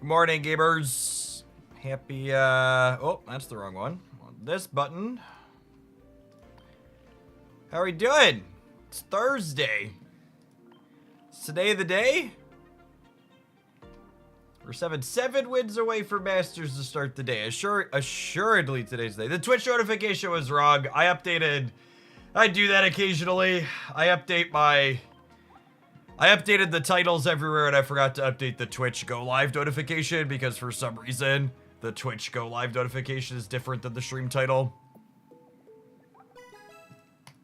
Morning, gamers. Happy, oh, that's the wrong one. On this button. How are we doing? It's Thursday. Is today the day? We're seven wins away from Masters to start the day. Assuredly today's the day. The Twitch notification was wrong. I do that occasionally. I updated the titles everywhere, and I forgot to update the Twitch Go Live notification because for some reason the Twitch Go Live notification is different than the stream title.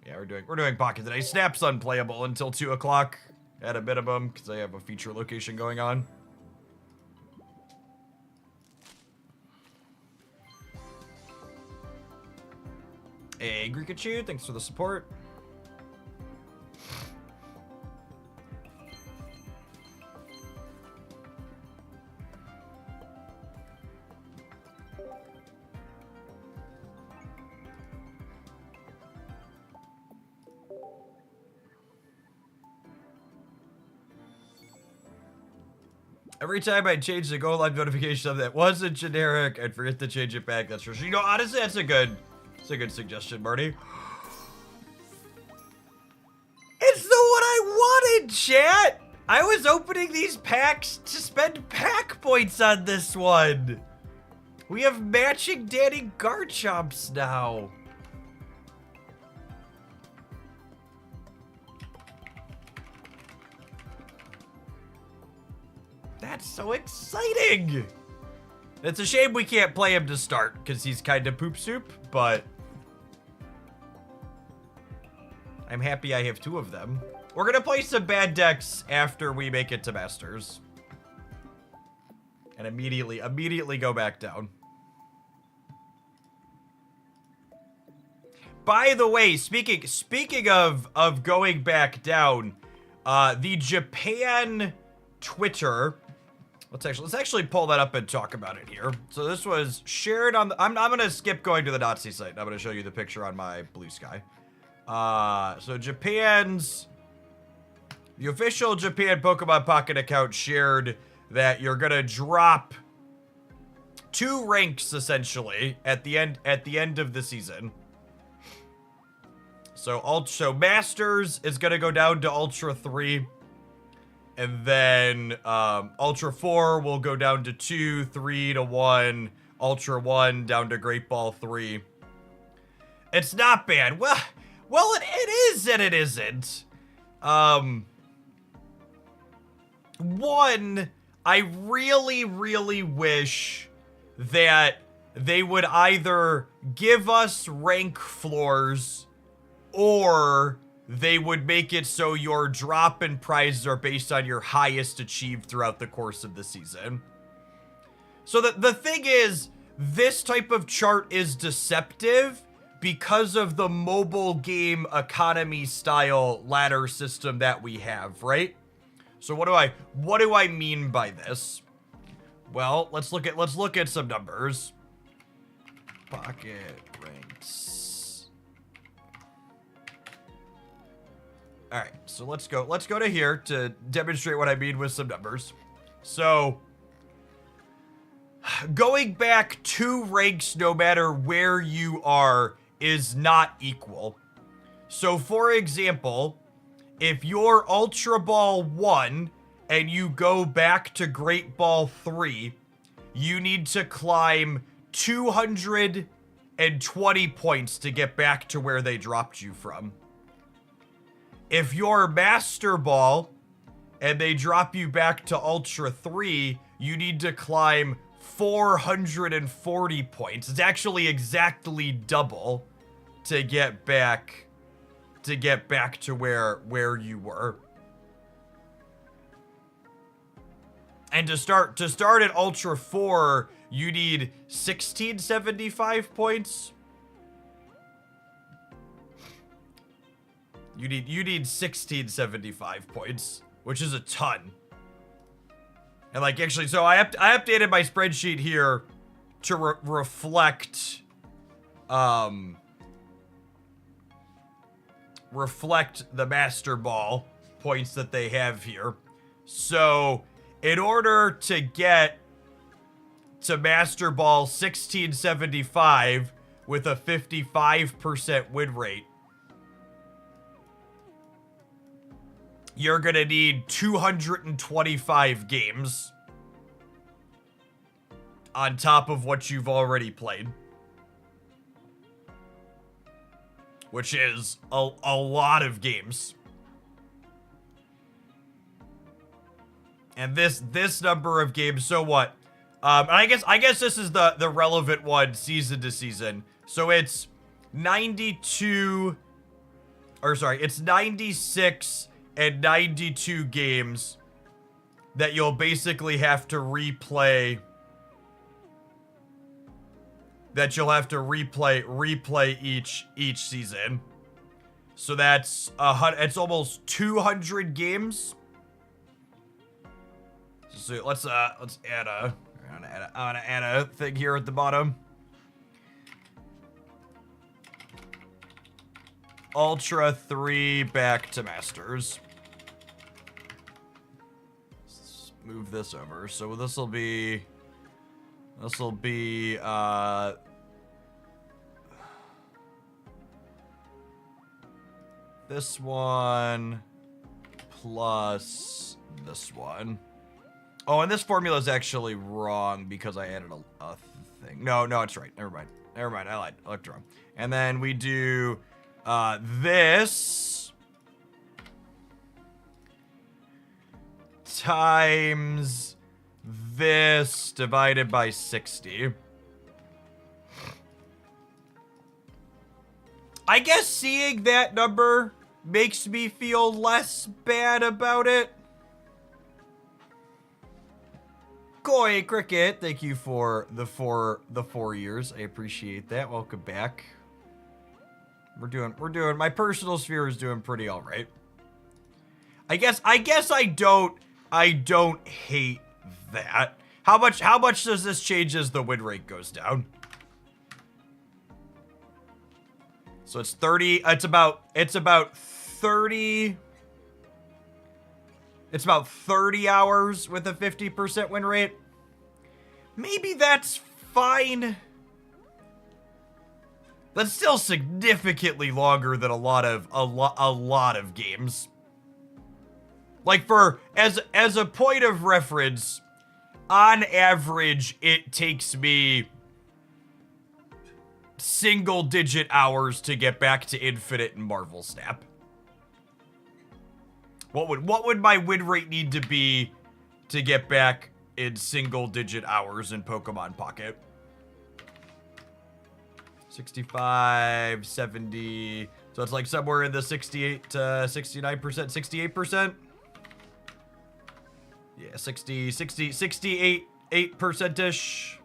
Yeah, we're doing Pocket today. Snap's unplayable until 2 o'clock at a minimum because I have a feature location going on. Hey, Grikachu, thanks for the support. Every time I change the Go Live notification that wasn't generic, I'd forget to change it back. That's for sure. You know, honestly, that's a good suggestion, Marty. It's the one I wanted, chat! I was opening these packs to spend pack points on this one. We have matching Danny Garchomps now. That's so exciting! It's a shame we can't play him to start, because he's kind of poop soup, but I'm happy I have 2 of them. We're gonna play some bad decks after we make it to Masters. And immediately go back down. By the way, speaking of going back down, the Japan Twitter, let's actually pull that up and talk about it here. So this was shared on the, I'm gonna skip going to the Nazi site. I'm gonna show you the picture on my Blue Sky. So the official Japan Pokemon Pocket account shared that you're gonna drop 2 ranks essentially at the end of the season. So Masters is gonna go down to Ultra 3. And then Ultra 4 will go down to 2, 3 to 1, Ultra 1 down to Great Ball 3. It's not bad. Well, it is and it isn't. One, I really wish that they would either give us rank floors or they would make it so your drop and prizes are based on your highest achieved throughout the course of the season. So the thing is, this type of chart is deceptive because of the mobile game economy style ladder system that we have, right? So what do I mean by this? Well, let's look at some numbers. Pocket ranks. All right, so let's go to here to demonstrate what I mean with some numbers. So going back 2 ranks no matter where you are is not equal. So for example, if you're Ultra Ball 1 and you go back to Great Ball 3, you need to climb 220 points to get back to where they dropped you from. If you're Master Ball and they drop you back to Ultra 3, you need to climb 440 points. It's actually exactly double to get back to where you were. And to start at Ultra 4, you need 1675 points. You need 1675 points, which is a ton. And like actually, so I updated my spreadsheet here to reflect the Master Ball points that they have here. So in order to get to Master Ball 1675 with a 55% win rate, you're gonna need 225 games on top of what you've already played. Which is a lot of games. And this number of games, so what? I guess this is the relevant one season to season. So it's 92, or sorry, it's 96 and 92 games that you'll basically have to replay. That you'll have to replay each season. So that's it's almost 200 games. So let's add a I wanna add a thing here at the bottom. Ultra 3 back to Masters. Let's move this over. So this'll be this one plus this one. Oh, and this formula is actually wrong because I added a thing. No, it's right. Never mind. I lied. I looked wrong. And then we do this times this divided by 60. I guess seeing that number makes me feel less bad about it. Koi Cricket, thank you for the 4 years. I appreciate that. Welcome back. We're doing my personal sphere is doing pretty all right. I guess I don't hate that. How much does this change as the win rate goes down? So it's 30, it's about 30 hours with a 50% win rate. Maybe that's fine. That's still significantly longer than a lot of games. Like as a point of reference, on average, it takes me single-digit hours to get back to Infinite and Marvel Snap. What would my win rate need to be to get back in single-digit hours in Pokemon Pocket? 65, 70. So it's like somewhere in the 68 to 69%, 68%. Yeah, 68%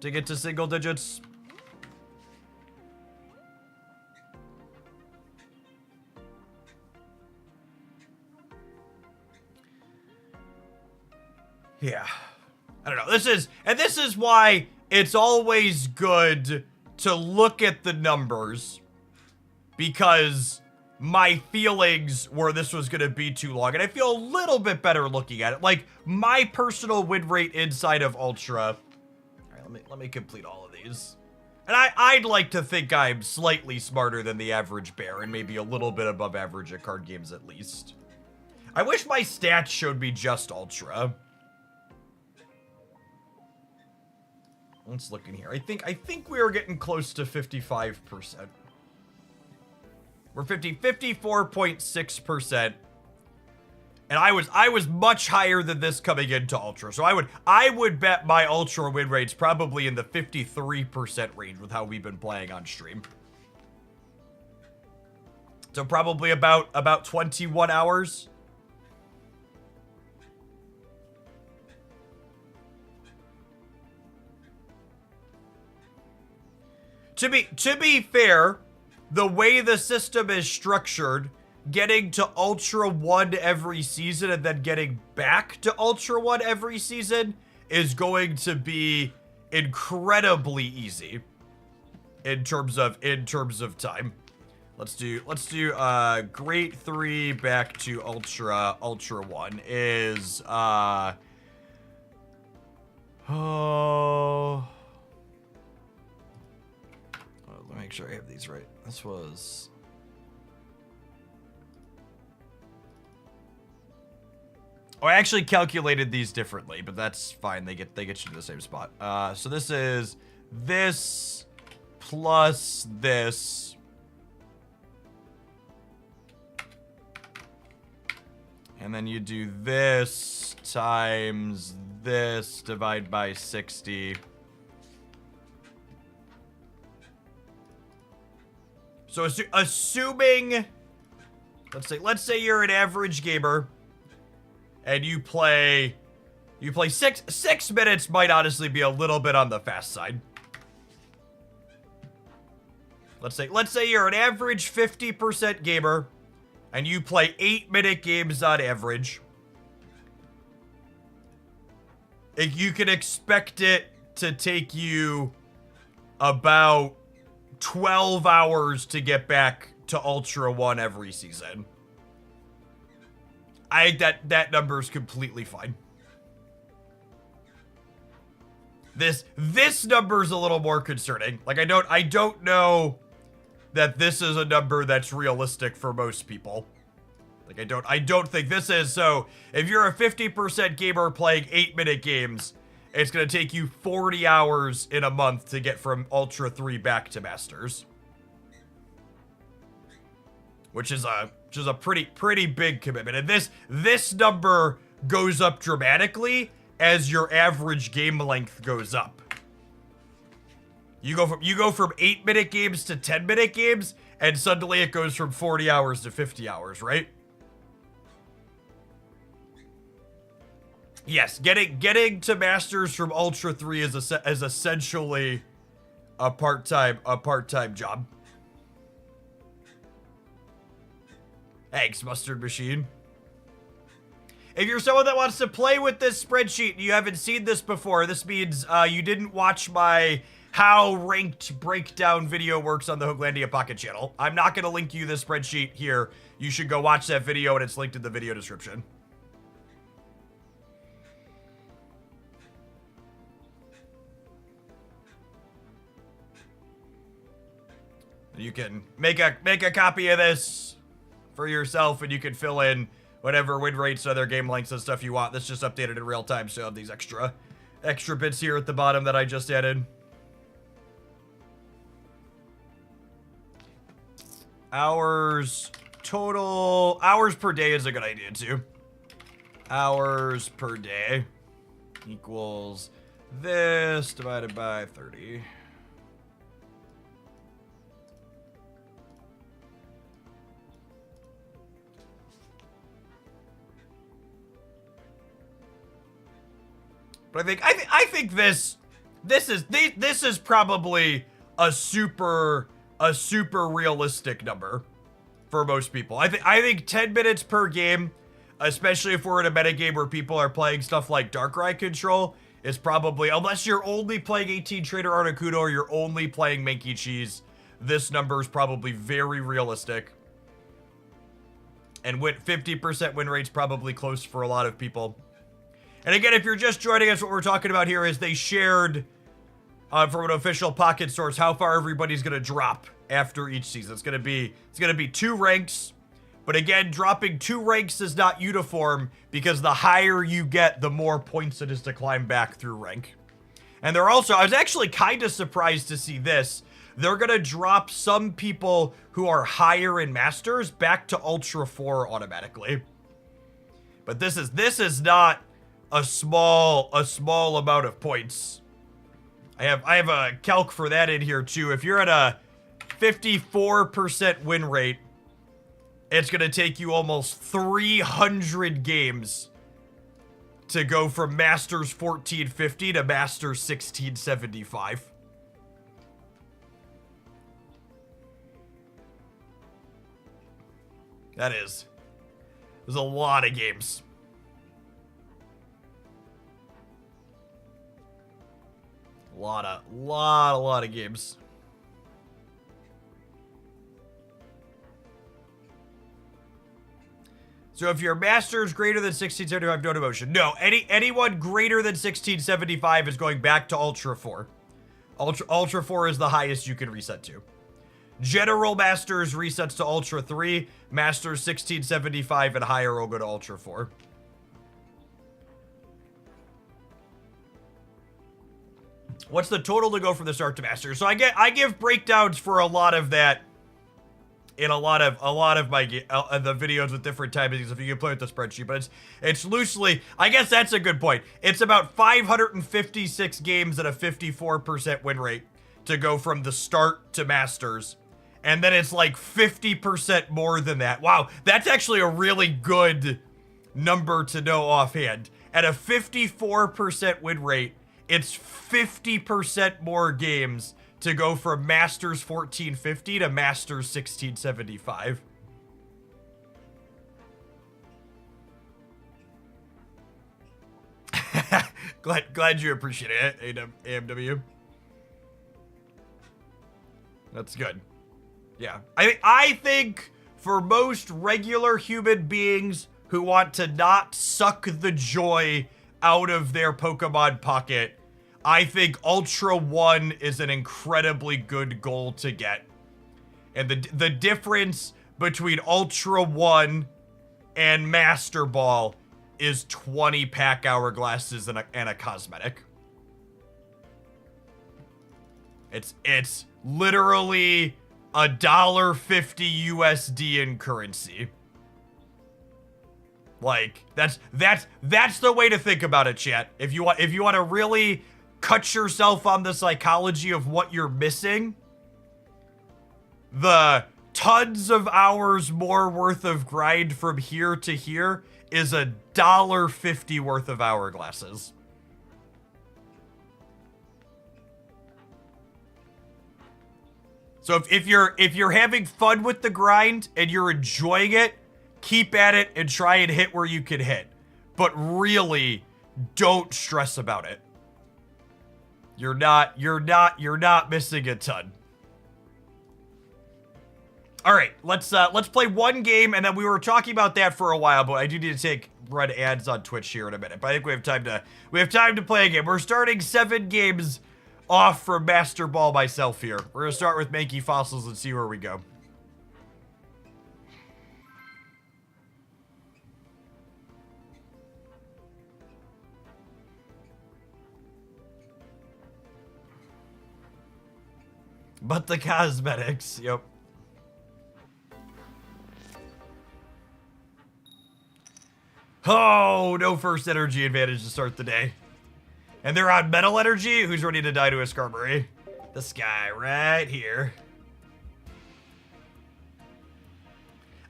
to get to single digits. Yeah. I don't know. This is why it's always good to look at the numbers, because my feelings were this was going to be too long, and I feel a little bit better looking at it. Like, my personal win rate inside of Ultra. All right, let me complete all of these. And I'd like to think I'm slightly smarter than the average bear, and maybe a little bit above average at card games at least. I wish my stats showed me just Ultra. Let's look in here. I think we are getting close to 55%. We're 54.6%. And I was much higher than this coming into Ultra. So I would bet my Ultra win rate's probably in the 53% range with how we've been playing on stream. So probably about 21 hours. To be fair, the way the system is structured, getting to Ultra 1 every season and then getting back to Ultra 1 every season is going to be incredibly easy in terms of time. Let's do Great 3 back to Ultra 1 is Oh. Let me make sure I have these right. This was... Oh, I actually calculated these differently, but that's fine. They get you to the same spot. So this is this plus this. And then you do this times this, divide by 60. So assuming, let's say you're an average gamer, and you play 6 minutes might honestly be a little bit on the fast side. Let's say you're an average 50% gamer, and you play 8-minute games on average. You can expect it to take you about 12 hours to get back to Ultra 1 every season. I think that number is completely fine. This number is a little more concerning. Like, I don't know that this is a number that's realistic for most people. Like, I don't think this is. So if you're a 50% gamer playing 8-minute games, it's gonna take you 40 hours in a month to get from Ultra 3 back to Masters, which is a pretty big commitment. And this number goes up dramatically as your average game length goes up. You go from 8-minute games to 10-minute games, and suddenly it goes from 40 hours to 50 hours, right? Yes, getting to Masters from Ultra 3 is essentially a part-time job. Thanks, Mustard Machine. If you're someone that wants to play with this spreadsheet and you haven't seen this before, this means you didn't watch my how ranked breakdown video works on the Hooglandia Pocket channel. I'm not going to link you this spreadsheet here. You should go watch that video, and it's linked in the video description. You can make a copy of this for yourself, and you can fill in whatever win rates, other game lengths, and stuff you want. That's just updated in real time, so you have these extra bits here at the bottom that I just added. Hours total. Hours per day is a good idea, too. Hours per day equals this divided by 30. But I think this is probably a super realistic number for most people. I think 10 minutes per game, especially if we're in a metagame where people are playing stuff like Darkrai Control, is probably, unless you're only playing 18 Trader Articuno or you're only playing Mankey Cheese, this number is probably very realistic. And 50% win rate's probably close for a lot of people. And again, if you're just joining us, what we're talking about here is they shared from an official Pocket source how far everybody's gonna drop after each season. It's gonna be 2 ranks, but again, dropping 2 ranks is not uniform because the higher you get, the more points it is to climb back through rank. And they're also, I was actually kind of surprised to see this. They're gonna drop some people who are higher in Masters back to Ultra 4 automatically. But this is not a small amount of points. I have a calc for that in here too. If you're at a 54% win rate, it's gonna take you almost 300 games to go from Masters 1450 to Masters 1675. There's a lot of games. A lot of games. So if your master is greater than 1675, no demotion. No, anyone greater than 1675 is going back to Ultra 4. Ultra 4 is the highest you can reset to. General Masters resets to Ultra 3. Masters 1675 and higher will go to Ultra 4. What's the total to go from the start to Master? So I give breakdowns for a lot of that in a lot of my the videos with different timings if you can play with the spreadsheet, but it's loosely, I guess that's a good point. It's about 556 games at a 54% win rate to go from the start to Masters. And then it's like 50% more than that. Wow, that's actually a really good number to know offhand. At a 54% win rate, it's 50% more games to go from Masters 1450 to Masters 1675. glad you appreciate it, AMW. That's good. Yeah, I think for most regular human beings who want to not suck the joy out of their Pokemon pocket, I think Ultra 1 is an incredibly good goal to get. And the difference between Ultra 1 and Master Ball is 20 pack hourglasses and a cosmetic. It's literally $1.50 USD in currency. Like, that's the way to think about it, chat. If you want to really cut yourself on the psychology of what you're missing, the tons of hours more worth of grind from here to here is $1.50 worth of hourglasses. So if you're having fun with the grind and you're enjoying it, keep at it and try and hit where you can hit. But really, don't stress about it. You're not missing a ton. All right, let's play one game, and then we were talking about that for a while, but I do need to run ads on Twitch here in a minute. But I think we have time to play a game. We're starting 7 games off from Master Ball myself here. We're gonna start with Mankey Fossils and see where we go. But the cosmetics, yep. Oh, no first energy advantage to start the day. And they're on metal energy? Who's ready to die to a Skarmory? This guy right here.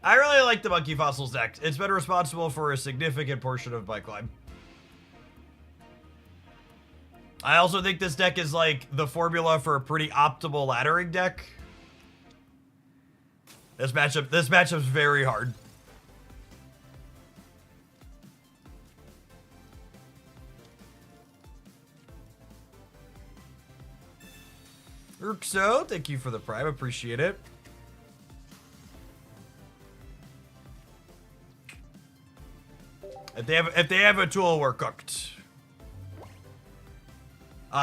I really like the Monkey Fossils deck. It's been responsible for a significant portion of my climb. I also think this deck is like the formula for a pretty optimal laddering deck. This matchup's very hard. Urkso, thank you for the prime, appreciate it. If they have a tool, we're cooked.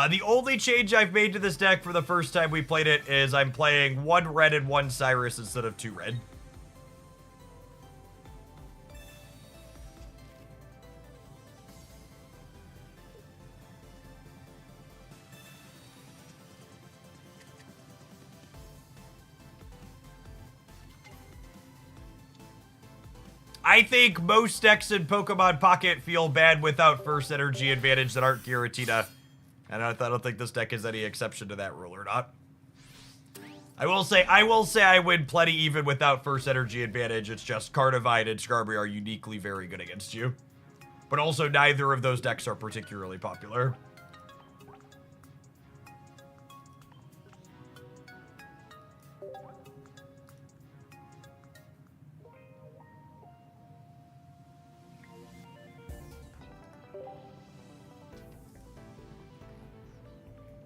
The only change I've made to this deck for the first time we played it is I'm playing 1 red and 1 Cyrus instead of 2 red. I think most decks in Pokemon Pocket feel bad without first energy advantage that aren't Giratina. And I don't think this deck is any exception to that rule or not. I will say I win plenty even without first energy advantage. It's just Carnivine and Skarmory are uniquely very good against you. But also neither of those decks are particularly popular.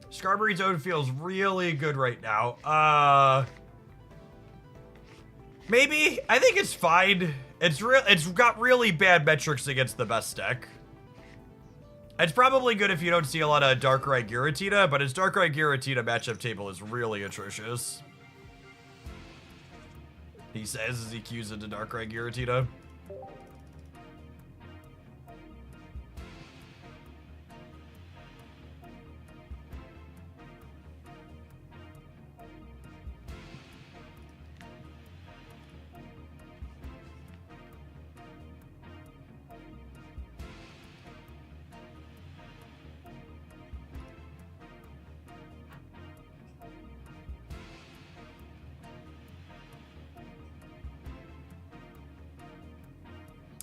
Skarmory's own feels really good right now. Maybe. I think it's fine. It's got really bad metrics against the best deck. It's probably good if you don't see a lot of Darkrai Giratina, but its Darkrai Giratina matchup table is really atrocious. He says as he cues into Darkrai Giratina.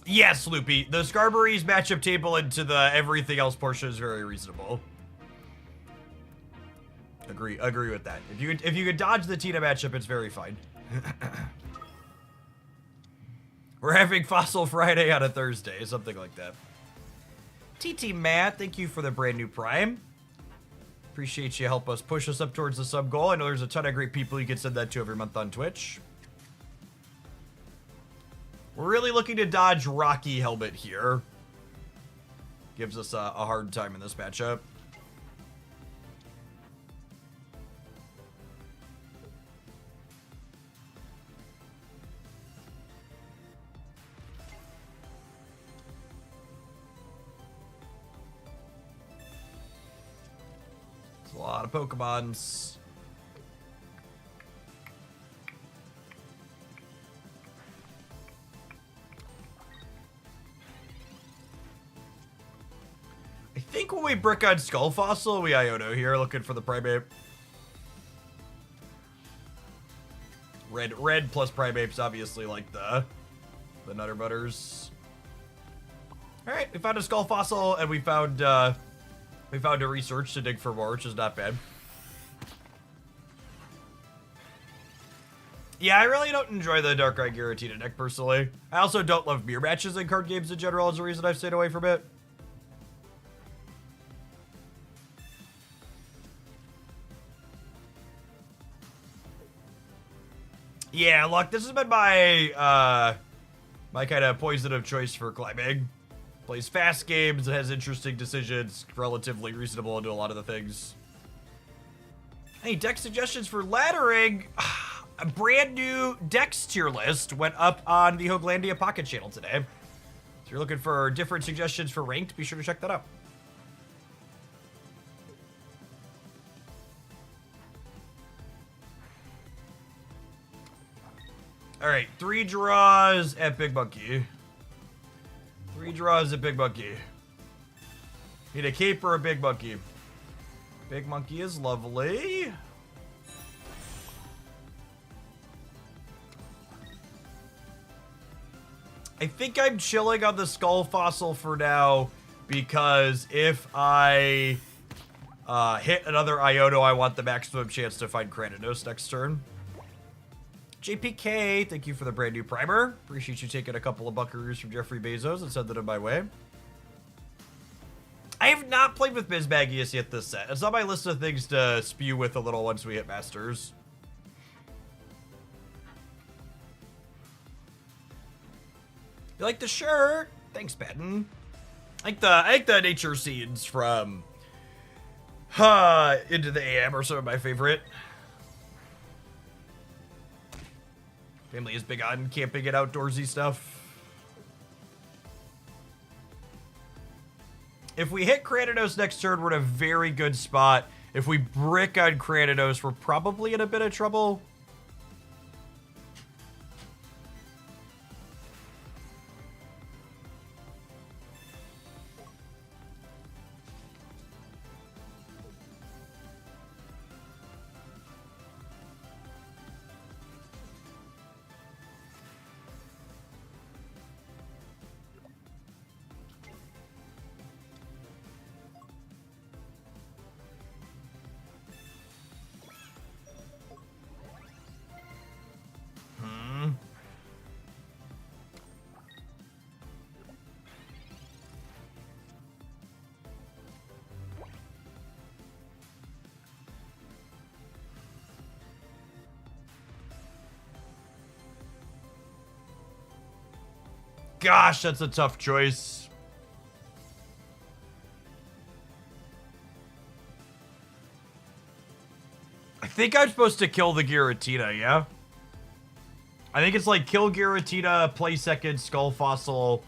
Yes, Loopy. The Skarmory's matchup table into the everything else portion is very reasonable. Agree with that. If you could dodge the Tina matchup, it's very fine. We're having Fossil Friday on a Thursday, something like that. TT Matt, thank you for the brand new Prime. Appreciate you help us push us up towards the sub goal. I know there's a ton of great people you can send that to every month on Twitch. We're really looking to dodge Rocky Helmet here. Gives us a hard time in this matchup. It's a lot of Pokemons. I think when we brick on Skull Fossil, we Iono here, looking for the Primeape. Red plus Primeape's obviously like the Nutter Butters. All right, we found a Skull Fossil, and we found a research to dig for more, which is not bad. Yeah, I really don't enjoy the Darkrai Giratina deck personally. I also don't love mirror matches in card games in general, as a reason I've stayed away from it. Yeah, look, this has been my my kind of poison of choice for climbing. Plays fast games, it has interesting decisions, relatively reasonable into a lot of the things. Hey, deck suggestions for laddering. A brand new decks tier list went up on the Hoaglandia Pocket channel today. So if you're looking for different suggestions for ranked, be sure to check that out. All right, 3 draws at Big Monkey. 3 draws at Big Monkey. Need a cape or a Big Monkey. Big Monkey is lovely. I think I'm chilling on the Skull Fossil for now because if I hit another Iono, I want the maximum chance to find Cranidos next turn. JPK, thank you for the brand new primer. Appreciate you taking a couple of buckaroos from Jeffrey Bezos and sending them my way. I have not played with Bismagius yet this set. It's on my list of things to spew with a little once we hit Masters. You like the shirt? Thanks, Patton. I like the nature scenes from Into the AM are some of my favorite. Family is big on camping and outdoorsy stuff. If we hit Cranidos next turn, we're in a very good spot. If we brick on Cranidos, we're probably in a bit of trouble. gosh, that's a tough choice. I think I'm supposed to kill the Giratina, yeah? I think it's like kill Giratina, play second, Skull Fossil.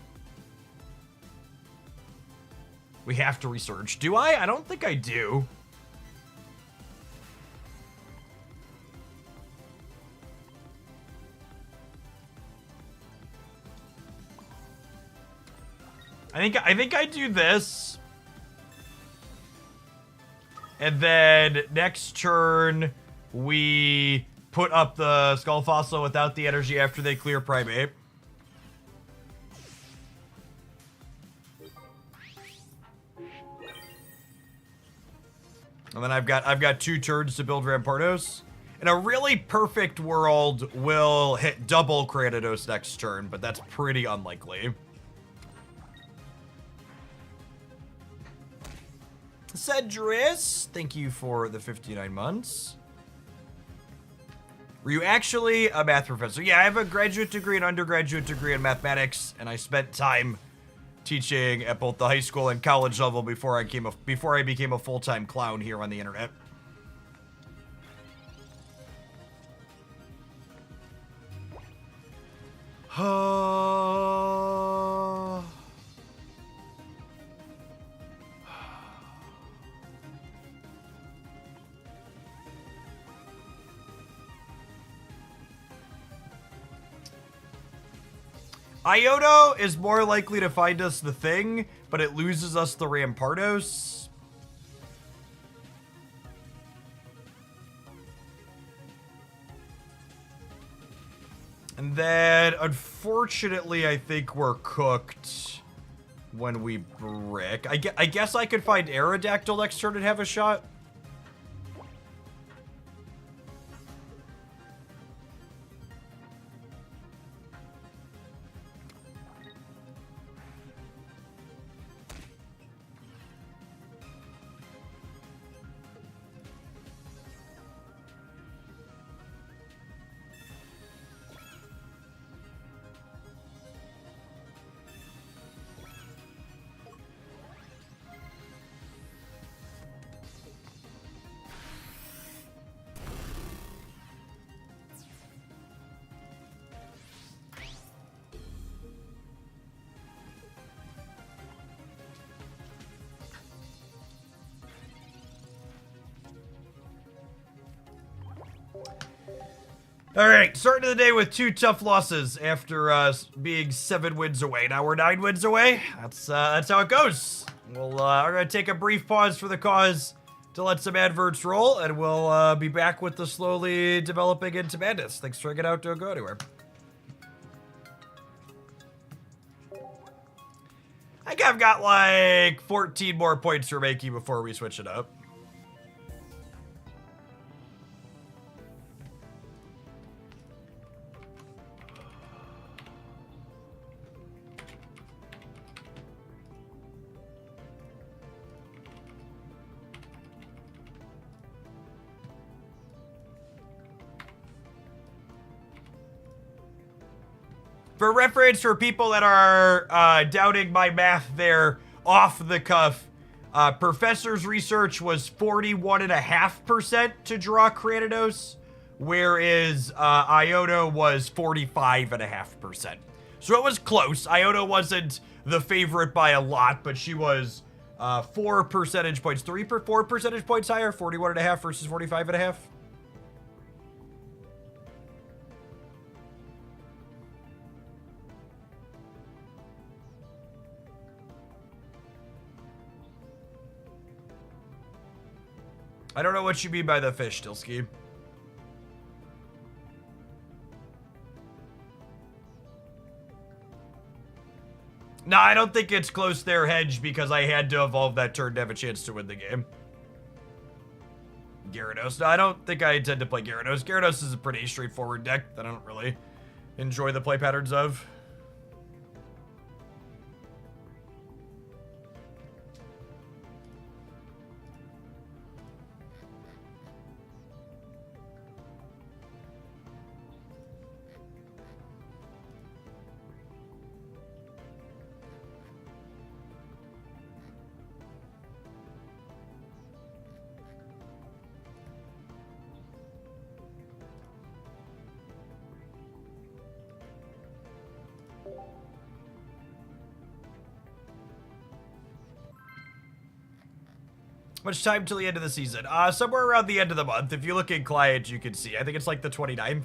We have to research. Do I? I don't think I do. I think I do this. And then next turn, we put up the Skull Fossil without the energy after they clear Primate. And then I've got 2 turns to build Rampardos. In a really perfect world, we'll hit double Cranidos next turn, but that's pretty unlikely. Cedris, thank you for the 59 months. Were you actually a math professor? Yeah, I have a graduate degree and undergraduate degree in mathematics, and I spent time teaching at both the high school and college level before I became a full-time clown here on the internet. Iodo is more likely to find us the thing, but it loses us the Rampardos. And then, unfortunately, I think we're cooked when we brick. I guess I could find Aerodactyl next turn and have a shot. All right, starting the day with 2 tough losses after being 7 wins away. Now we're 9 wins away. That's how it goes. We're gonna take a brief pause for the cause to let some adverts roll, and we'll be back with the slowly developing into madness. Thanks for hanging out. Don't go anywhere. I think I've got like 14 more points for making before we switch it up. For reference, for people that are doubting my math there off the cuff, Professor's research was 41.5% to draw Cranidos, whereas Iodo was 45.5%. So it was close. Iodo wasn't the favorite by a lot, but she was 4 percentage points, 4 percentage points higher, 41.5 versus 45.5. I don't know what you mean by the fish, Stilsky. No, I don't think it's close there, Hedge, because I had to evolve that turn to have a chance to win the game. Gyarados. No, I don't think I intend to play Gyarados. Gyarados is a pretty straightforward deck that I don't really enjoy the play patterns of. Much time till the end of the season? Somewhere around the end of the month. If you look in client, you can see. I think it's like the 29th.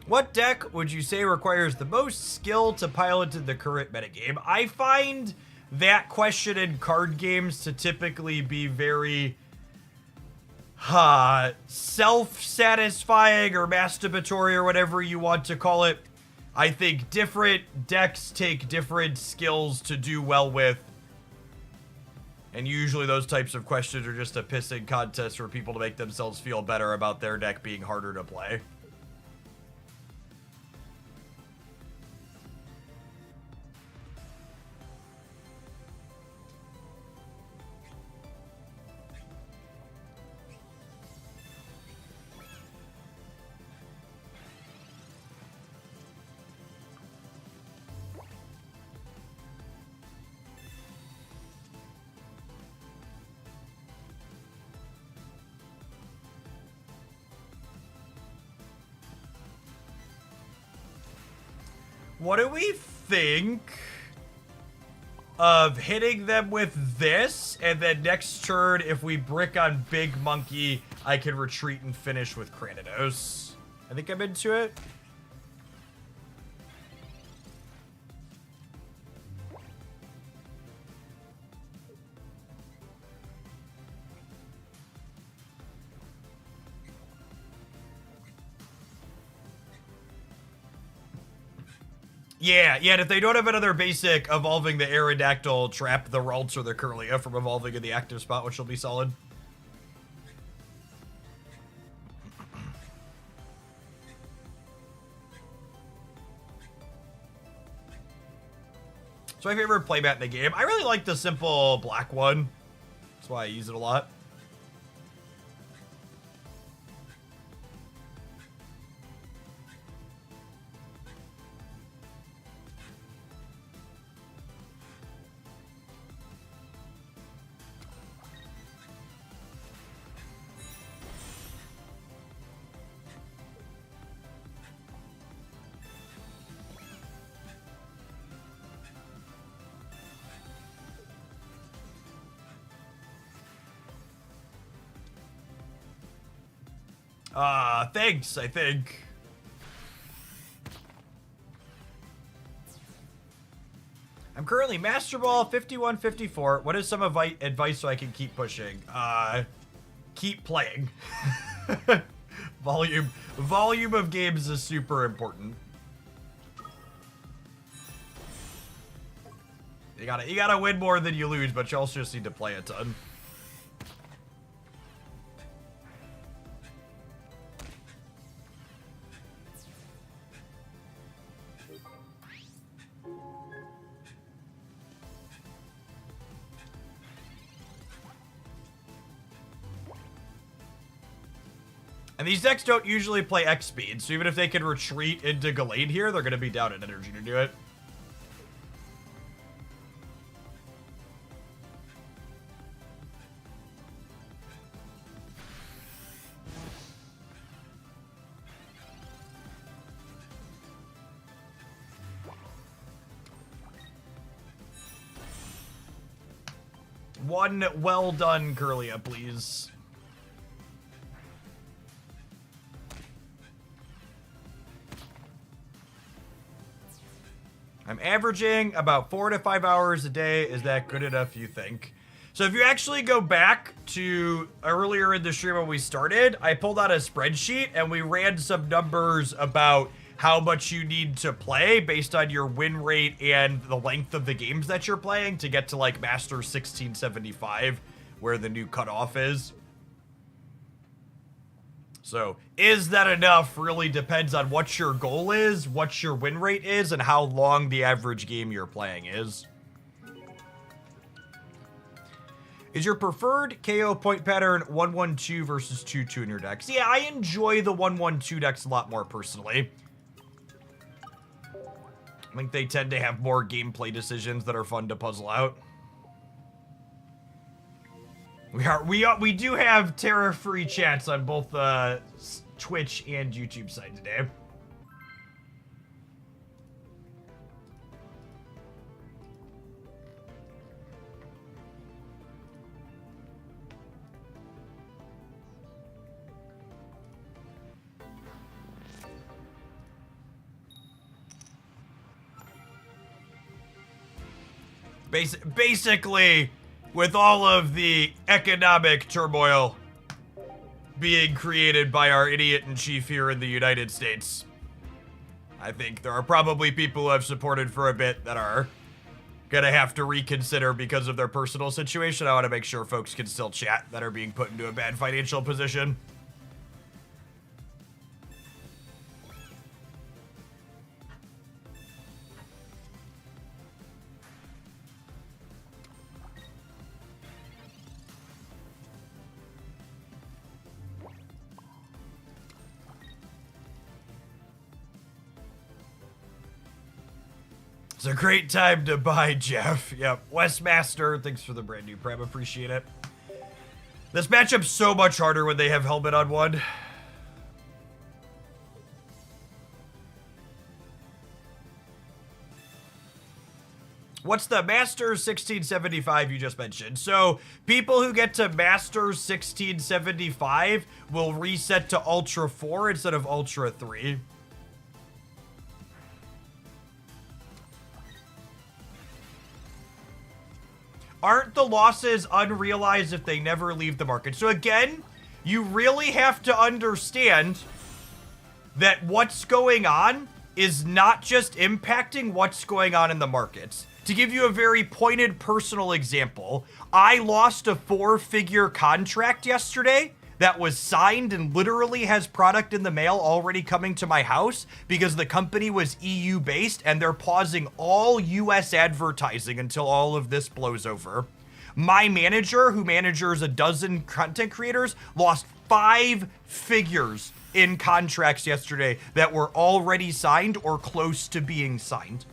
What deck would you say requires the most skill to pilot in the current metagame? I find that question in card games to typically be very self-satisfying or masturbatory or whatever you want to call it. I think different decks take different skills to do well with. And usually those types of questions are just a pissing contest for people to make themselves feel better about their deck being harder to play. What do we think of hitting them with this, and then next turn, if we brick on Big Monkey, I can retreat and finish with Cranidos? I think I'm into it. Yeah, and if they don't have another basic evolving the Aerodactyl, trap the Ralts or the Curlia from evolving in the active spot, which will be solid. It's my favorite playmat in the game. I really like the simple black one. That's why I use it a lot. Thanks, I think. I'm currently Master Ball 51-54. What is some advice so I can keep pushing? Keep playing. Volume of games is super important. You gotta win more than you lose, but you also just need to play a ton. And these decks don't usually play X speed, so even if they can retreat into Gallade here, they're going to be down in energy to do it. One well done, Curlia, please. I'm averaging about 4 to 5 hours a day. Is that good enough, you think? So if you actually go back to earlier in the stream when we started, I pulled out a spreadsheet and we ran some numbers about how much you need to play based on your win rate and the length of the games that you're playing to get to like Master 1675, where the new cutoff is. So, is that enough really depends on what your goal is, what your win rate is, and how long the average game you're playing is. Is your preferred KO point pattern 1-1-2 versus 2-2 in your decks? Yeah, I enjoy the 1-1-2 decks a lot more personally. I think they tend to have more gameplay decisions that are fun to puzzle out. We do have Tariff-free chats on both Twitch and YouTube side today. Basically, with all of the economic turmoil being created by our idiot-in-chief here in the United States, I think there are probably people who have supported for a bit that are gonna have to reconsider because of their personal situation. I want to make sure folks can still chat that are being put into a bad financial position. It's a great time to buy, Jeff. Yep, Westmaster, thanks for the brand new prem, appreciate it. This matchup's so much harder when they have helmet on one. What's the Masters 1675 you just mentioned? So, people who get to Masters 1675 will reset to Ultra 4 instead of Ultra 3. Aren't the losses unrealized if they never leave the market? So again, you really have to understand that what's going on is not just impacting what's going on in the markets. To give you a very pointed personal example, I lost a 4-figure contract yesterday that was signed and literally has product in the mail already coming to my house because the company was EU based and they're pausing all US advertising until all of this blows over. My manager, who manages a dozen content creators, lost 5 figures in contracts yesterday that were already signed or close to being signed.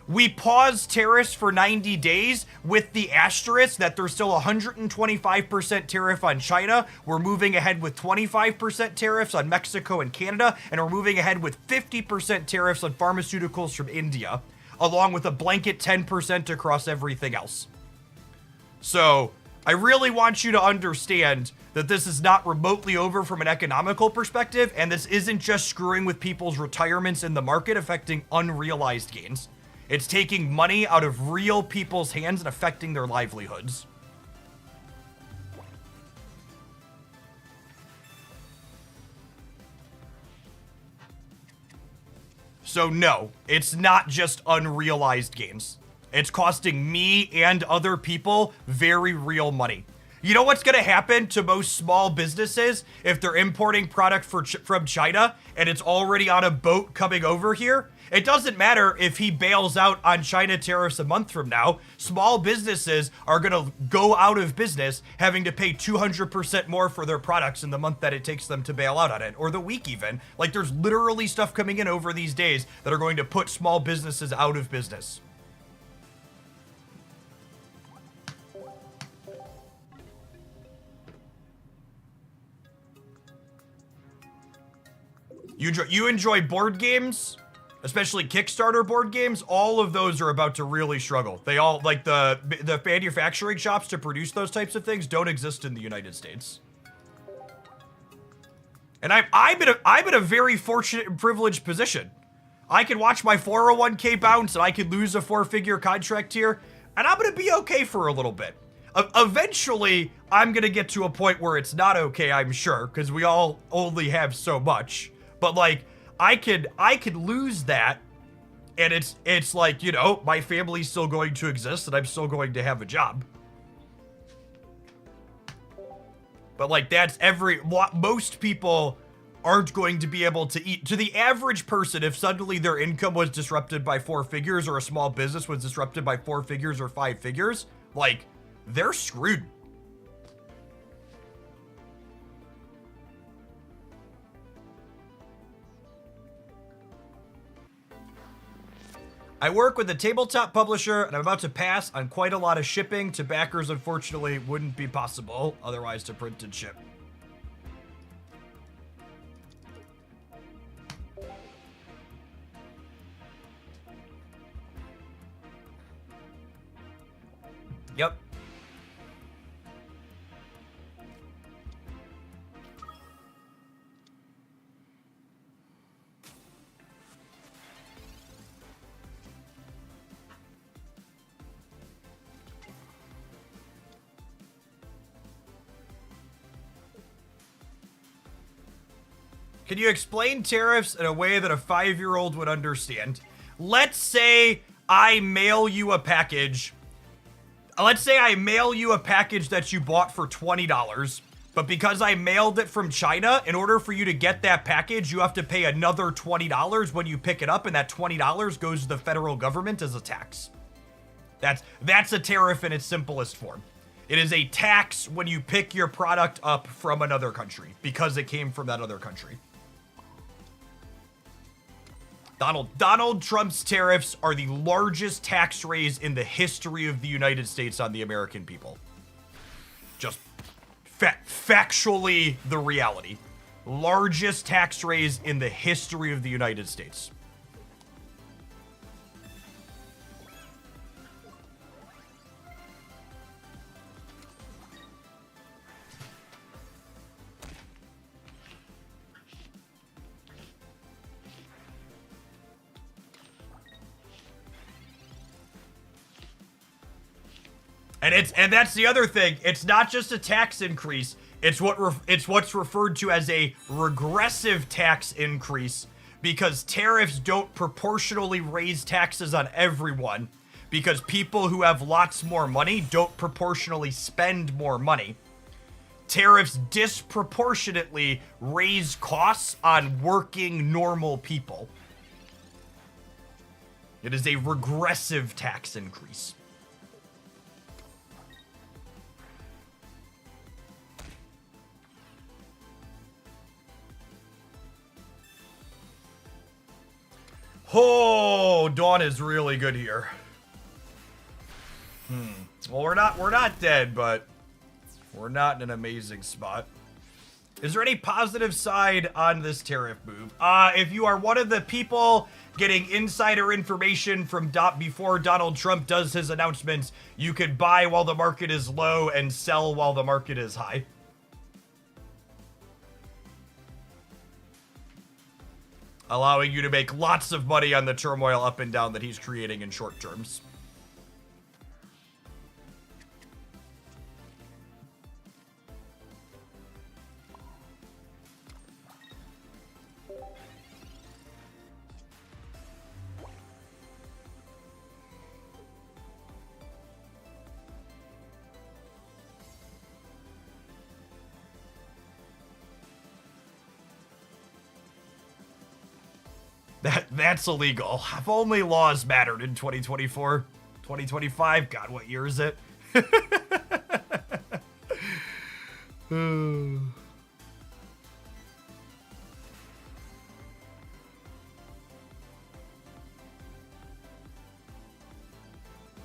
We paused tariffs for 90 days with the asterisk that there's still 125% tariff on China. We're moving ahead with 25% tariffs on Mexico and Canada, and we're moving ahead with 50% tariffs on pharmaceuticals from India, along with a blanket 10% across everything else. So I really want you to understand that this is not remotely over from an economical perspective, and this isn't just screwing with people's retirements in the market, affecting unrealized gains. It's taking money out of real people's hands and affecting their livelihoods. So no, it's not just unrealized gains. It's costing me and other people very real money. You know what's gonna happen to most small businesses if they're importing product from China and it's already on a boat coming over here? It doesn't matter if he bails out on China tariffs a month from now. Small businesses are gonna go out of business having to pay 200% more for their products in the month that it takes them to bail out on it, or the week even. Like, there's literally stuff coming in over these days that are going to put small businesses out of business. You enjoy board games? Especially Kickstarter board games, all of those are about to really struggle. They all, like the manufacturing shops to produce those types of things don't exist in the United States. And I'm in a very fortunate and privileged position. I can watch my 401k bounce and I could lose a 4-figure contract here, and I'm gonna be okay for a little bit. Eventually, I'm gonna get to a point where it's not okay, I'm sure, because we all only have so much. But like, I could lose that, and it's like, you know, my family's still going to exist and I'm still going to have a job. But like, that's most people aren't going to be able to eat. To the average person, if suddenly their income was disrupted by 4 figures, or a small business was disrupted by 4 figures or 5 figures, like, they're screwed. I work with a tabletop publisher, and I'm about to pass on quite a lot of shipping to backers. Unfortunately, wouldn't be possible otherwise to print and ship. Yep. Can you explain tariffs in a way that a 5-year-old would understand? Let's say I mail you a package. Let's say I mail you a package that you bought for $20, but because I mailed it from China, in order for you to get that package, you have to pay another $20 when you pick it up, and that $20 goes to the federal government as a tax. That's a tariff in its simplest form. It is a tax when you pick your product up from another country because it came from that other country. Donald Trump's tariffs are the largest tax raise in the history of the United States on the American people. Just factually the reality. Largest tax raise in the history of the United States. And that's the other thing. It's not just a tax increase. It's what's referred to as a regressive tax increase, because tariffs don't proportionally raise taxes on everyone, because people who have lots more money don't proportionally spend more money. Tariffs disproportionately raise costs on working normal people. It is a regressive tax increase. Oh, Dawn is really good here. Well, we're not dead, but we're not in an amazing spot. Is there any positive side on this tariff move? If you are one of the people getting insider information from before Donald Trump does his announcements, you could buy while the market is low and sell while the market is high. Allowing you to make lots of money on the turmoil up and down that he's creating in short terms. That's illegal. If only laws mattered in 2024. 2025? God, what year is it? Hmm.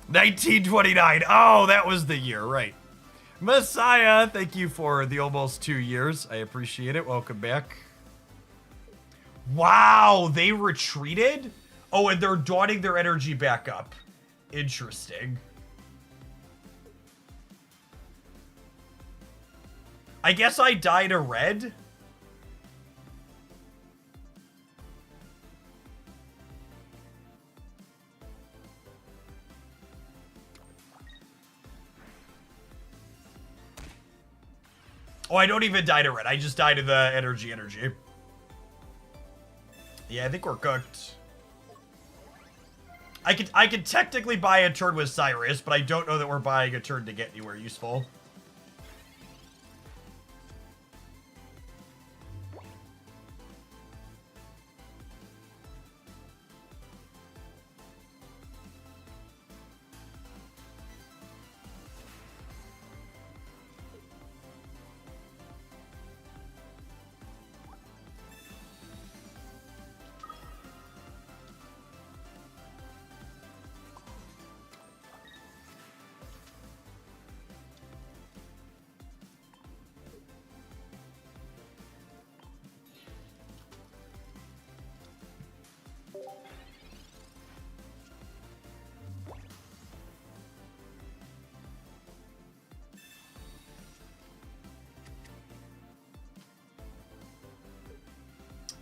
1929. Oh, that was the year, right. Messiah, thank you for the almost 2 years. I appreciate it. Welcome back. Wow, they retreated? Oh, and they're dawning their energy back up. Interesting. I guess I dyed a red? Oh, I don't even dye to red. I just dye to the energy. Yeah, I think we're cooked. I could technically buy a turn with Cyrus, but I don't know that we're buying a turn to get anywhere useful.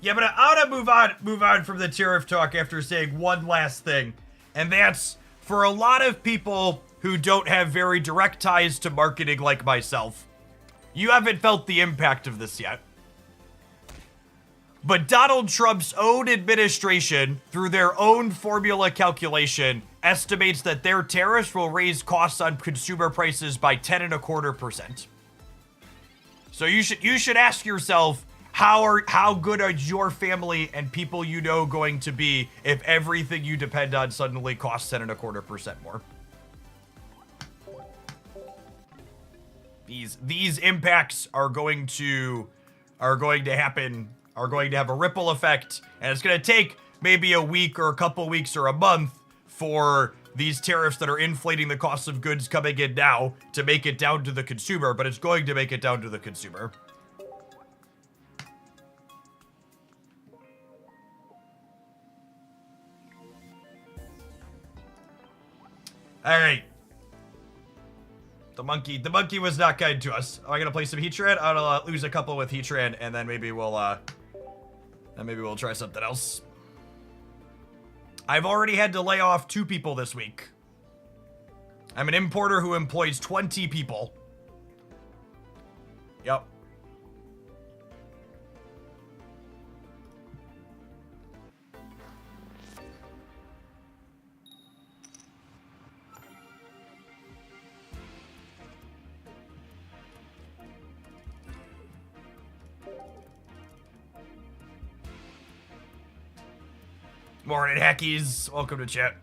Yeah, but I want to move on from the tariff talk after saying one last thing. And that's for a lot of people who don't have very direct ties to marketing like myself. You haven't felt the impact of this yet. But Donald Trump's own administration, through their own formula calculation, estimates that their tariffs will raise costs on consumer prices by 10.25%. So you should ask yourself, how good are your family and people you know going to be if everything you depend on suddenly costs 10.25% more? These impacts are going to happen, are going to have a ripple effect, and it's going to take maybe a week or a couple weeks or a month for these tariffs that are inflating the cost of goods coming in now to make it down to the consumer, but it's going to make it down to the consumer. All right. The monkey was not kind to us. Am I gonna play some Heatran? I'll lose a couple with Heatran, and then maybe we'll try something else. I've already had to lay off 2 people this week. I'm an importer who employs 20 people. Yep. Morning, hackies. Welcome to chat.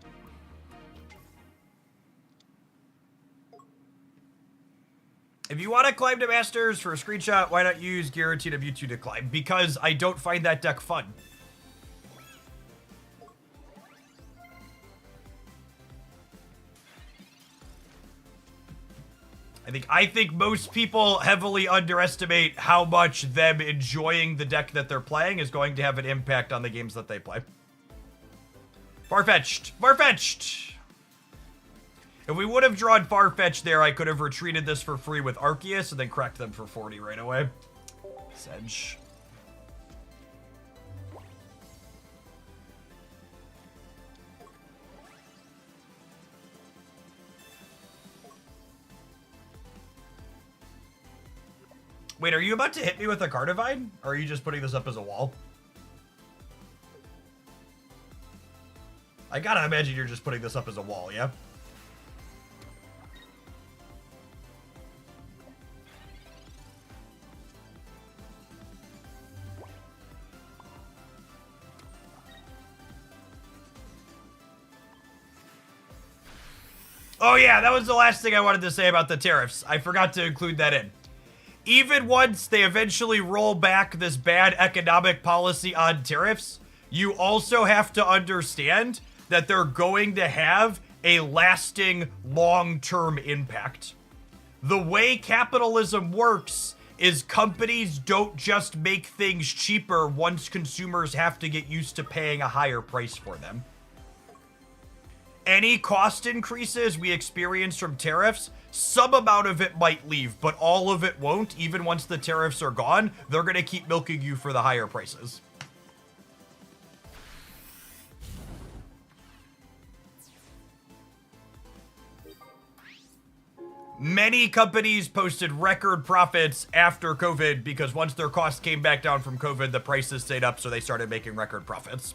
If you want to climb to Masters for a screenshot, why not use Guaranteed of YouTube to climb? Because I don't find that deck fun. I think most people heavily underestimate how much them enjoying the deck that they're playing is going to have an impact on the games that they play. Farfetch'd! Farfetch'd! If we would have drawn Farfetch'd there, I could have retreated this for free with Arceus and then cracked them for 40 right away. Sedge. Wait, are you about to hit me with a Cardivine? Or are you just putting this up as a wall? I gotta imagine you're just putting this up as a wall, yeah? Oh yeah, that was the last thing I wanted to say about the tariffs. I forgot to include that in. Even once they eventually roll back this bad economic policy on tariffs, you also have to understand that they're going to have a lasting long-term impact. The way capitalism works is companies don't just make things cheaper once consumers have to get used to paying a higher price for them. Any cost increases we experience from tariffs, some amount of it might leave, but all of it won't. Even once the tariffs are gone, they're going to keep milking you for the higher prices. Many companies posted record profits after COVID because once their costs came back down from COVID, the prices stayed up, so they started making record profits.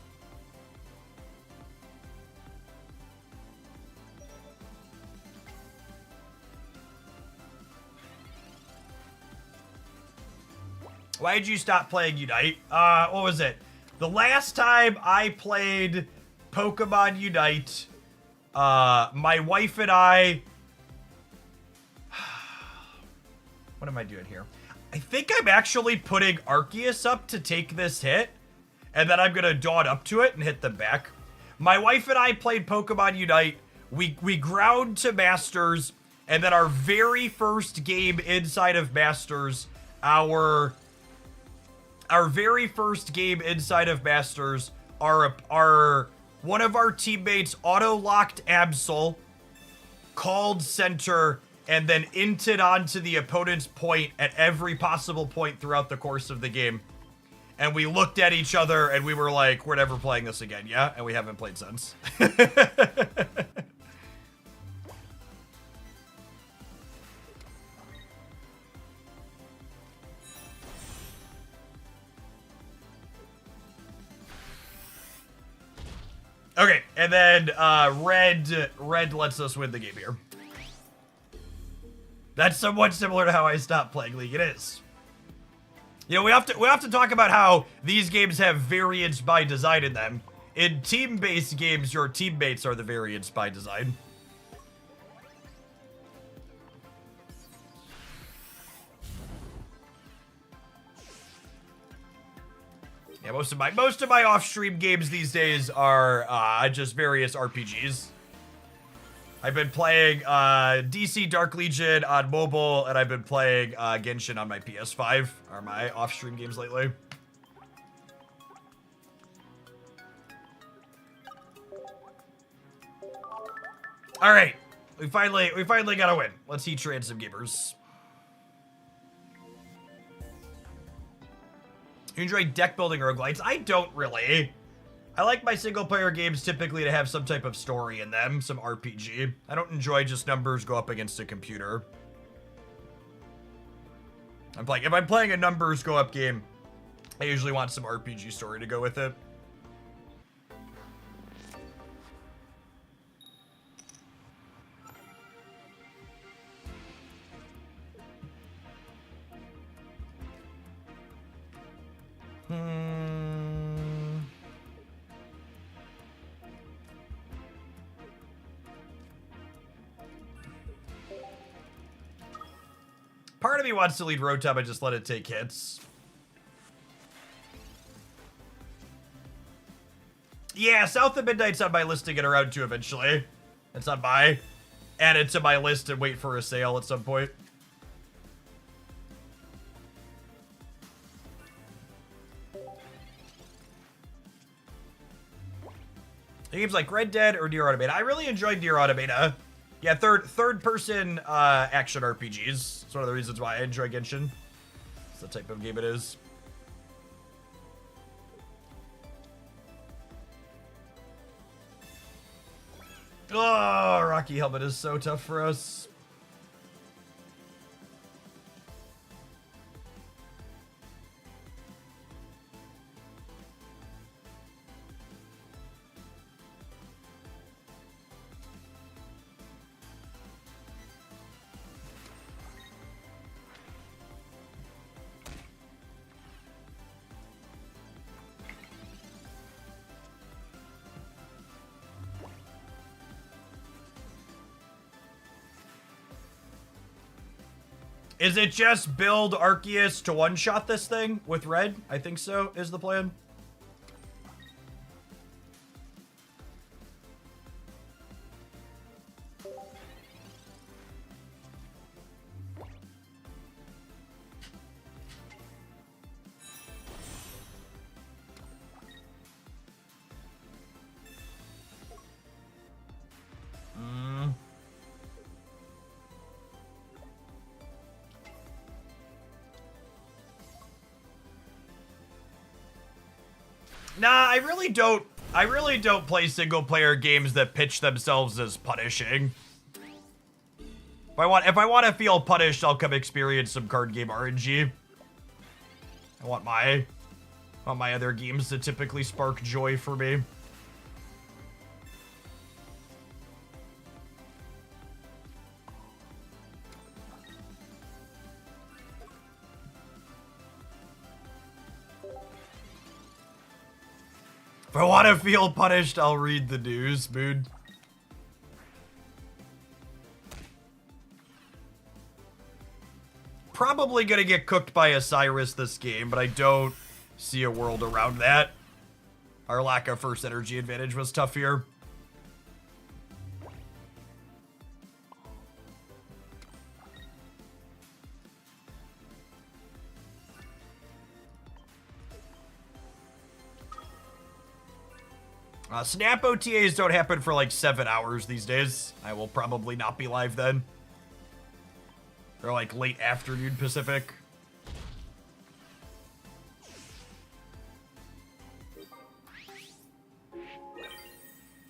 Why did you stop playing Unite? What was it? The last time I played Pokemon Unite, my wife and I... What am I doing here? I think I'm actually putting Arceus up to take this hit, and then I'm gonna Dawn up to it and hit them back. My wife and I played Pokemon Unite. We ground to Masters, and then our very first game inside of Masters, our very first game inside of Masters, our one of our teammates auto-locked Absol, called center, and then inted onto the opponent's point at every possible point throughout the course of the game. and we looked at each other and we were like, we're never playing this again, yeah? And we haven't played since. Okay, and then red lets us win the game here. That's somewhat similar to how I stopped playing League. It is. You know, we have to talk about how these games have variance by design in them. In team-based games, your teammates are the variance by design. Yeah, most of my off-stream games these days are just various RPGs. I've been playing DC Dark Legion on mobile, and I've been playing Genshin on my PS5, are my off-stream games lately. All right, we finally got a win. Let's heat train some gamers. You enjoy deck building roguelites? I don't really. I like my single player games typically to have some type of story in them, some RPG. I don't enjoy just numbers go up against a computer. If I'm playing a numbers go up game, I usually want some RPG story to go with it. Part of me wants to lead Rotom and just let it take hits. Yeah, South of Midnight's on my list to get around to eventually. It's on my... Add it to my list and wait for a sale at some point. Games like Red Dead or Nier Automata. I really enjoyed Nier Automata. Yeah, third person action RPGs. It's one of the reasons why I enjoy Genshin. It's the type of game it is. Oh, Rocky Helmet is so tough for us. Is it just build Arceus to one-shot this thing with red? I think so, is the plan. Nah, I really don't play single player games that pitch themselves as punishing. If I want to feel punished, I'll come experience some card game RNG. I want my other games to typically spark joy for me. If I want to feel punished, I'll read the news, mood. Probably gonna get cooked by Osiris this game, but I don't see a world around that. Our lack of first energy advantage was tough here. Snap OTAs don't happen for like 7 hours these days. I will probably not be live then. They're like late afternoon Pacific.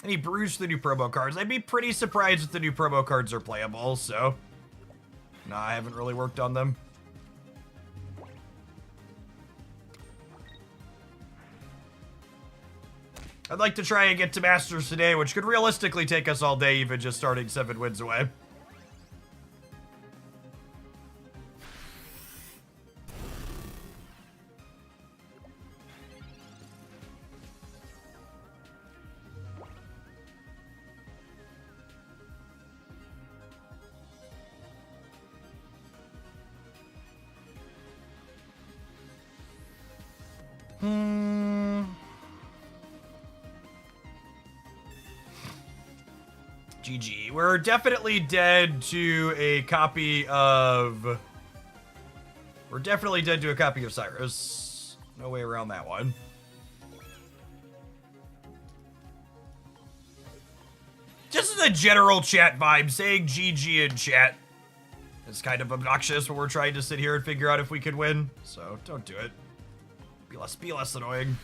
Any brews for the new promo cards? I'd be pretty surprised if the new promo cards are playable, so... Nah, I haven't really worked on them. I'd like to try and get to Masters today, which could realistically take us all day, even just starting 7 wins away. GG. We're definitely dead to a copy of... We're definitely dead to a copy of Cyrus. No way around that one. Just as a general chat vibe, saying GG in chat is kind of obnoxious when we're trying to sit here and figure out if we could win. So don't do it. Be less annoying.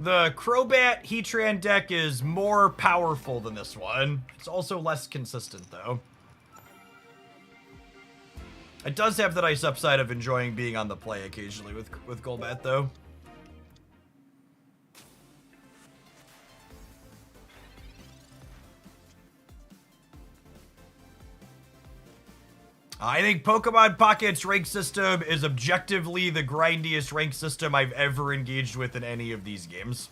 The Crobat Heatran deck is more powerful than this one. It's also less consistent, though. It does have the nice upside of enjoying being on the play occasionally with Golbat, though. I think Pokemon Pocket's rank system is objectively the grindiest rank system I've ever engaged with in any of these games.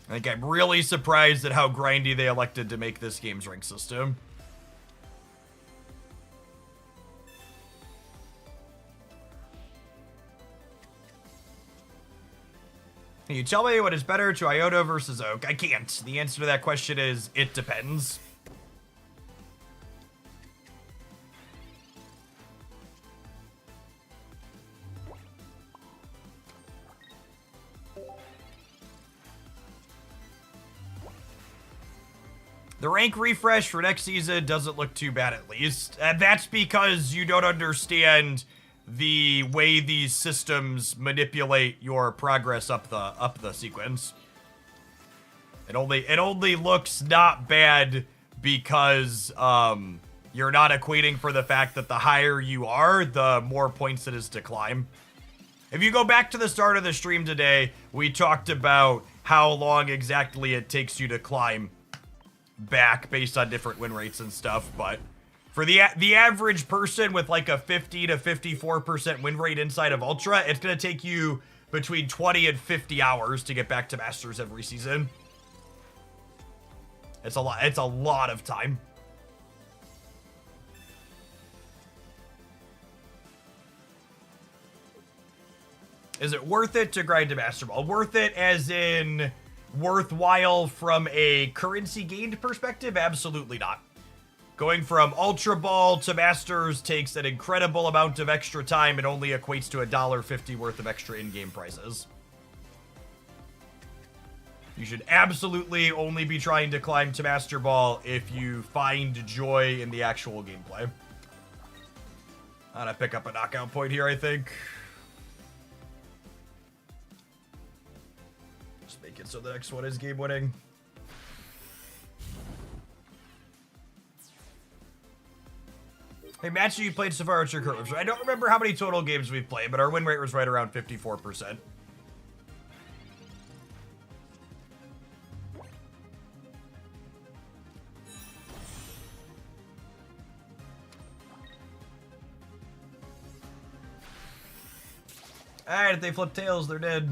I think I'm really surprised at how grindy they elected to make this game's rank system. Can you tell me what is better to Iota versus Oak? I can't. The answer to that question is, it depends. The rank refresh for next season doesn't look too bad, at least. And that's because you don't understand the way these systems manipulate your progress up the sequence. It only looks not bad because you're not equating for the fact that the higher you are, the more points it is to climb. If you go back to the start of the stream today, we talked about how long exactly it takes you to climb back based on different win rates and stuff, but for the average person with like a 50 to 54% win rate inside of Ultra, it's going to take you between 20 and 50 hours to get back to Masters every season. It's a lot of time. Is it worth it to grind to Master Ball? Worth it as in worthwhile from a currency gained perspective? Absolutely not. Going from Ultra Ball to Masters takes an incredible amount of extra time and only equates to $1.50 worth of extra in-game prices. You should absolutely only be trying to climb to Master Ball if you find joy in the actual gameplay. I'm gonna pick up a knockout point here, I think. Just make it so the next one is game winning. Hey, match you played so far at your curve. I don't remember how many total games we've played, but our win rate was right around 54%. Alright, if they flip tails, they're dead.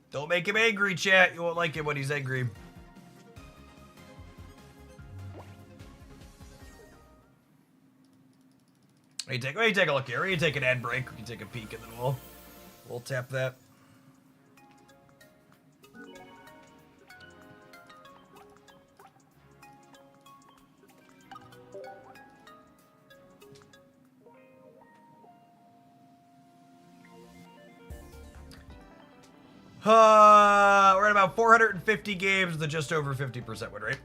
Don't make him angry, chat. You won't like him when he's angry. Let me take a look here. We can take an ad break. We can take a peek, and then we'll tap that. We're at about 450 games with a just over 50% win rate.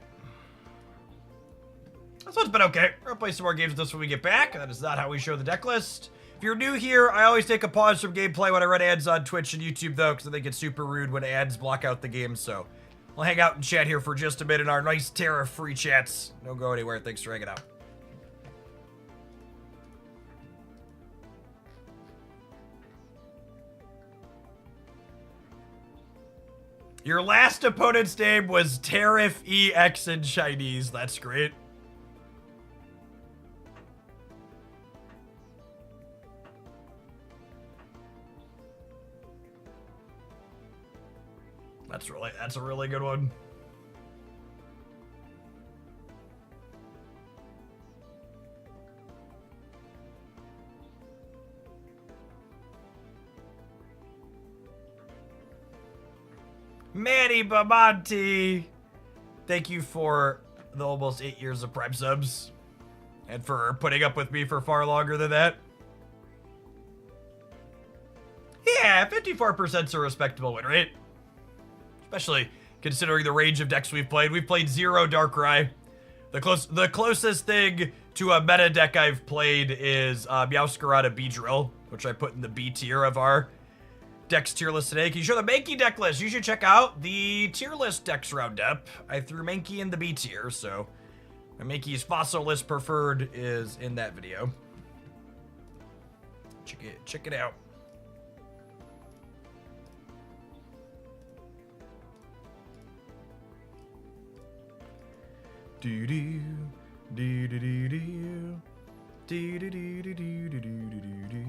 So it's been okay. We're gonna play some more games with us when we get back. That is not how we show the deck list. If you're new here, I always take a pause from gameplay when I run ads on Twitch and YouTube, though, because I think it's super rude when ads block out the game. So I'll hang out and chat here for just a bit in our nice Tariff free chats. Don't go anywhere. Thanks for hanging out. Your last opponent's name was Tariff EX in Chinese. That's great. That's a really good one. Manny Bamonti, thank you for the almost 8 years of Prime subs and for putting up with me for far longer than that. Yeah, 54%'s a respectable win rate. Especially considering the range of decks we've played. We've played 0 Darkrai. The closest thing to a meta deck I've played is Meowscarada Beedrill, which I put in the B tier of our decks tier list today. Can you show the Mankey deck list? You should check out the tier list decks roundup. I threw Mankey in the B tier, so Mankey's fossil list preferred is in that video. Check it out. Do do do do do do do do do do do do do do.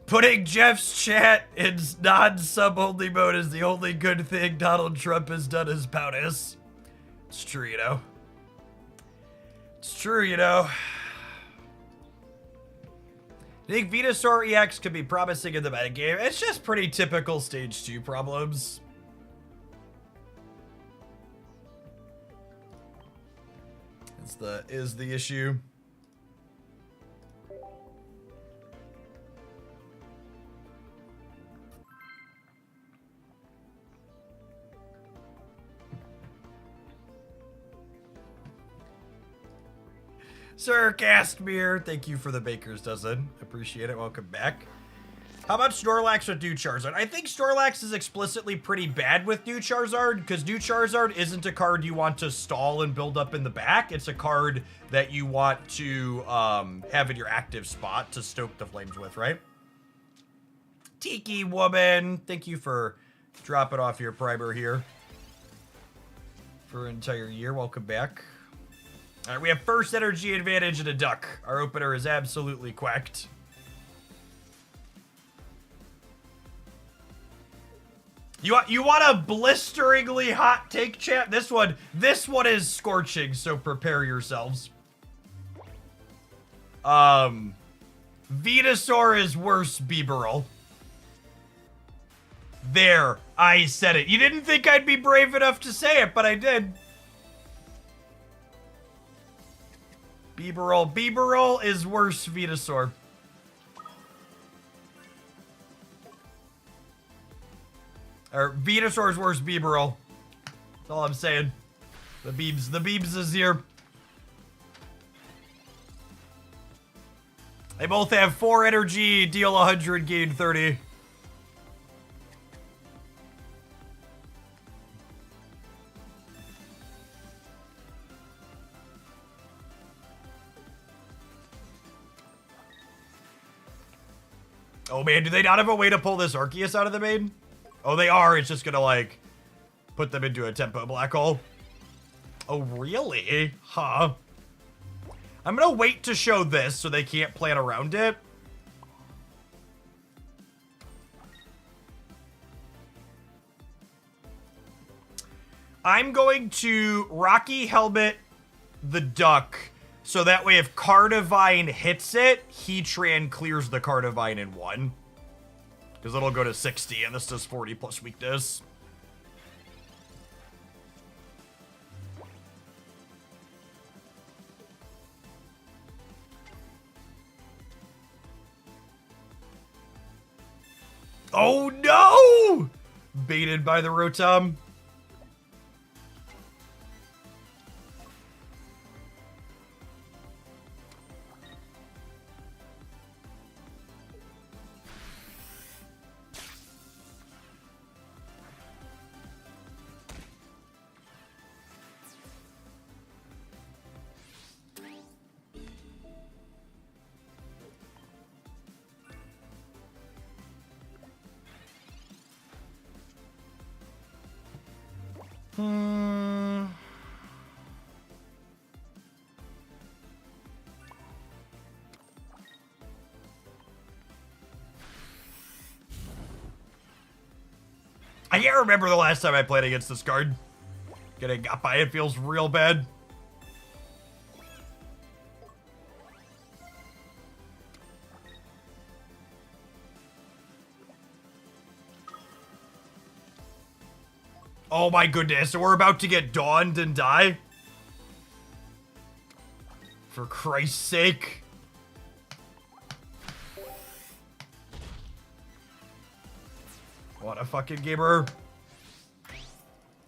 Putting Jeff's chat in non-sub only mode is the only good thing Donald Trump has done as POTUS. It's true, you know. It's true, you know. I think Venusaur EX could be promising in the metagame. It's just pretty typical stage 2 problems. Is the issue. Sir Castmere, thank you for the baker's dozen. Appreciate it. Welcome back. How about Snorlax with new Charizard? I think Snorlax is explicitly pretty bad with new Charizard because new Charizard isn't a card you want to stall and build up in the back. It's a card that you want to have in your active spot to stoke the flames with, right? Tiki Woman, thank you for dropping off your primer here for an entire year. Welcome back. All right, we have first energy advantage and a duck. Our opener is absolutely quacked. You want a blisteringly hot take, chat? This one is scorching, so prepare yourselves. Venusaur is worse Bibarel. There, I said it. You didn't think I'd be brave enough to say it, but I did. Bibarel is worse Venusaur. Or Venusaur's worse Bibarel. That's all I'm saying. The Beebs is here. They both have 4 energy, deal 100, gain 30. Oh man, do they not have a way to pull this Arceus out of the main? Oh, they are. It's just gonna, like, put them into a tempo black hole. Oh, really? Huh. I'm gonna wait to show this so they can't plan around it. I'm going to Rocky Helmet the duck, so that way if Cardivine hits it, Heatran clears the Cardivine in 1. Because it'll go to 60, and this does 40 plus weakness. Oh no! Baited by the Rotom. I can't remember the last time I played against this card. Getting got by it feels real bad. Oh my goodness, so we're about to get dawned and die? For Christ's sake. What a fucking gamer.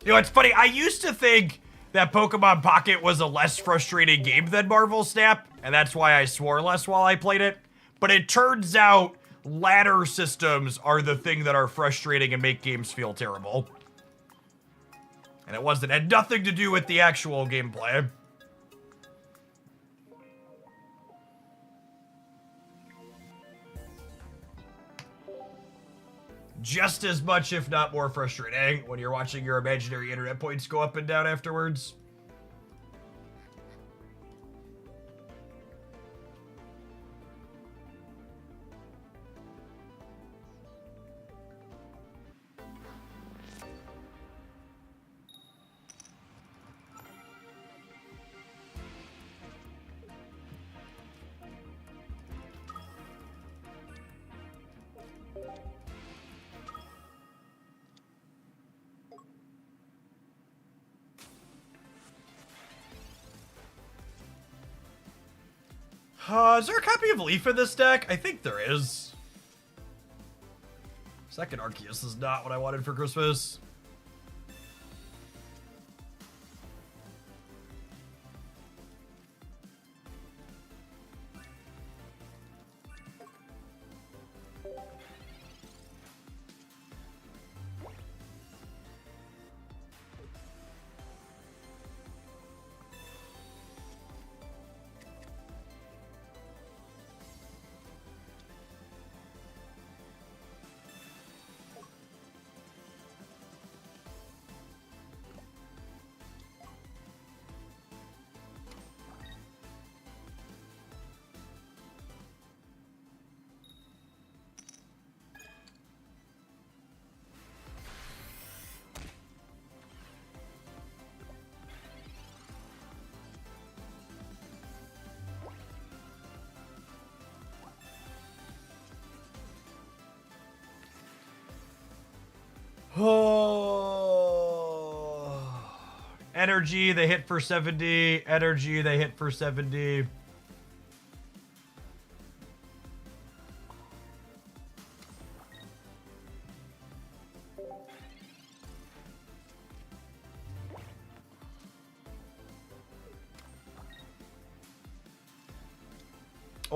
You know, it's funny, I used to think that Pokemon Pocket was a less frustrating game than Marvel Snap, and that's why I swore less while I played it. But it turns out ladder systems are the thing that are frustrating and make games feel terrible. And it had nothing to do with the actual gameplay. Just as much, if not more frustrating, when you're watching your imaginary internet points go up and down afterwards. Is there a copy of Leaf in this deck? I think there is. Second Arceus is not what I wanted for Christmas. Oh. Energy, they hit for 70. Energy, they hit for 70.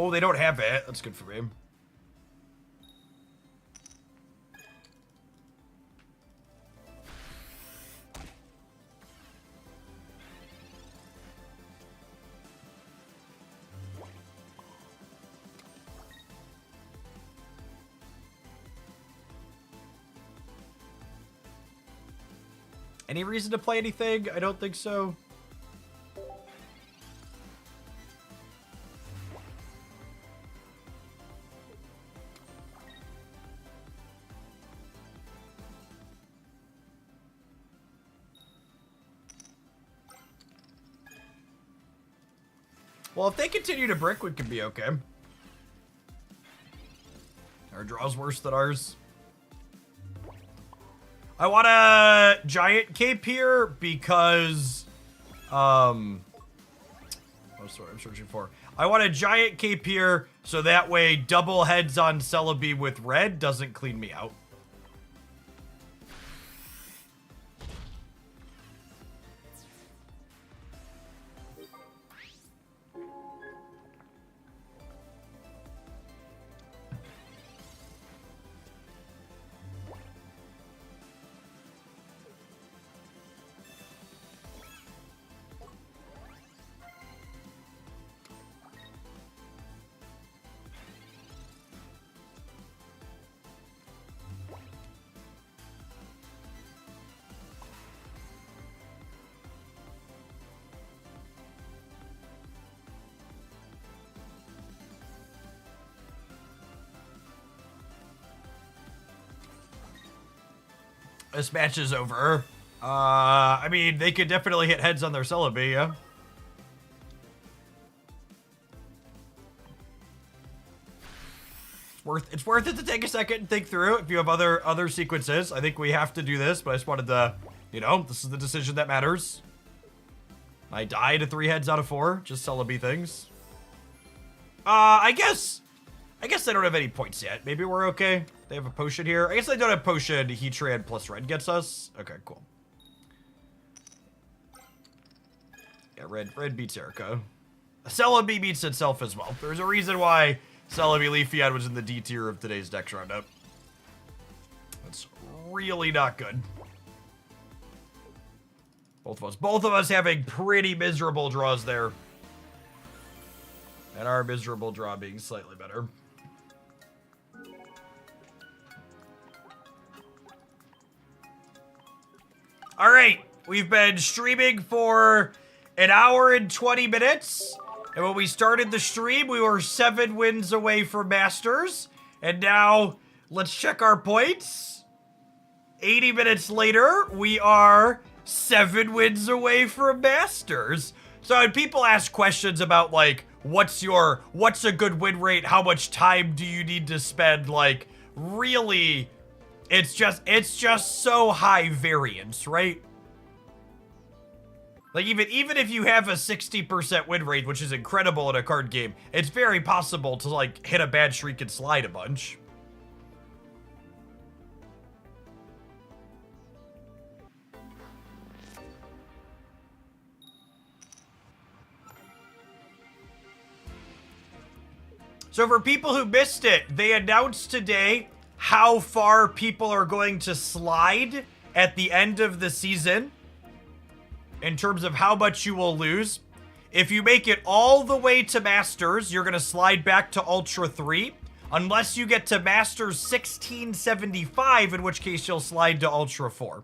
Oh, they don't have it. That's good for me. Any reason to play anything? I don't think so. Well, if they continue to brick, we can be okay. Our draw's worse than ours. I want a giant cape here because, what's what I'm searching for? I want a giant cape here so that way double heads on Celebi with red doesn't clean me out. This match is over. I mean, they could definitely hit heads on their Celebi, yeah. It's worth it to take a second and think through if you have other sequences. I think we have to do this, but I just wanted to, you know, this is the decision that matters. I die to 3 heads out of 4, just Celebi things. I guess they don't have any points yet. Maybe we're okay. They have a potion here. I guess they don't have potion. Heatran plus red gets us. Okay, cool. Yeah, red beats Erica. Celebi beats itself as well. There's a reason why Celebi Leafeon was in the D tier of today's Dex Roundup. That's really not good. Both of us having pretty miserable draws there. And our miserable draw being slightly better. All right, we've been streaming for an hour and 20 minutes. And when we started the stream, we were 7 wins away from Masters. And now, let's check our points. 80 minutes later, we are 7 wins away from Masters. So when people ask questions about, like, what's a good win rate? How much time do you need to spend? Like, really, it's just so high variance, right? Like, even if you have a 60% win rate, which is incredible in a card game, it's very possible to, like, hit a bad streak and slide a bunch. So for people who missed it, they announced today how far people are going to slide at the end of the season in terms of how much you will lose. If you make it all the way to Masters, you're going to slide back to Ultra 3, unless you get to Masters 1675, in which case you'll slide to Ultra 4.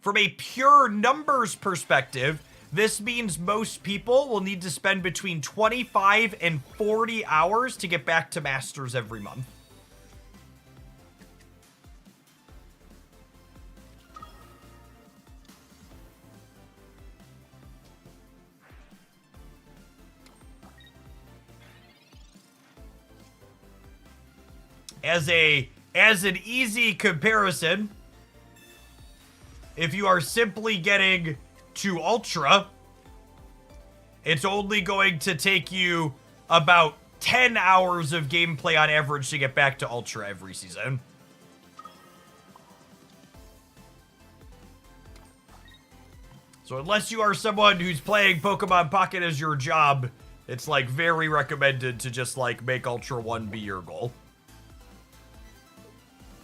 From a pure numbers perspective, this means most people will need to spend between 25 and 40 hours to get back to Masters every month. As an easy comparison, if you are simply getting to Ultra, it's only going to take you about 10 hours of gameplay on average to get back to Ultra every season. So unless you are someone who's playing Pokemon Pocket as your job, It's like very recommended to just like make Ultra 1 be your goal.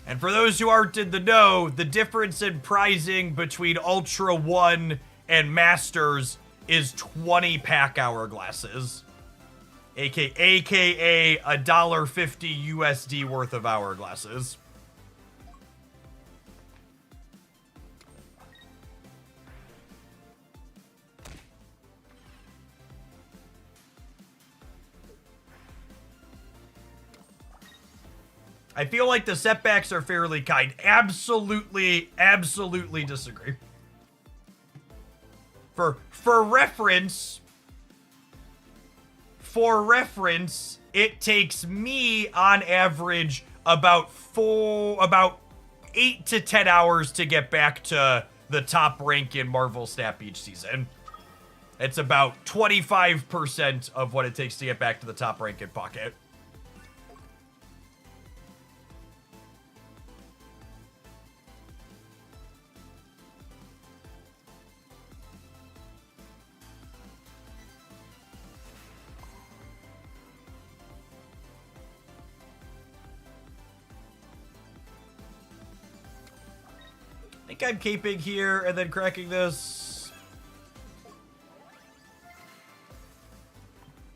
And for those who aren't in the know, the difference in pricing between Ultra 1 and Masters is 20 pack hourglasses. AKA $1.50 USD worth of hourglasses. I feel like the setbacks are fairly kind. Absolutely disagree. For reference, it takes me on average about 8 to 10 hours to get back to the top rank in Marvel Snap each season. It's about 25% of what it takes to get back to the top rank in Pocket. I think I'm caping here and then cracking this.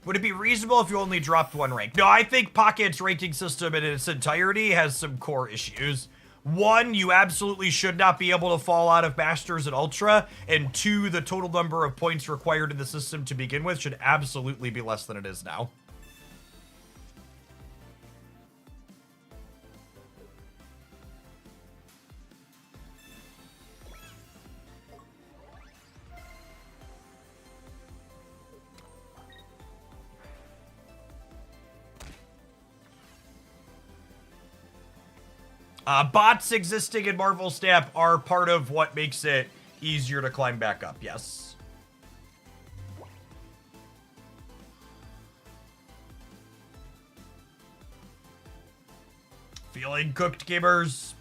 Would it be reasonable if you only dropped one rank? No, I think Pocket's ranking system in its entirety has some core issues. One, you absolutely should not be able to fall out of Masters and Ultra. And two, the total number of points required in the system to begin with should absolutely be less than it is now. Bots existing in Marvel Snap are part of what makes it easier to climb back up, yes. Feeling cooked, gamers?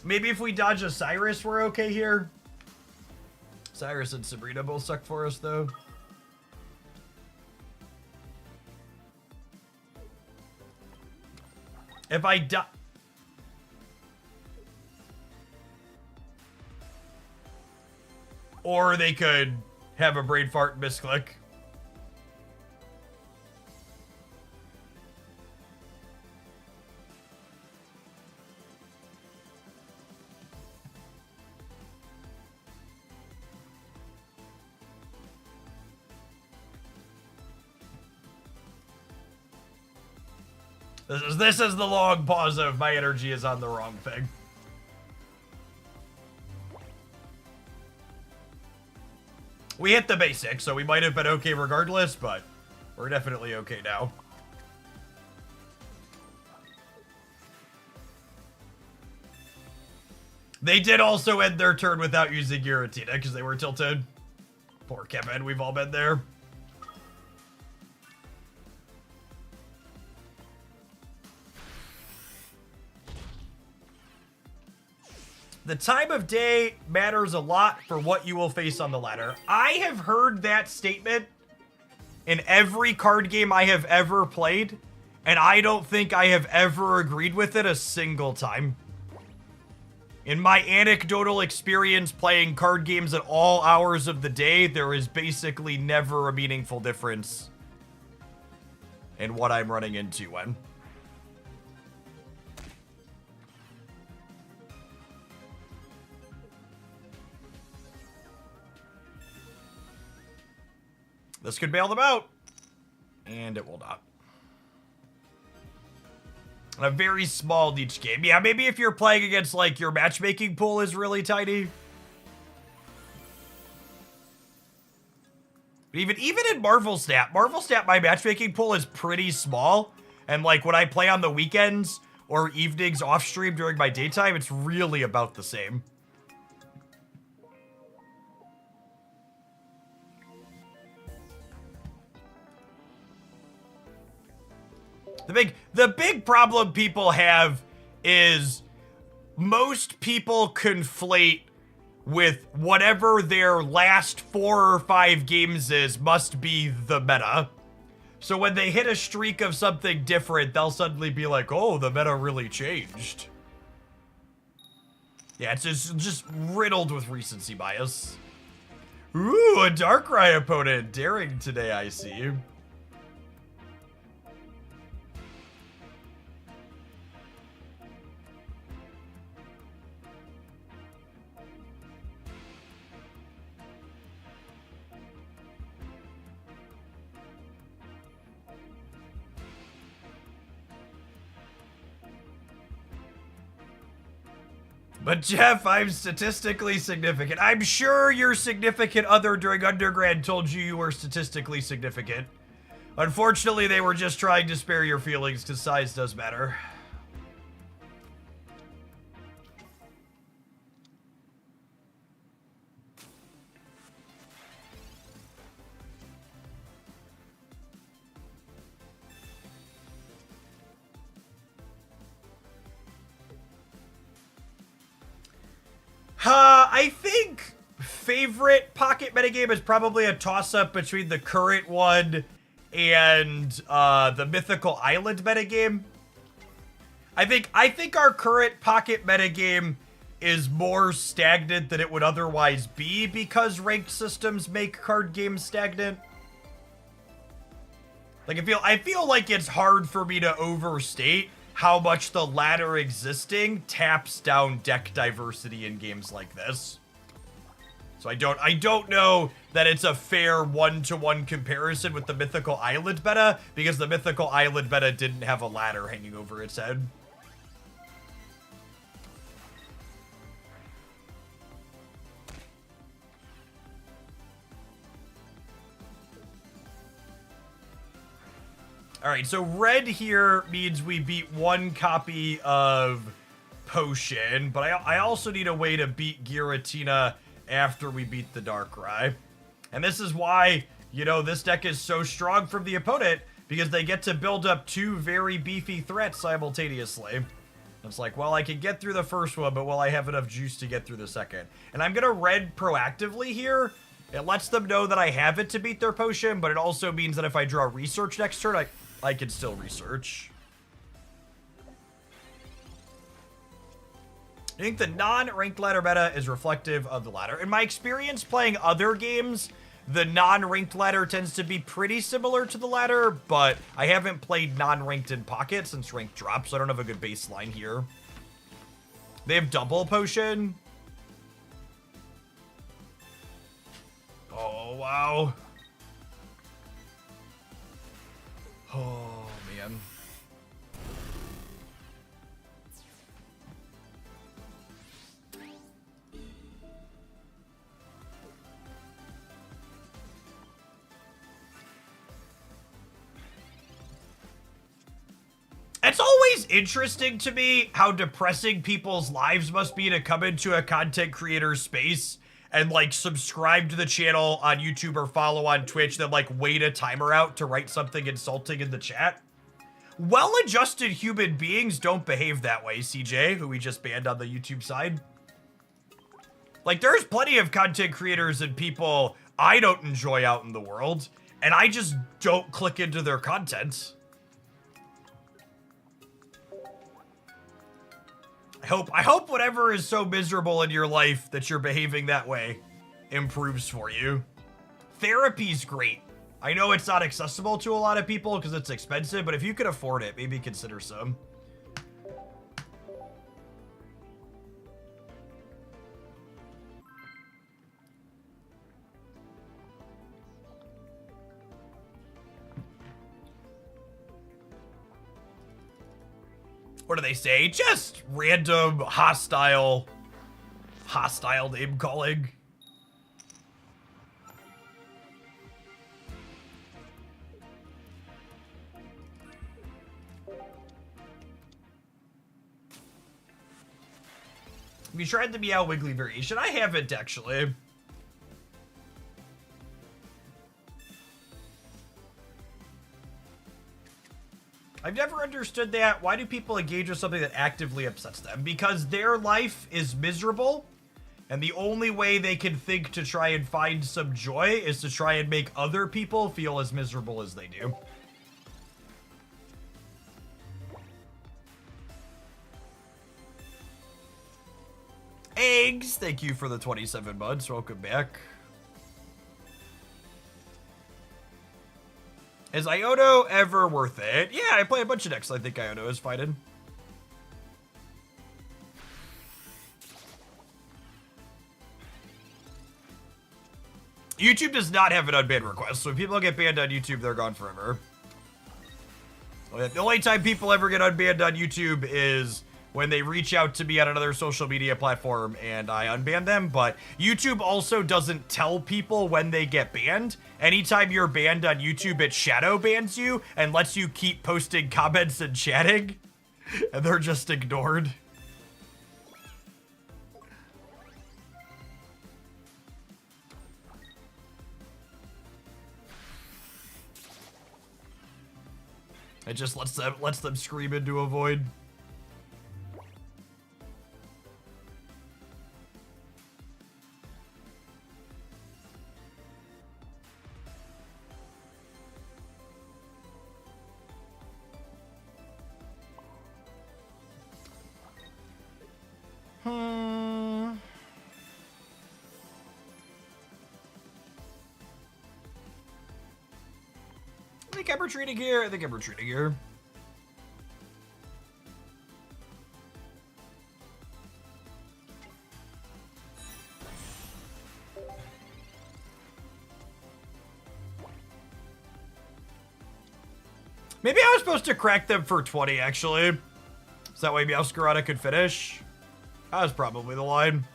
Maybe if we dodge a Cyrus, we're okay here. Cyrus and Sabrina both suck for us, though. If I die... Or they could have a brain fart and misclick. This is the long pause of my energy is on the wrong thing. We hit the basics, so we might have been okay regardless, but we're definitely okay now. They did also end their turn without using Giratina because they were tilted. Poor Kevin, we've all been there. The time of day matters a lot for what you will face on the ladder. I have heard that statement in every card game I have ever played, and I don't think I have ever agreed with it a single time. In my anecdotal experience playing card games at all hours of the day, there is basically never a meaningful difference in what I'm running into when. This could bail them out. And it will not. A very small niche game. Yeah, maybe if you're playing against, like, your matchmaking pool is really tiny. But even in Marvel Snap, my matchmaking pool is pretty small. And like when I play on the weekends or evenings off stream during my daytime, it's really about the same. The big problem people have is most people conflate with whatever their last 4 or 5 games is must be the meta. So when they hit a streak of something different, they'll suddenly be like, oh, the meta really changed. Yeah, it's just riddled with recency bias. Ooh, a Darkrai opponent. Daring today, I see. But Jeff, I'm statistically significant. I'm sure your significant other during undergrad told you you were statistically significant. Unfortunately, they were just trying to spare your feelings because size does matter. I think favorite pocket metagame is probably a toss-up between the current one and the Mythical Island metagame. I think our current pocket metagame is more stagnant than it would otherwise be because ranked systems make card games stagnant. Like I feel like it's hard for me to overstate how much the ladder existing taps down deck diversity in games like this. So I don't know that it's a fair one-to-one comparison with the Mythical Island meta, because the Mythical Island meta didn't have a ladder hanging over its head. All right, so red here means we beat 1 copy of Potion, but I also need a way to beat Giratina after we beat the Darkrai. And this is why, you know, this deck is so strong from the opponent, because they get to build up 2 very beefy threats simultaneously. It's like, well, I can get through the first one, but will I have enough juice to get through the second? And I'm gonna red proactively here. It lets them know that I have it to beat their Potion, but it also means that if I draw Research next turn, I can still research. I think the non-ranked ladder meta is reflective of the ladder. In my experience playing other games, the non-ranked ladder tends to be pretty similar to the ladder, but I haven't played non-ranked in Pocket since ranked dropped, so I don't have a good baseline here. They have double Potion. Oh, wow. Oh, man. It's always interesting to me how depressing people's lives must be to come into a content creator space and like subscribe to the channel on YouTube or follow on Twitch, then like wait a timer out to write something insulting in the chat. Well-adjusted human beings don't behave that way, CJ, who we just banned on the YouTube side. Like, there's plenty of content creators and people I don't enjoy out in the world, and I just don't click into their content. I hope whatever is so miserable in your life that you're behaving that way improves for you. Therapy's great. I know it's not accessible to a lot of people because it's expensive, but if you can afford it, maybe consider some. What do they say? Just random hostile name calling. Have you tried the Meow Wiggly variation? I haven't, actually. I've never understood that. Why do people engage with something that actively upsets them? Because their life is miserable, and the only way they can think to try and find some joy is to try and make other people feel as miserable as they do. Eggs, thank you for the 27 months. Welcome back. Is Iono ever worth it? Yeah, I play a bunch of decks I think Iono is fighting. YouTube does not have an unban request, so when people get banned on YouTube, they're gone forever. The only time people ever get unbanned on YouTube is when they reach out to me on another social media platform and I unban them, but YouTube also doesn't tell people when they get banned. Anytime you're banned on YouTube, it shadow bans you and lets you keep posting comments and chatting, and they're just ignored. It just lets them scream into a void. I think I'm retreating here. I think I'm retreating here. Maybe I was supposed to crack them for 20, actually. So that way Meowscarada could finish. That was probably the line.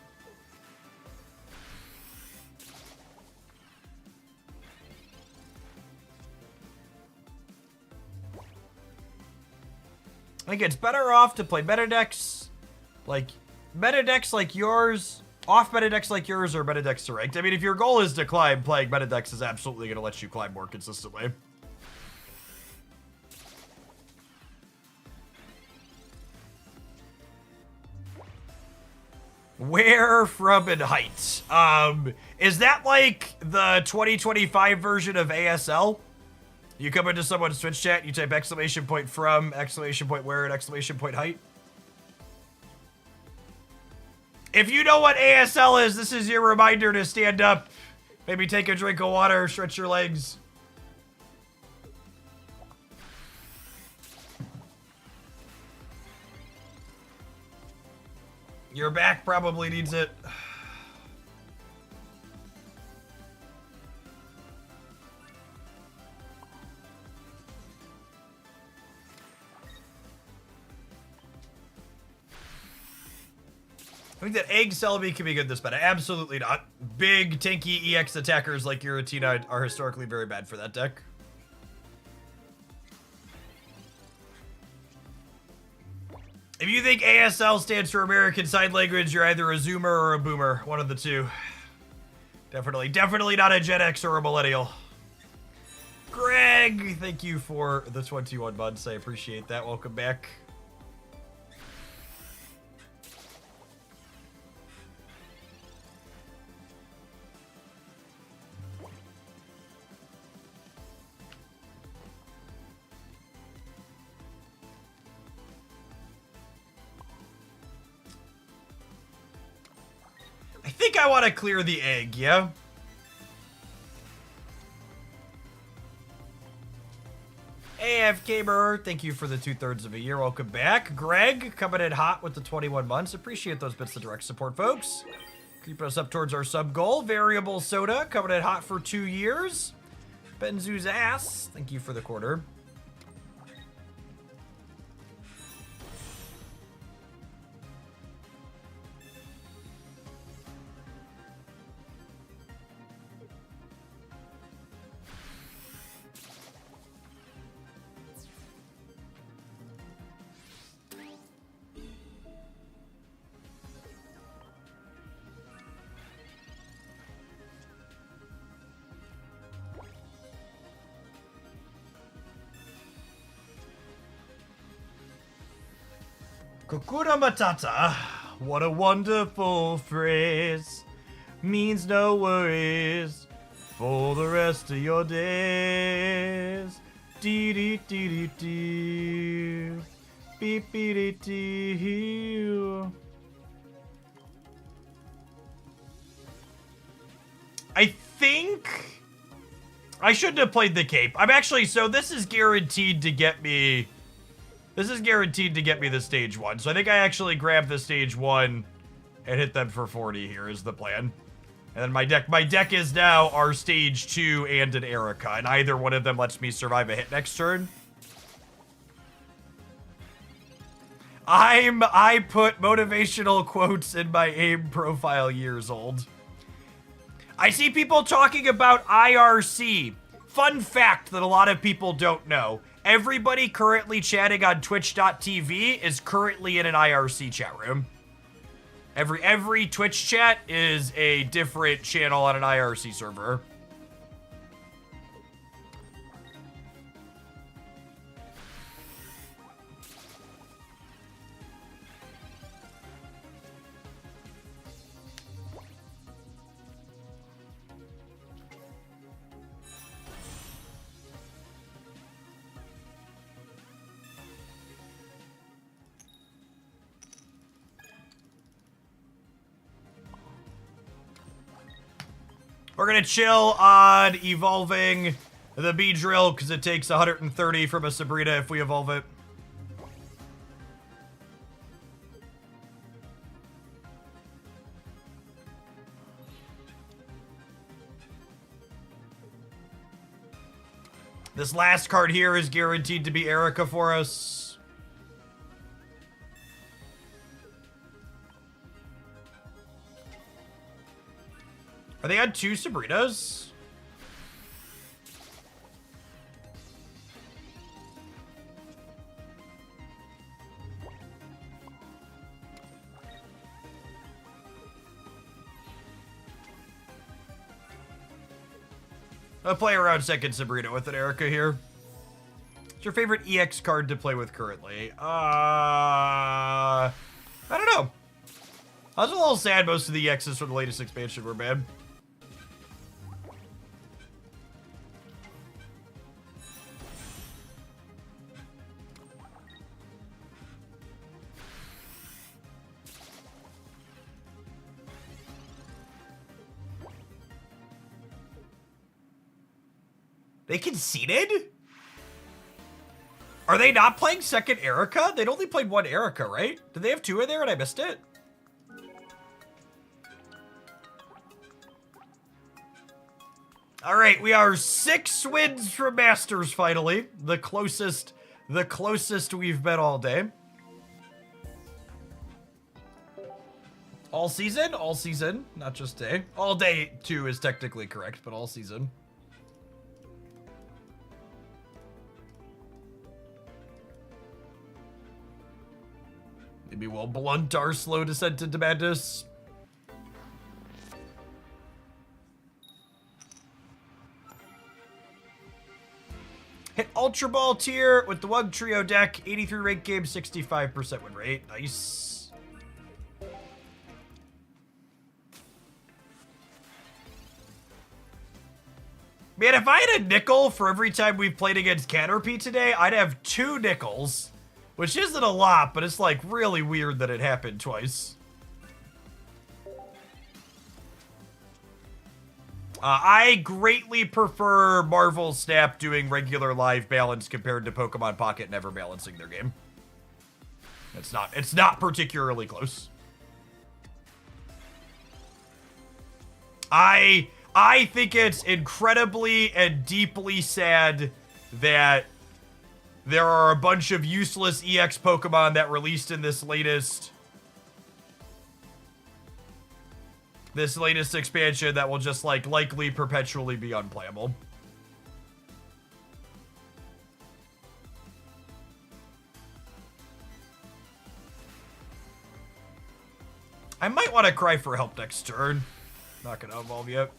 I think it's better off to play meta decks like yours, off meta decks like yours, or meta decks to ranked. I mean, if your goal is to climb, playing meta decks is absolutely going to let you climb more consistently. Where from in height? Is that like the 2025 version of ASL? You come into someone's Twitch chat, you type exclamation point from, exclamation point where, and exclamation point height. If you know what ASL is, this is your reminder to stand up. Maybe take a drink of water, stretch your legs. Your back probably needs it. I think that Egg Celebi can be good this meta. Absolutely not. Big, tanky EX attackers like Giratina are historically very bad for that deck. If you think ASL stands for American Sign Language, you're either a Zoomer or a Boomer. One of the two. Definitely not a Gen X or a Millennial. Greg, thank you for the 21 months. I appreciate that. Welcome back. I think I want to clear the egg, yeah? AFKmer, thank you for the 2/3 of a year. Welcome back. Greg, coming in hot with the 21 months. Appreciate those bits of direct support, folks. Keeping us up towards our sub goal. Variable Soda, coming in hot for 2 years. Benzu's ass, thank you for the quarter. Kokura Matata. What a wonderful phrase. Means no worries for the rest of your days. Dee dee dee dee dee. Beep beep dee dee. I think I shouldn't have played the cape. I'm actually, so this is guaranteed to get me. This is guaranteed to get me the stage 1. So I think I actually grabbed the stage 1 and hit them for 40 here is the plan. And then my deck is now our stage 2 and an Erica, and either one of them lets me survive a hit next turn. I put motivational quotes in my AIM profile years old. I see people talking about IRC. Fun fact that a lot of people don't know. Everybody currently chatting on twitch.tv is currently in an IRC chat room. Every Twitch chat is a different channel on an IRC server. We're gonna chill on evolving the bee drill because it takes 130 from a Sabrina if we evolve it. This last card here is guaranteed to be Erica for us. Are they on 2 Sabrinas? I'll play around second Sabrina with an Erica here. What's your favorite EX card to play with currently? I don't know. I was a little sad most of the EXs from the latest expansion were bad. They conceded? Are they not playing second Erica? They'd only played 1 Erica, right? Did they have 2 in there and I missed it? All right, we are 6 wins from Masters finally. The closest we've been all day. All season? All season, not just day. All day too is technically correct, but all season. Maybe we'll blunt our slow descent into madness. Hit Ultra Ball tier with the Wug Trio deck. 83 rank game, 65% win rate. Nice. Man, if I had a nickel for every time we played against Caterpie today, I'd have 2 nickels. Which isn't a lot, but it's like really weird that it happened twice. I greatly prefer Marvel Snap doing regular live balance compared to Pokemon Pocket never balancing their game. It's not particularly close. I think it's incredibly and deeply sad that there are a bunch of useless EX Pokemon that released in this latest expansion that will just like likely perpetually be unplayable. I might want to cry for help next turn. Not gonna evolve yet.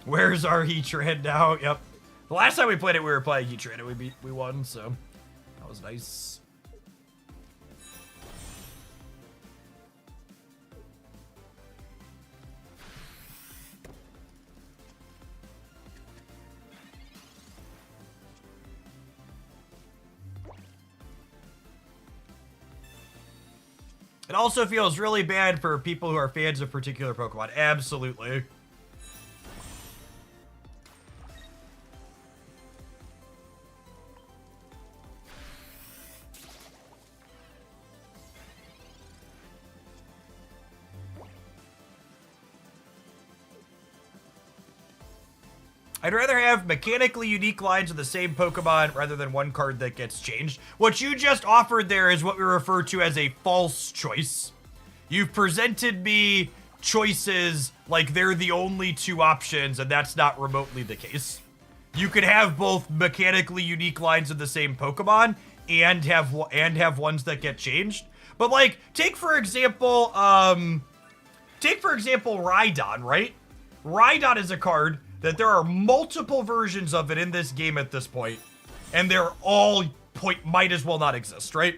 Where's our Heatran now? Yep. The last time we played it, we were playing Heat Train, and we won, so that was nice. It also feels really bad for people who are fans of particular Pokemon. Absolutely. I'd rather have mechanically unique lines of the same Pokemon rather than one card that gets changed. What you just offered there is what we refer to as a false choice. You've presented me choices like they're the only two options, and that's not remotely the case. You could have both mechanically unique lines of the same Pokemon and have ones that get changed. But like, take for example Rhydon, right? Rhydon is a card that there are multiple versions of it in this game at this point, and they're all might as well not exist, right?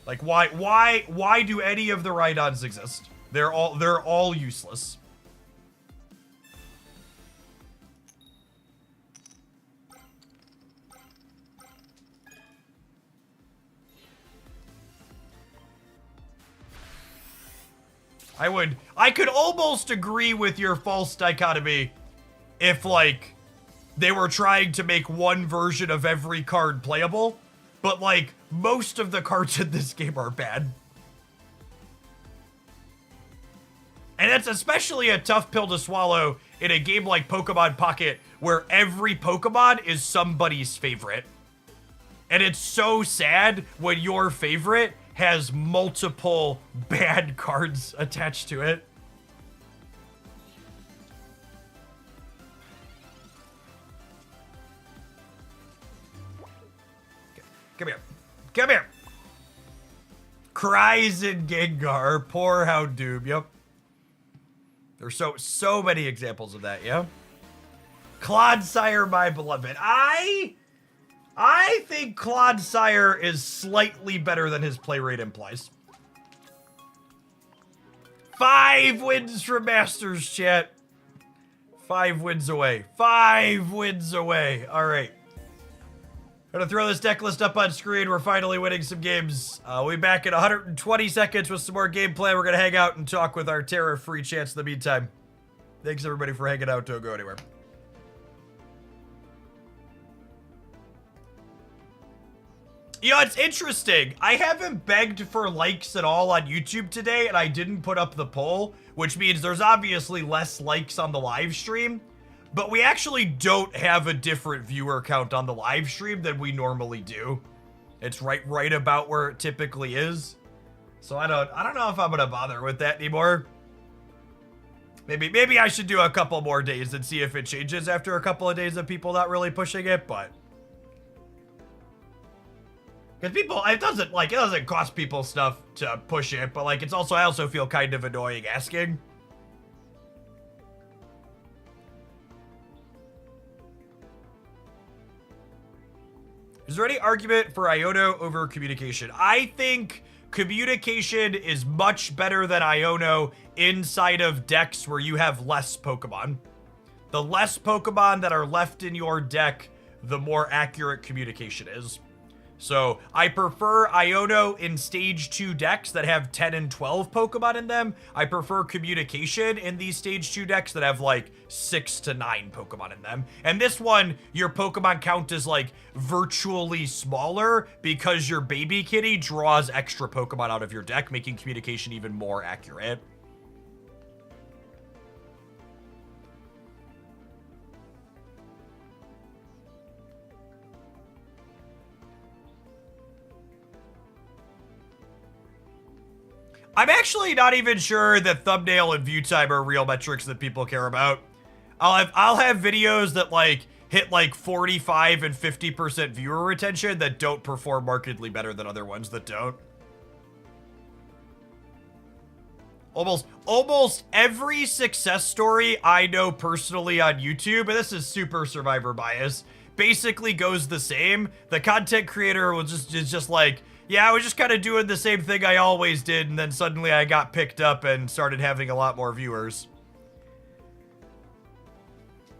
Like, why do any of the Rhydons exist? They're all useless. I could almost agree with your false dichotomy if, like, they were trying to make one version of every card playable, but, like, most of the cards in this game are bad. And that's especially a tough pill to swallow in a game like Pokemon Pocket, where every Pokemon is somebody's favorite. And it's so sad when your favorite has multiple bad cards attached to it. Come here. Come here. Cries in Gengar. Poor Houndoom. Yep. There's so many examples of that, yeah? Clodsire, my beloved. I think Clodsire is slightly better than his play rate implies. 5 wins from Masters, chat. 5 wins away. 5 wins away. All right. Gonna throw this deck list up on screen. We're finally winning some games. We'll be back in 120 seconds with some more gameplay. We're gonna hang out and talk with our Tariff free chats in the meantime. Thanks everybody for hanging out. Don't go anywhere. You know, it's interesting. I haven't begged for likes at all on YouTube today, and I didn't put up the poll, which means there's obviously less likes on the live stream. But we actually don't have a different viewer count on the live stream than we normally do. It's right about where it typically is. So I don't know if I'm gonna bother with that anymore. Maybe I should do a couple more days and see if it changes after a couple of days of people not really pushing it, but because it doesn't cost people stuff to push it, but like I also feel kind of annoying asking. Is there any argument for Iono over communication? I think communication is much better than Iono inside of decks where you have less Pokemon. The less Pokemon that are left in your deck, the more accurate communication is. So I prefer Iono in stage 2 decks that have 10 and 12 Pokemon in them. I prefer communication in these stage 2 decks that have like 6 to 9 Pokemon in them. And this one, your Pokemon count is like virtually smaller because your baby kitty draws extra Pokemon out of your deck, making communication even more accurate. I'm actually not even sure that thumbnail and view time are real metrics that people care about. I'll have videos that like hit like 45 and 50% viewer retention that don't perform markedly better than other ones that don't. Almost every success story I know personally on YouTube, and this is super survivor bias, basically goes the same. The content creator is just like, yeah, I was just kind of doing the same thing I always did, and then suddenly I got picked up and started having a lot more viewers.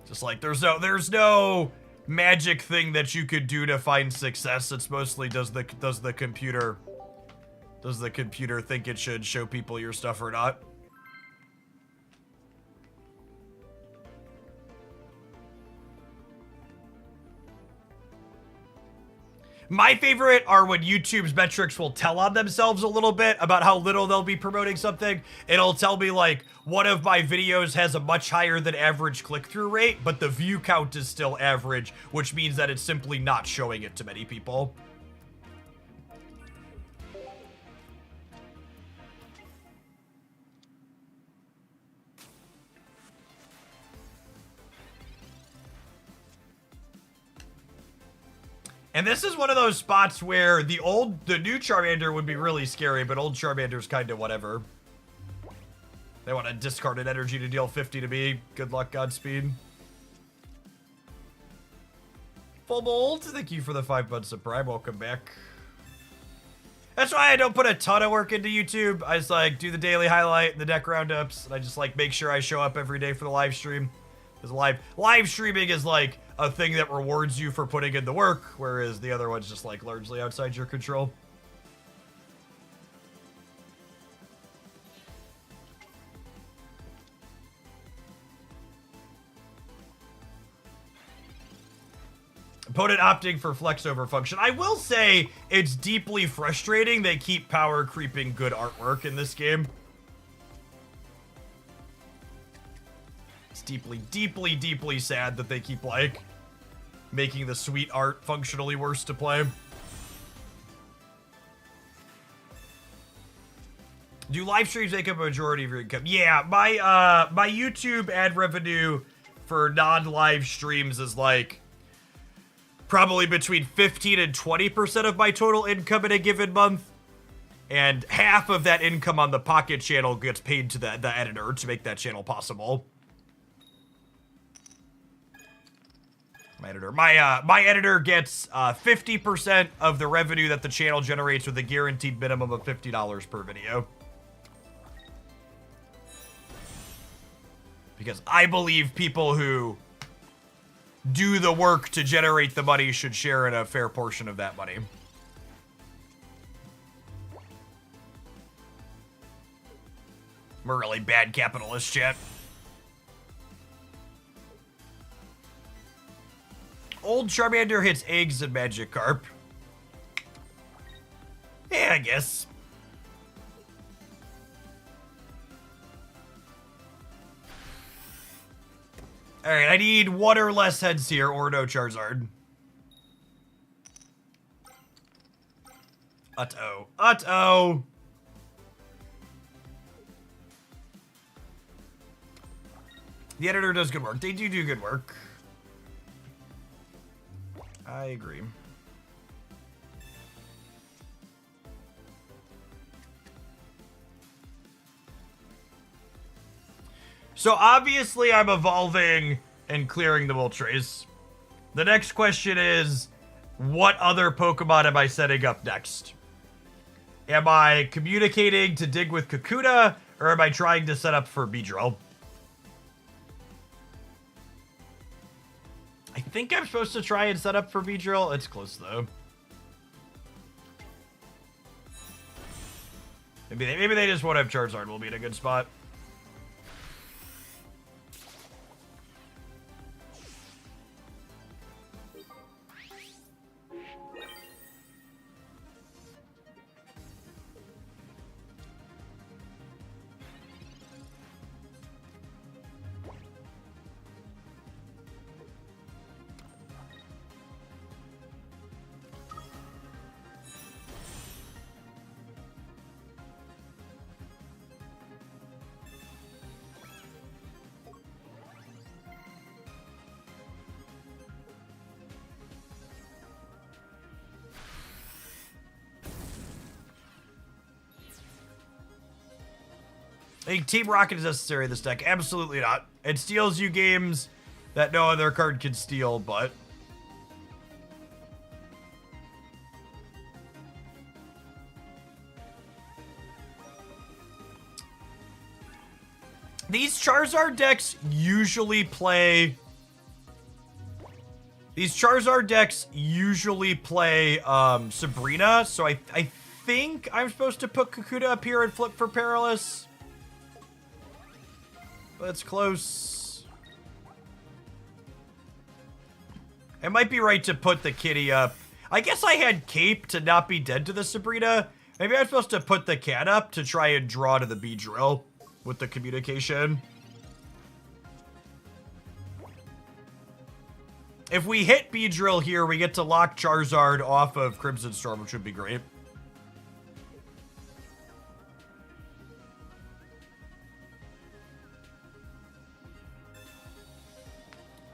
Just like there's no magic thing that you could do to find success. It's mostly does the computer think it should show people your stuff or not? My favorite are when YouTube's metrics will tell on themselves a little bit about how little they'll be promoting something. It'll tell me like, one of my videos has a much higher than average click-through rate, but the view count is still average, which means that it's simply not showing it to many people. And this is one of those spots where the new Charmander would be really scary, but old Charmander's kind of whatever. They want to discard an energy to deal 50 to me. Good luck, Godspeed. Full Bolt, thank you for the 5 months of Prime. Welcome back. That's why I don't put a ton of work into YouTube. I just like do the daily highlight and the deck roundups, and I just like make sure I show up every day for the live stream. Because live streaming is like a thing that rewards you for putting in the work, whereas the other one's just like largely outside your control. Opponent opting for flex over function. I will say it's deeply frustrating they keep power creeping good artwork in this game. It's deeply, deeply, deeply sad that they keep, like, making the sweet art functionally worse to play. Do live streams make up a majority of your income? Yeah, my YouTube ad revenue for non-live streams is, like, probably between 15 and 20% of my total income in a given month. And half of that income on the Pocket channel gets paid to the editor to make that channel possible. My editor gets 50% of the revenue that the channel generates with a guaranteed minimum of $50 per video. Because I believe people who do the work to generate the money should share in a fair portion of that money. I'm a really bad capitalist, chat. Old Charmander hits eggs and Magikarp. Yeah, I guess. Alright, I need one or less heads here, or no Charizard. Uh-oh. Uh-oh. The editor does good work. They do good work. I agree. So obviously I'm evolving and clearing the Moltres. The next question is, what other Pokemon am I setting up next? Am I communicating to dig with Kakuna, or am I trying to set up for Beedrill? I think I'm supposed to try and set up for Beedrill. It's close, though. Maybe they just won't have Charizard. We'll be in a good spot. I think Team Rocket is necessary in this deck. Absolutely not. It steals you games that no other card can steal, but... These Charizard decks usually play... Sabrina, so I think I'm supposed to put Kakuta up here and flip for Perilous. But it's close. It might be right to put the kitty up. I guess I had Cape to not be dead to the Sabrina. Maybe I'm supposed to put the cat up to try and draw to the Beedrill with the communication. If we hit Beedrill here, we get to lock Charizard off of Crimson Storm, which would be great.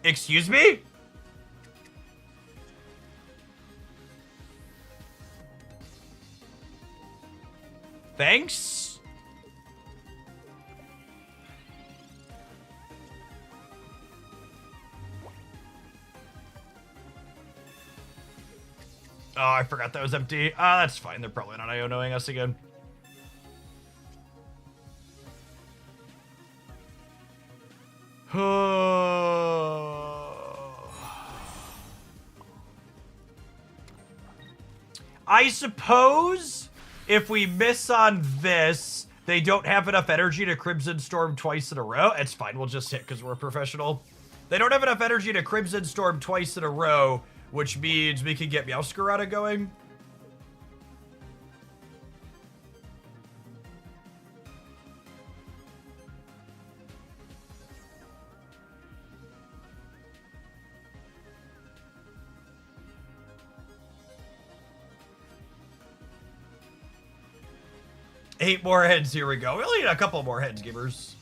Excuse me? Thanks? Oh, I forgot that was empty. That's fine. They're probably not IO-knowing us again. I suppose if we miss on this, they don't have enough energy to Crimson Storm twice in a row. It's fine. We'll just hit because we're professional. They don't have enough energy to Crimson Storm twice in a row, which means we can get Meowscarada going. Eight more heads, here we go. We only need a couple more heads, givers.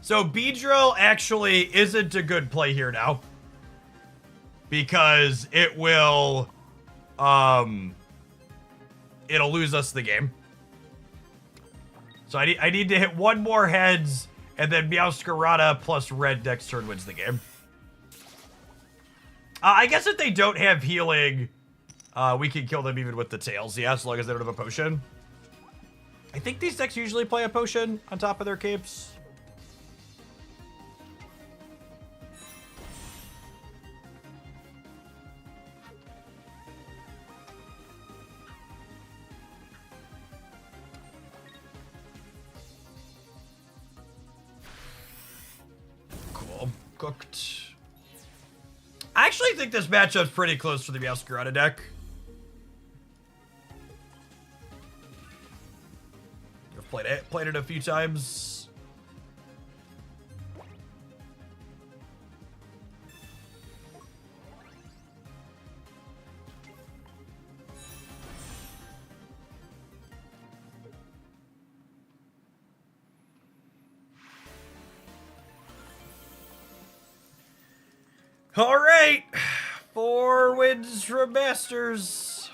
So Beedrill actually isn't a good play here now, because it will, it'll lose us the game. So I need to hit one more heads, and then Meowscarada plus red next turn wins the game. I guess if they don't have healing, we can kill them even with the tails, yeah, as long as they don't have a potion. I think these decks usually play a potion on top of their capes. Cooked. I actually think this matchup's pretty close for the Meowscarada deck. I've played it a few times. All right, 4 wins from Masters.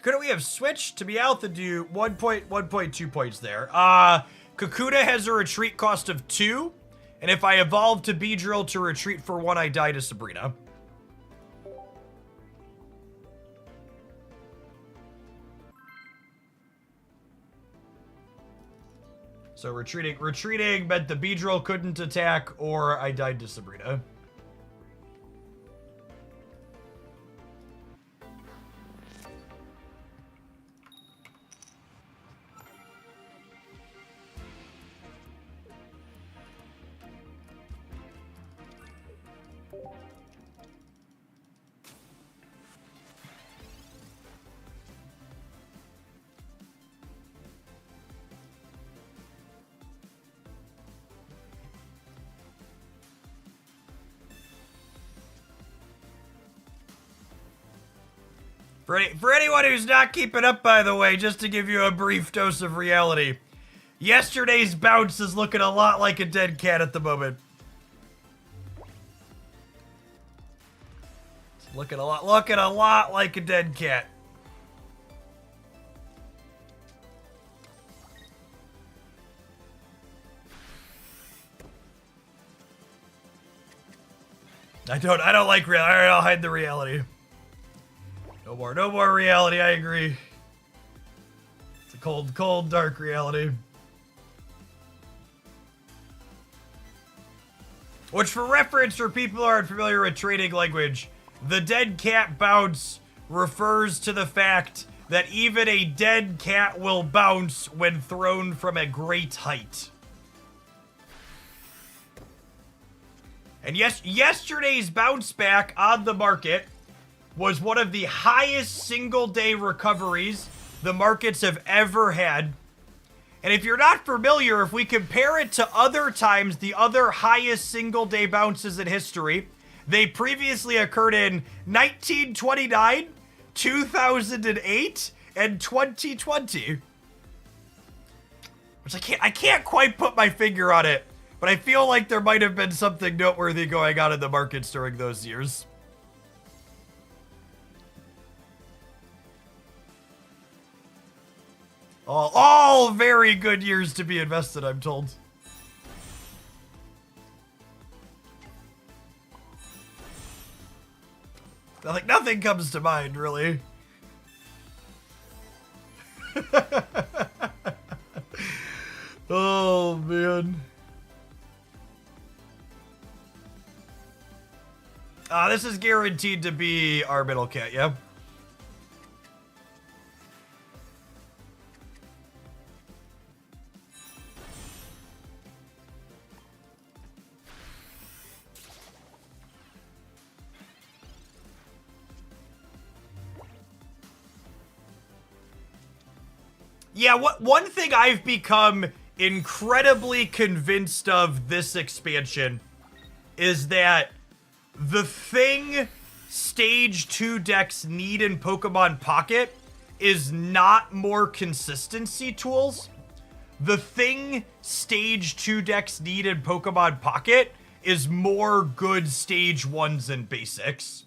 Couldn't we have switched to Meowth and do 1.2 points there? Kakuta has a retreat cost of 2, and if I evolve to Beedrill to retreat for 1, I die to Sabrina. So retreating meant the Beedrill couldn't attack, or I died to Sabrina. For anyone who's not keeping up, by the way, just to give you a brief dose of reality, yesterday's bounce is looking a lot like a dead cat at the moment. It's looking a lot like a dead cat. I don't like reality. Alright, I'll hide the reality. No more reality, I agree. It's a cold, dark reality. Which, for reference, for people who aren't familiar with trading language, the dead cat bounce refers to the fact that even a dead cat will bounce when thrown from a great height. And yes, yesterday's bounce back on the market was one of the highest single-day recoveries the markets have ever had. And if you're not familiar, if we compare it to other times, the other highest single-day bounces in history, they previously occurred in 1929, 2008, and 2020. Which I can't quite put my finger on it, but I feel like there might have been something noteworthy going on in the markets during those years. All very good years to be invested, I'm told. Like, nothing comes to mind, really. Oh, man. This is guaranteed to be our middle cat, yeah? Yeah, one thing I've become incredibly convinced of this expansion is that the thing Stage 2 decks need in Pokemon Pocket is not more consistency tools. The thing Stage 2 decks need in Pokemon Pocket is more good Stage 1s and basics.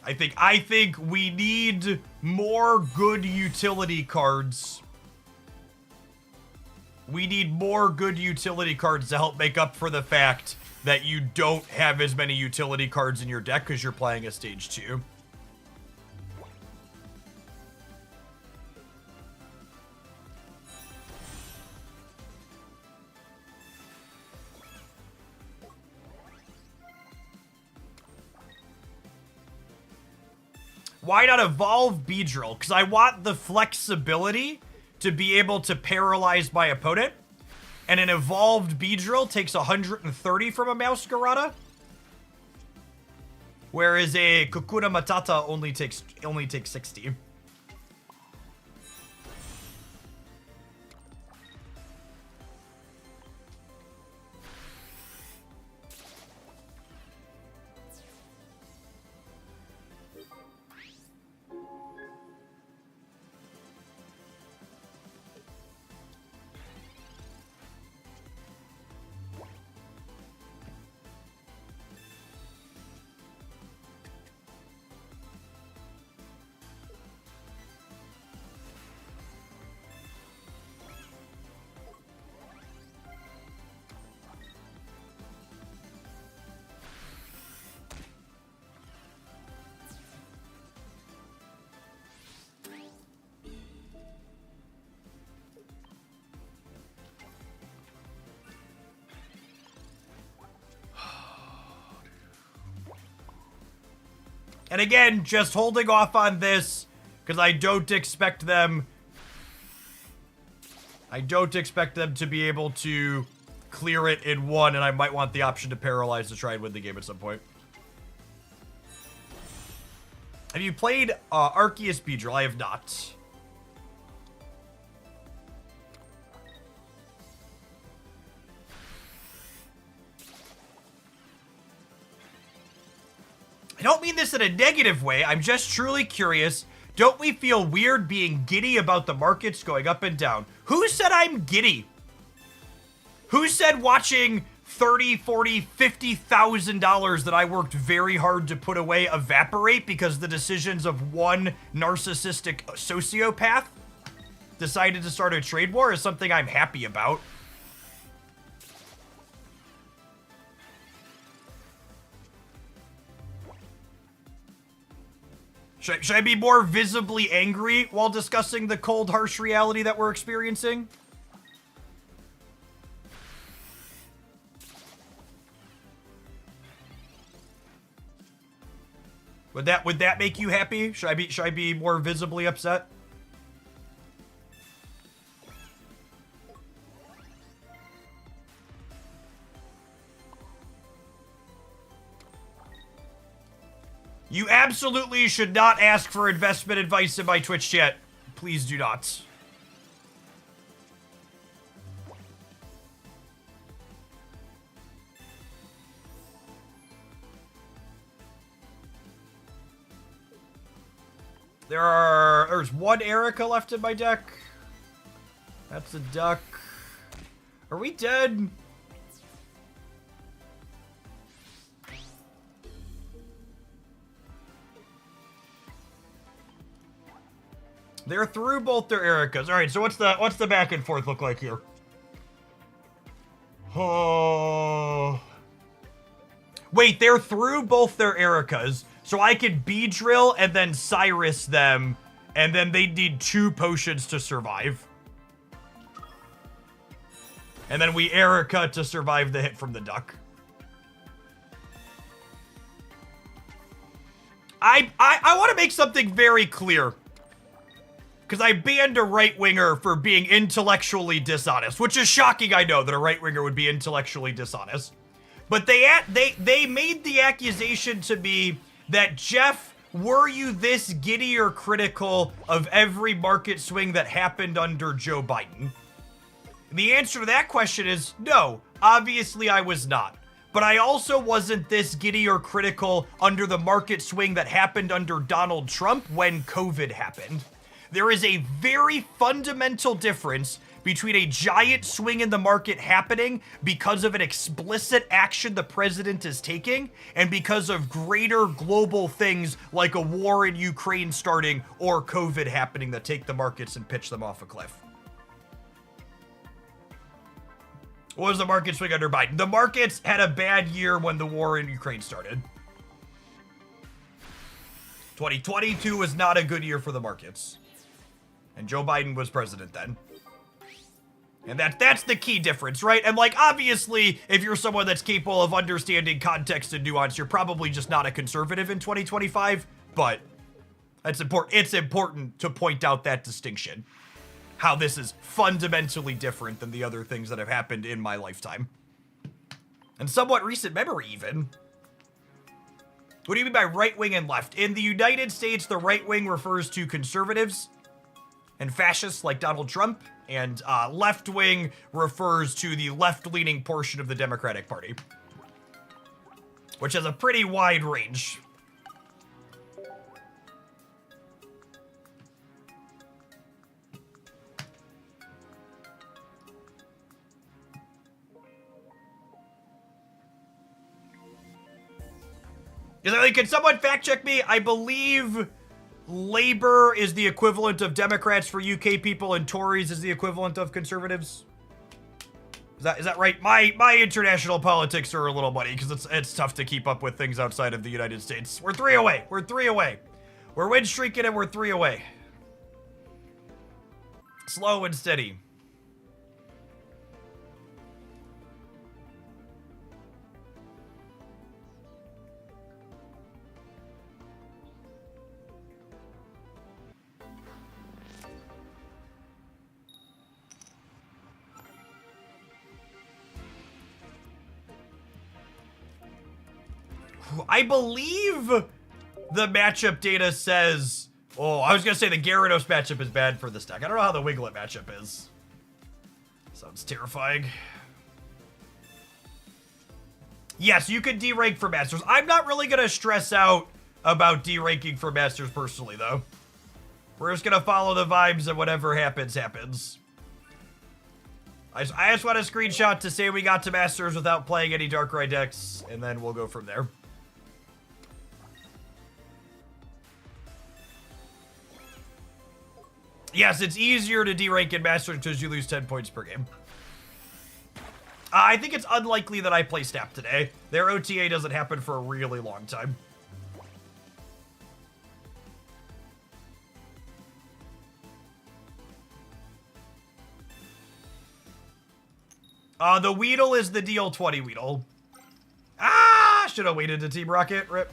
I think we need more good utility cards. We need more good utility cards to help make up for the fact that you don't have as many utility cards in your deck because you're playing a Stage 2. Why not evolve Beedrill? Because I want the flexibility to be able to paralyze my opponent. And an evolved Beedrill takes 130 from a Masquerada. Whereas a Kakuna Matata only takes 60. And again, just holding off on this, because I don't expect them to be able to clear it in one, and I might want the option to paralyze to try and win the game at some point. Have you played Arceus Beedrill? I have not. I don't mean this in a negative way. I'm just truly curious. Don't we feel weird being giddy about the markets going up and down? Who said I'm giddy? Who said watching $30, $40, $50,000 that I worked very hard to put away evaporate because the decisions of one narcissistic sociopath decided to start a trade war is something I'm happy about? Should I be more visibly angry while discussing the cold, harsh reality that we're experiencing? Would that make you happy? Should I be more visibly upset? You absolutely should not ask for investment advice in my Twitch chat. Please do not. There's one Erica left in my deck. That's a duck. Are we dead? They're through both their Ericas. All right, so what's the back and forth look like here? Oh. Wait, they're through both their Ericas, so I could Beedrill and then Cyrus them, and then they'd need 2 potions to survive. And then we Erica to survive the hit from the duck. I want to make something very clear. Because I banned a right-winger for being intellectually dishonest, which is shocking, I know, that a right-winger would be intellectually dishonest. But they made the accusation to me that, Jeff, were you this giddy or critical of every market swing that happened under Joe Biden? The answer to that question is no, obviously I was not. But I also wasn't this giddy or critical under the market swing that happened under Donald Trump when COVID happened. There is a very fundamental difference between a giant swing in the market happening because of an explicit action the president is taking and because of greater global things like a war in Ukraine starting or COVID happening that take the markets and pitch them off a cliff. What was the market swing under Biden? The markets had a bad year when the war in Ukraine started. 2022 was not a good year for the markets. And Joe Biden was president then. And that's the key difference, right? And like, obviously, if you're someone that's capable of understanding context and nuance, you're probably just not a conservative in 2025, but it's important to point out that distinction. How this is fundamentally different than the other things that have happened in my lifetime. And somewhat recent memory, even. What do you mean by right wing and left? In the United States, the right wing refers to conservatives and fascists like Donald Trump, and left wing refers to the left-leaning portion of the Democratic Party, which has a pretty wide range. Can someone fact check me? I believe Labor is the equivalent of Democrats for UK people, and Tories is the equivalent of conservatives. Is that right? My international politics are a little muddy because it's tough to keep up with things outside of the United States. We're 3 away. We're 3 away. We're win streaking and we're 3 away. Slow and steady. I believe the matchup data says... Oh, I was going to say the Gyarados matchup is bad for this deck. I don't know how the Wiglet matchup is. Sounds terrifying. Yes, you can derank for Masters. I'm not really going to stress out about deranking for Masters personally, though. We're just going to follow the vibes and whatever happens, happens. I just want a screenshot to say we got to Masters without playing any Darkrai decks, and then we'll go from there. Yes, it's easier to derank in Masters because you lose 10 points per game. I think it's unlikely that I play Snap today. Their OTA doesn't happen for a really long time. The Weedle is the DL20 Weedle. Ah, should have waited to Team Rocket. Rip.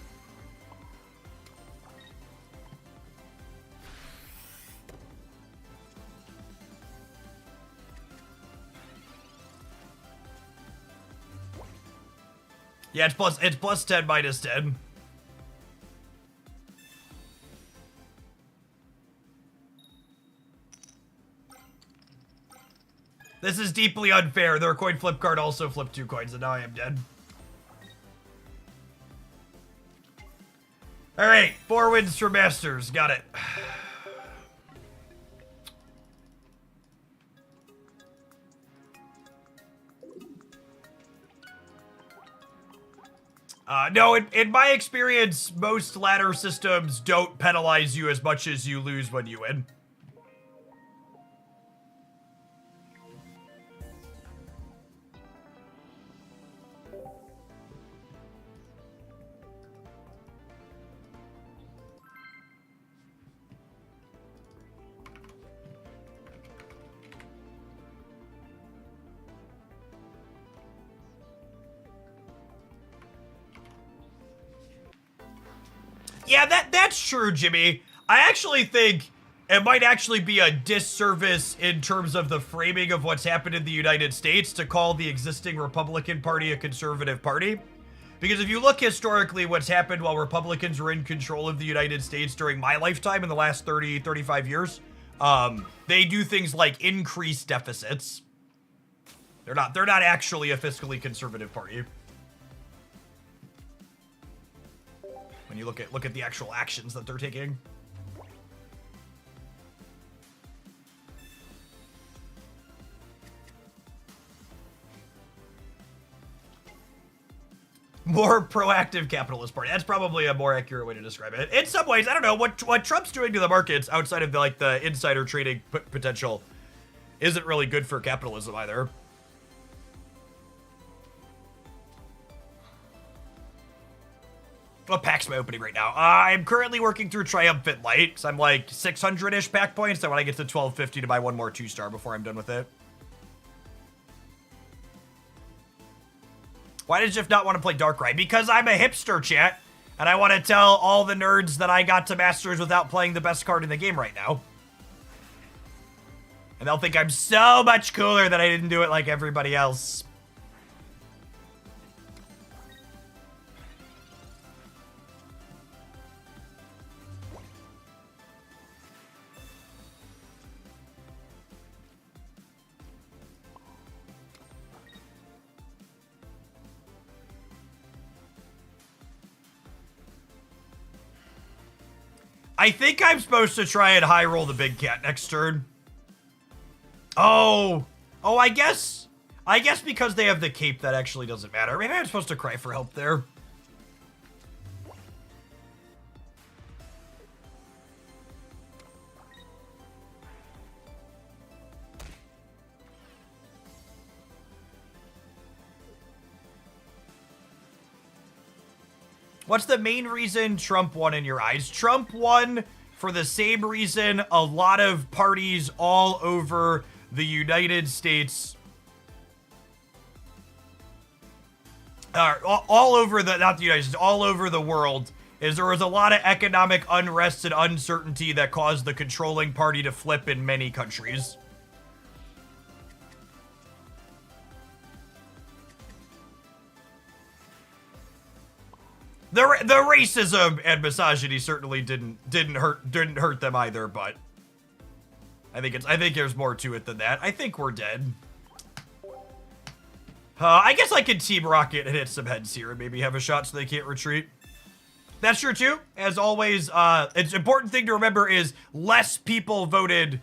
Yeah, it's plus 10 minus 10. This is deeply unfair. Their coin flip card also flipped 2 coins, and now I am dead. All right, 4 wins for Masters. Got it. No, in my experience, most ladder systems don't penalize you as much as you lose when you win. Yeah, that's true, Jimmy. I actually think it might actually be a disservice in terms of the framing of what's happened in the United States to call the existing Republican Party a conservative party. Because if you look historically what's happened while Republicans were in control of the United States during my lifetime in the last 30, 35 years, they do things like increase deficits. They're not actually a fiscally conservative party. When you look at the actual actions that they're taking. More proactive capitalist party. That's probably a more accurate way to describe it. In some ways, I don't know what Trump's doing to the markets outside of the insider trading potential isn't really good for capitalism either. What pack's my opening right now? I'm currently working through Triumphant Light, because I'm like 600-ish pack points. I want to get to 1250 to buy one more 2-star before I'm done with it. Why does Jeff not want to play Darkrai? Because I'm a hipster, chat, and I want to tell all the nerds that I got to Masters without playing the best card in the game right now. And they'll think I'm so much cooler that I didn't do it like everybody else. I think I'm supposed to try and high roll the big cat next turn. Oh, I guess because they have the cape, that actually doesn't matter. Maybe I'm supposed to cry for help there. What's the main reason Trump won in your eyes? Trump won for the same reason a lot of parties all over the United States, all over the, not the United States, all over the world, is there was a lot of economic unrest and uncertainty that caused the controlling party to flip in many countries. The racism and misogyny certainly didn't hurt them either, but I think there's more to it than that. I think we're dead. I guess I could Team Rocket and hit some heads here and maybe have a shot so they can't retreat. That's true too. As always, it's an important thing to remember is less people voted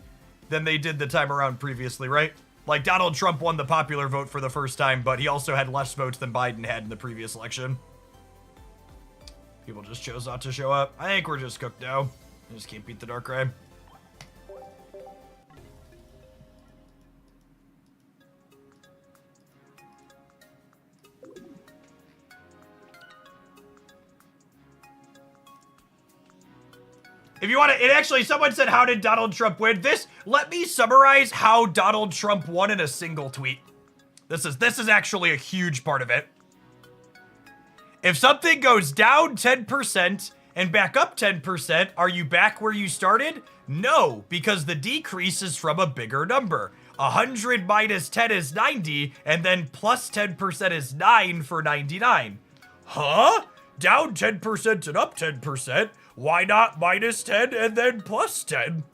than they did the time around previously, right? Like Donald Trump won the popular vote for the first time, but he also had less votes than Biden had in the previous election. People just chose not to show up. I think we're just cooked now. I just can't beat the Darkrai. If you want to, it actually, someone said, how did Donald Trump win? Let me summarize how Donald Trump won in a single tweet. This is actually a huge part of it. If something goes down 10% and back up 10%, are you back where you started? No, because the decrease is from a bigger number. 100 minus 10 is 90, and then plus 10% is 9 for 99. Huh? Down 10% and up 10%? Why not minus 10 and then plus 10?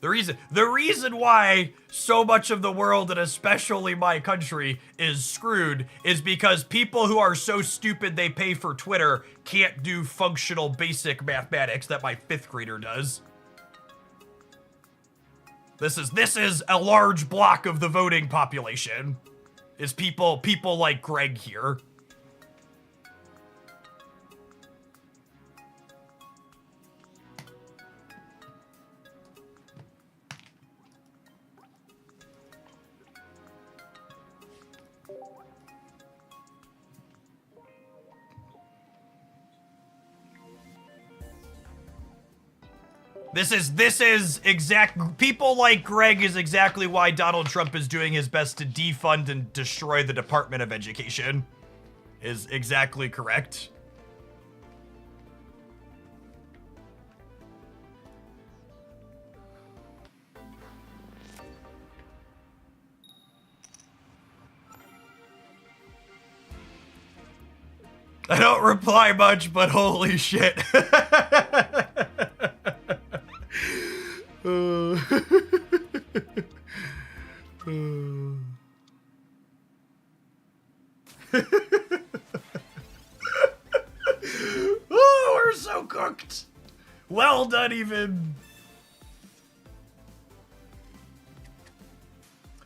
The reason why so much of the world, and especially my country, is screwed is because people who are so stupid they pay for Twitter can't do functional basic mathematics that my 5th grader does. This is a large block of the voting population. Is people like Greg here. This is people like Greg is exactly why Donald Trump is doing his best to defund and destroy the Department of Education. Is exactly correct. I don't reply much, but holy shit. Oh, we're so cooked. Well done, even.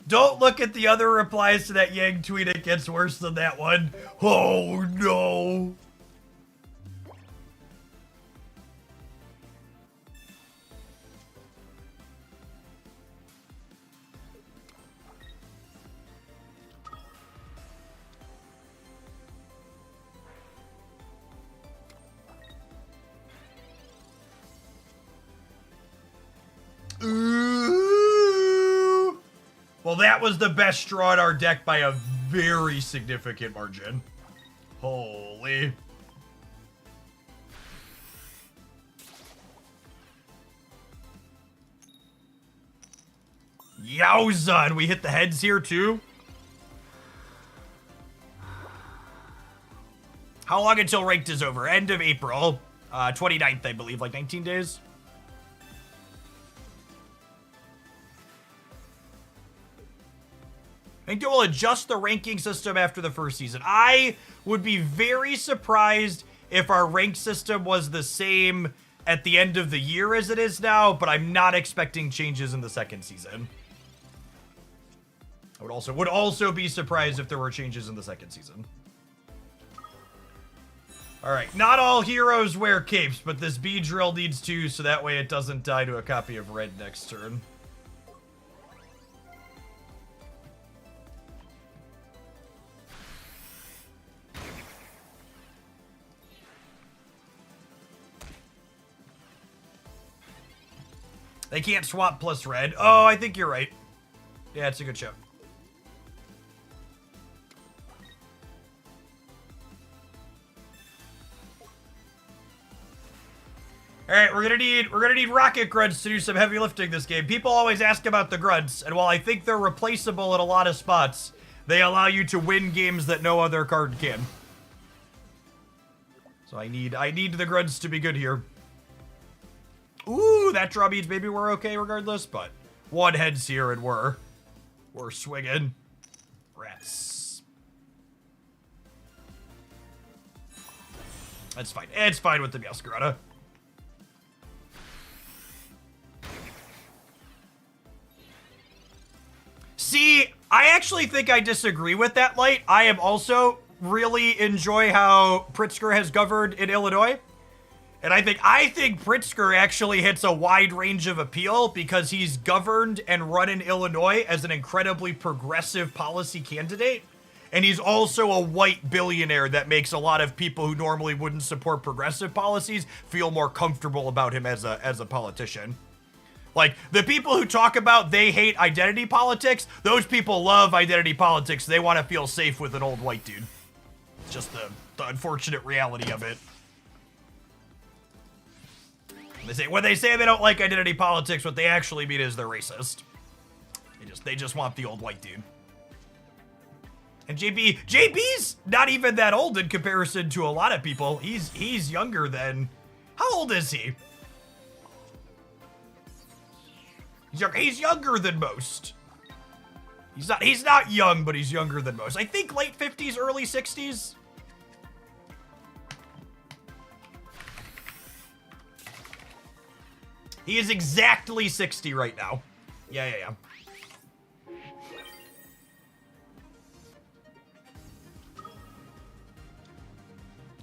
Don't look at the other replies to that Yang tweet. It gets worse than that one. Oh, no. Ooh. Well, that was the best straw in our deck by a very significant margin. Holy. Yowza, and we hit the heads here too? How long until ranked is over? End of April. 29th, I believe, like 19 days. I think they will adjust the ranking system after the first season. I would be very surprised if our rank system was the same at the end of the year as it is now, but I'm not expecting changes in the second season. I would also be surprised if there were changes in the second season. All right, not all heroes wear capes, but this bee drill needs to, so that way it doesn't die to a copy of red next turn. They can't swap plus red. Oh, I think you're right. Yeah, it's a good show. All right, we're gonna need rocket grunts to do some heavy lifting this game. People always ask about the grunts, and while I think they're replaceable in a lot of spots, they allow you to win games that no other card can. So I need the grunts to be good here. Ooh, that draw means maybe we're okay regardless, but one heads here and we're swinging. Rats. That's fine. It's fine with the Meowscarada. See, I actually think I disagree with that, Light. I am also really enjoy how Pritzker has governed in Illinois. And I think Pritzker actually hits a wide range of appeal because he's governed and run in Illinois as an incredibly progressive policy candidate. And he's also a white billionaire that makes a lot of people who normally wouldn't support progressive policies feel more comfortable about him as a politician. Like, the people who talk about they hate identity politics, those people love identity politics. They want to feel safe with an old white dude. It's just the unfortunate reality of it. When they say they don't like identity politics, what they actually mean is they're racist. They just want the old white dude. And JB's not even that old in comparison to a lot of people. He's younger than, how old is he? He's younger than most. He's not young, but he's younger than most. I think late 50s, early 60s. He is exactly 60 right now. Yeah.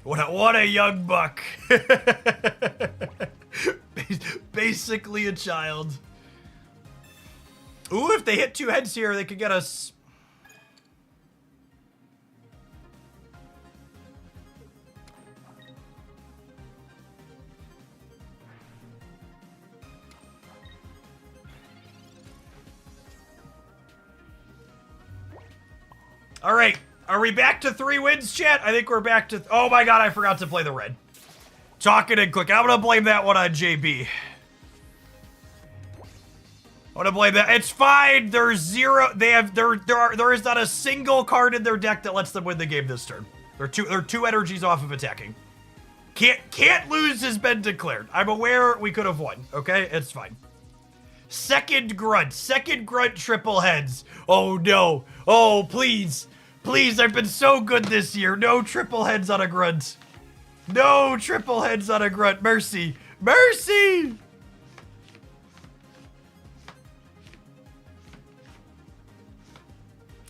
What a young buck. Basically a child. Ooh, if they hit 2 heads here, they could get us. All right, are we back to 3 wins, chat? I think we're back to, oh my God, I forgot to play the red. Talking and quick, I'm gonna blame that one on JB. I want to blame that. It's fine. There's zero. There is not a single card in their deck that lets them win the game this turn. They're two energies off of attacking. Can't lose has been declared. I'm aware we could have won. Okay, it's fine. Second grunt triple heads. Oh no. Oh please, I've been so good this year. No triple heads on a grunt. No triple heads on a grunt. Mercy.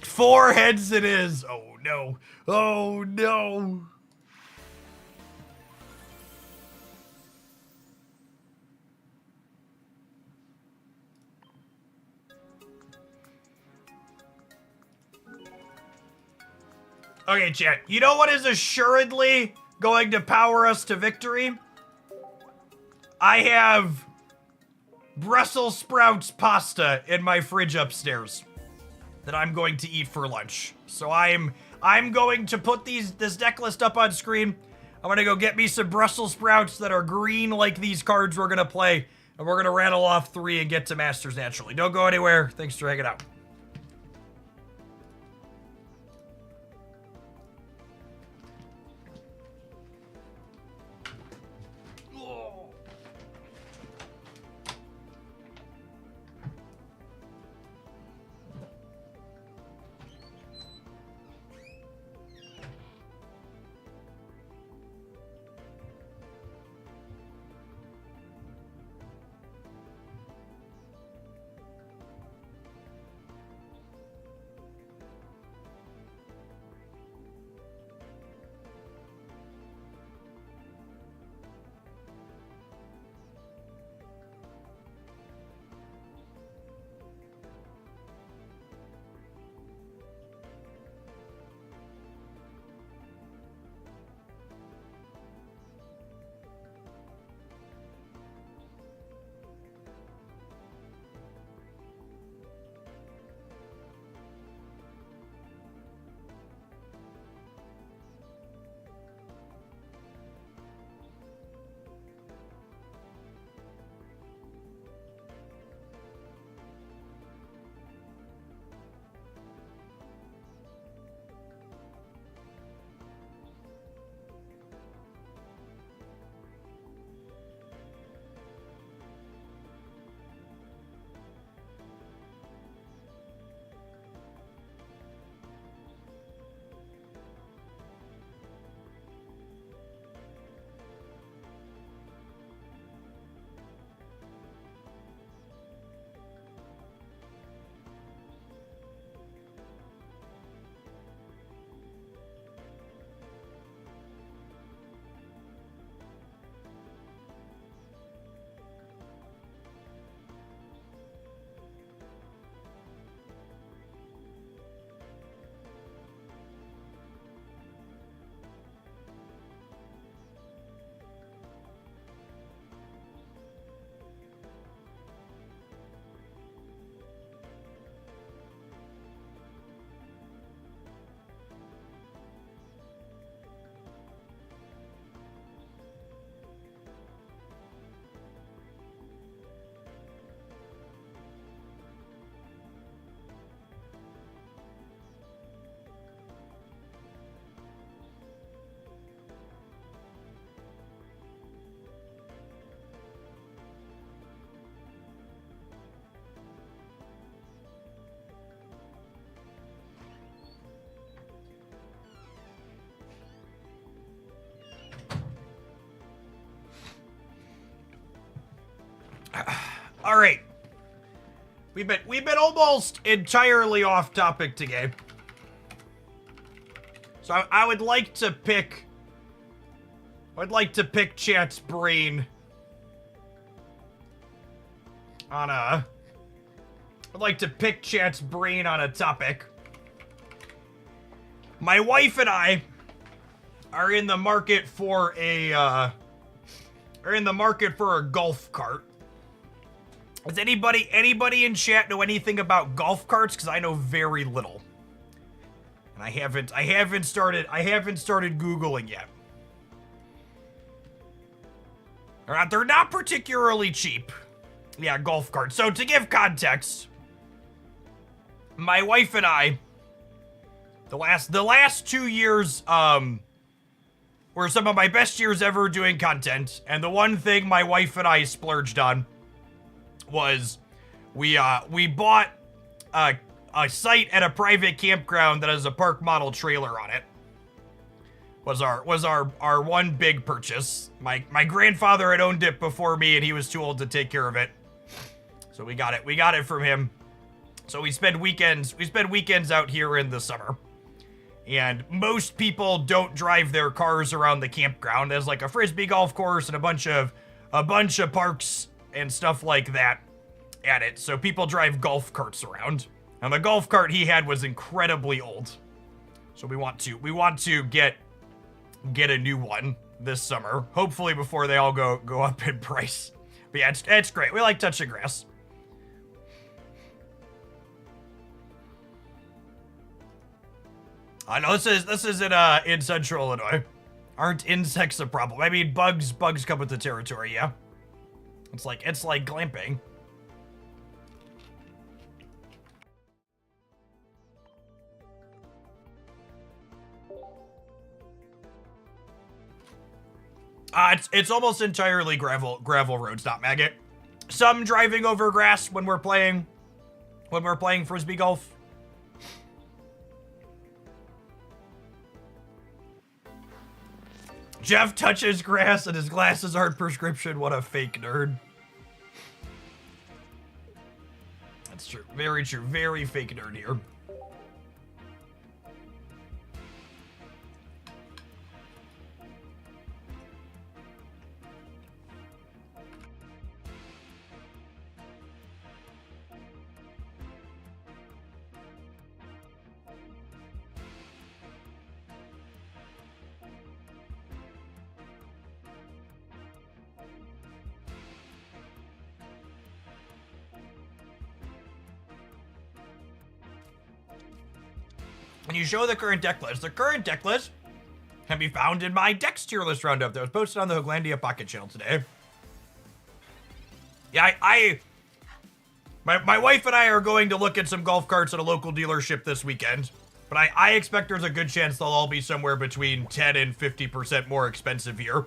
4 heads it is. Oh no. Oh no. Okay, chat. You know what is assuredly going to power us to victory? I have Brussels sprouts pasta in my fridge upstairs that I'm going to eat for lunch. So I'm going to put this deck list up on screen. I'm gonna go get me some Brussels sprouts that are green like these cards we're gonna play, and we're gonna rattle off 3 and get to Masters naturally. Don't go anywhere. Thanks for hanging out. All right. We've been almost entirely off topic today. So I would like to pick chat's brain on a topic. My wife and I are in the market for a golf cart. Does anybody in chat know anything about golf carts? Because I know very little, and I haven't started Googling yet. They're not particularly cheap. Yeah, golf carts. So to give context, my wife and I, the last 2 years were some of my best years ever doing content, and the one thing my wife and I splurged on was we bought a site at a private campground that has a park model trailer on it. Was our one big purchase. My grandfather had owned it before me, and he was too old to take care of it, so we got it from him. So we spend weekends out here in the summer. And most people don't drive their cars around the campground. There's like a frisbee golf course and a bunch of parks and stuff like that at it. So people drive golf carts around. And the golf cart he had was incredibly old. So we want to get a new one this summer. Hopefully before they all go up in price. But yeah, it's great. We like touching grass. I know this is in Central Illinois. Aren't insects a problem? I mean, bugs come with the territory, yeah. It's like glamping. It's almost entirely gravel roads, not maggot. Some driving over grass when we're playing frisbee golf. Jeff touches grass and his glasses aren't prescription. What a fake nerd. That's true. Very true. Very fake nerd here. When you show the current deck list can be found in my Dex tier list roundup that was posted on the Hooglandia Pocket channel today. Yeah, my wife and I are going to look at some golf carts at a local dealership this weekend, but I expect there's a good chance they'll all be somewhere between 10 and 50% more expensive here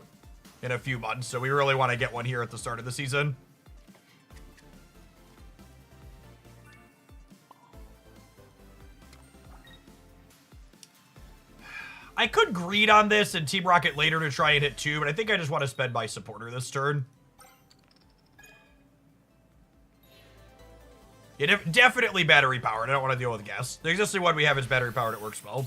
in a few months, so we really want to get one here at the start of the season. I could greed on this and Team Rocket later to try and hit 2, but I think I just want to spend my supporter this turn. Yeah, definitely battery powered. I don't want to deal with gas. The existing one we have is battery powered. It works well.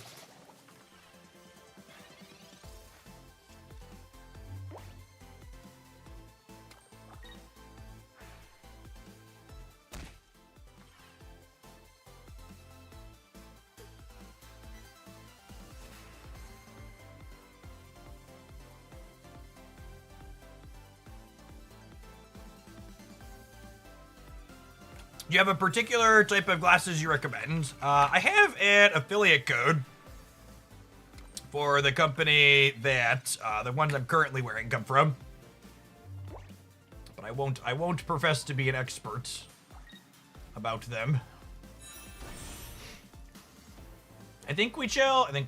Do you have a particular type of glasses you recommend? I have an affiliate code for the company that the ones I'm currently wearing come from, but I won't profess to be an expert about them. I think we chill. Am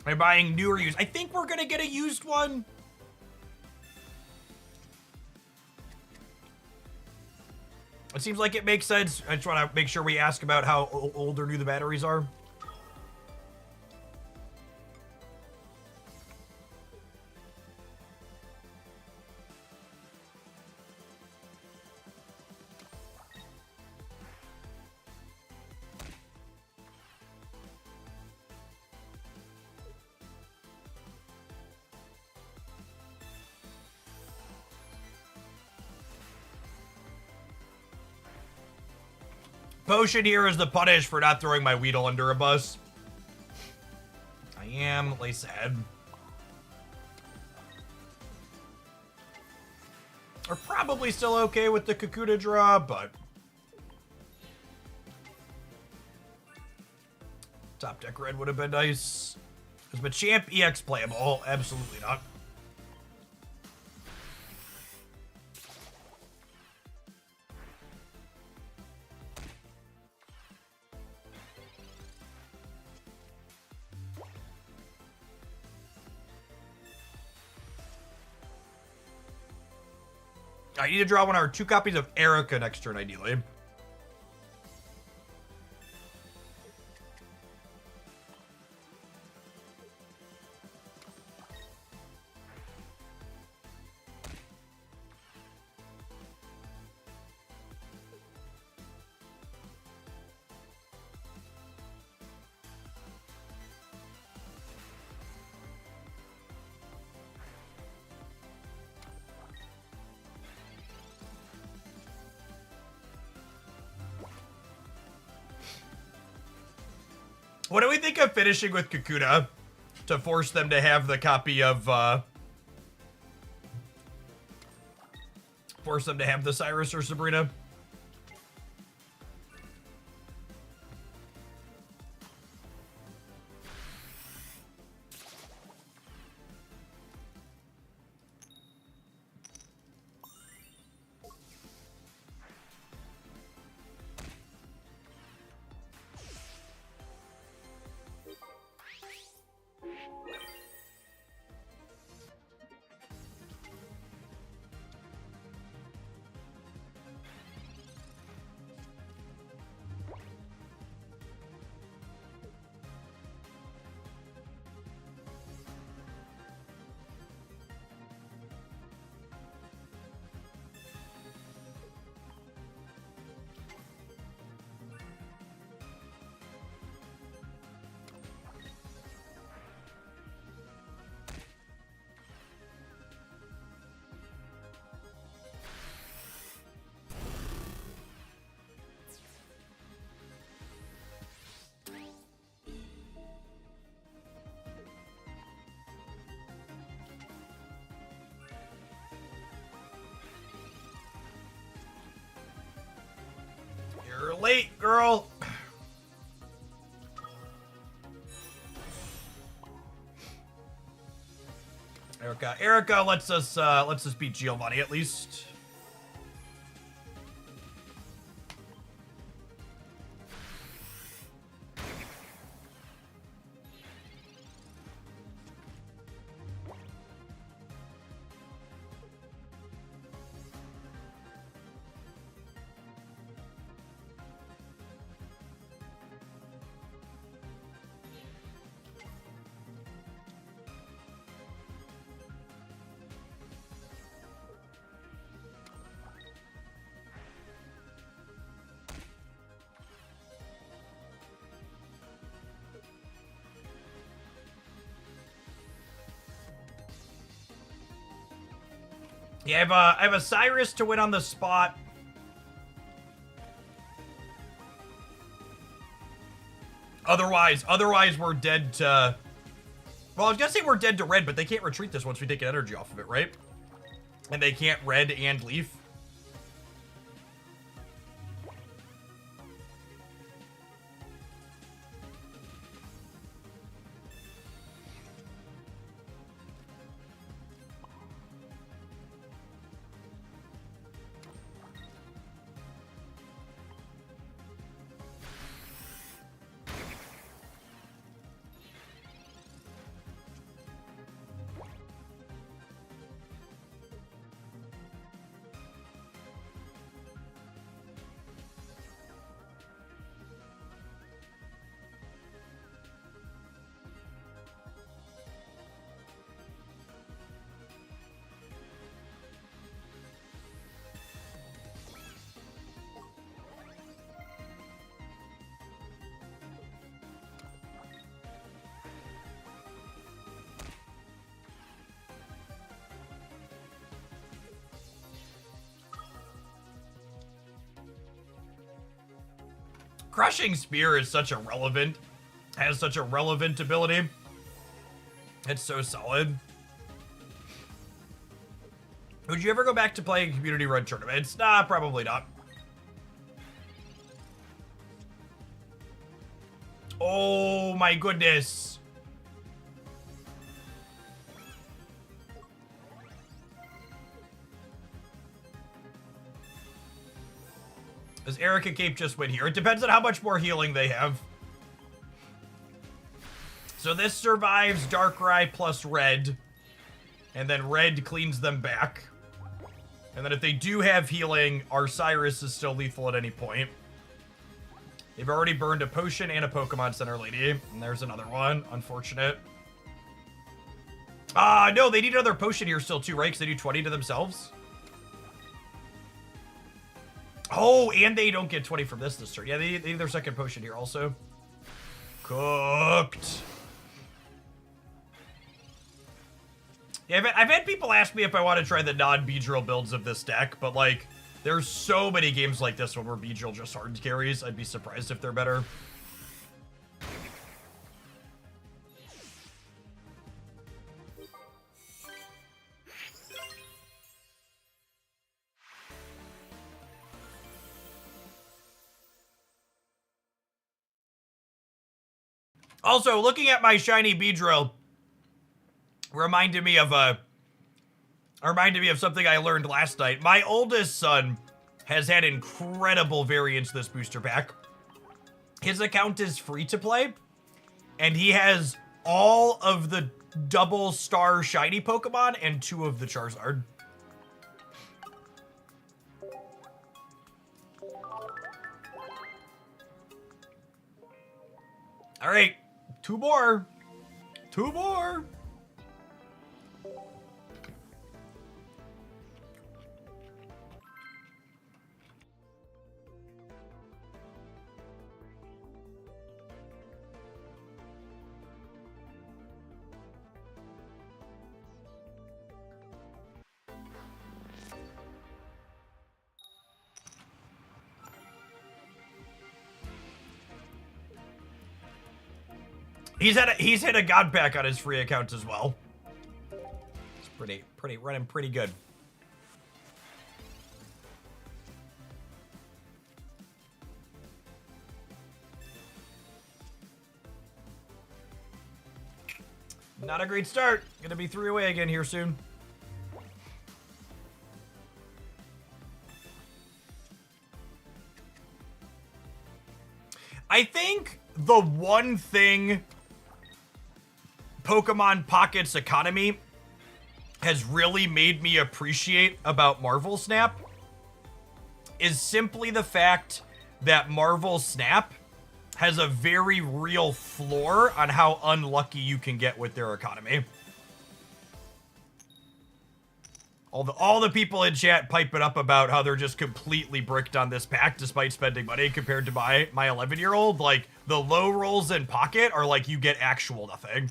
I buying new or used? I think we're gonna get a used one. It seems like it makes sense. I just want to make sure we ask about how old or new the batteries are. Potion here is the punish for not throwing my Weedle under a bus. I am lace ahead. We're probably still okay with the Kakuta draw, but top deck red would have been nice. Is Machamp EX playable? Oh, absolutely not. I need to draw 1 or 2 copies of Erica next turn, ideally. What do we think of finishing with Kakuta to force them to have the copy of, force them to have the Cyrus or Sabrina? You're late, girl. Erica lets us beat Giovanni at least. Yeah, I have a Cyrus to win on the spot. Otherwise we're dead to... Well, I was gonna say we're dead to red, but they can't retreat this once we take an energy off of it, right? And they can't red and leaf. Crushing Spear is such a relevant, has such a relevant ability. It's so solid. Would you ever go back to playing community run tournaments? Nah, probably not. Oh my goodness. Does Erica Cape just win here? It depends on how much more healing they have. So this survives Darkrai plus red. And then red cleans them back. And then if they do have healing, Osiris is still lethal at any point. They've already burned a potion and a Pokemon Center Lady. And there's another one. Unfortunate. No, they need another potion here still too, right? Because they do 20 to themselves. Oh, and they don't get 20 from this turn. Yeah, they need their second potion here also. Cooked. Yeah, I've had people ask me if I want to try the non-Beedrill builds of this deck, but like, there's so many games like this one where Beedrill just hard carries. I'd be surprised if they're better. Also, looking at my shiny Beedrill reminded me of something I learned last night. My oldest son has had incredible variance this booster pack. His account is free to play, and he has all of the double star shiny Pokemon and 2 of the Charizard. All right, 2 more. 2 more. He's hit a God Pack on his free account as well. It's running pretty good. Not a great start. Gonna be 3 away again here soon. I think the one thing Pokemon Pocket's economy has really made me appreciate about Marvel Snap is simply the fact that Marvel Snap has a very real floor on how unlucky you can get with their economy. All the people in chat pipe it up about how they're just completely bricked on this pack despite spending money compared to my 11-year-old. Like, the low rolls in Pocket are like you get actual nothing.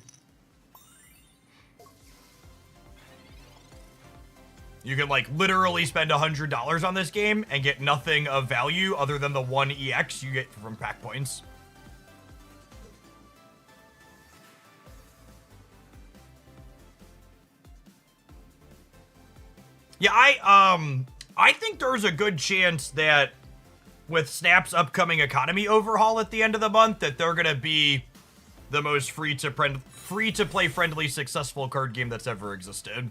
You can, like, literally spend $100 on this game and get nothing of value other than the 1 EX you get from pack points. Yeah, I think there's a good chance that with Snap's upcoming economy overhaul at the end of the month that they're gonna be the most free to play friendly successful card game that's ever existed.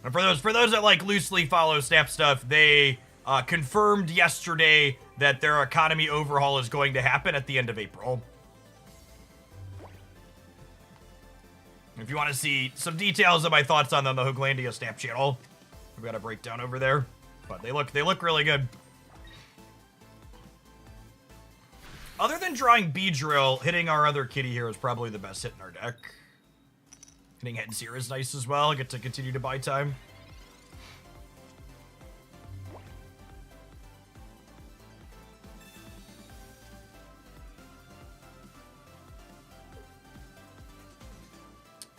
And for those that like loosely follow Snap stuff, they confirmed yesterday that their economy overhaul is going to happen at the end of April. If you want to see some details of my thoughts on them, the Hooglandia Snap channel, we've got a breakdown over there. But they look really good. Other than drawing Beedrill, hitting our other kitty here is probably the best hit in our deck. Hitting Headseer is nice as well. I get to continue to buy time.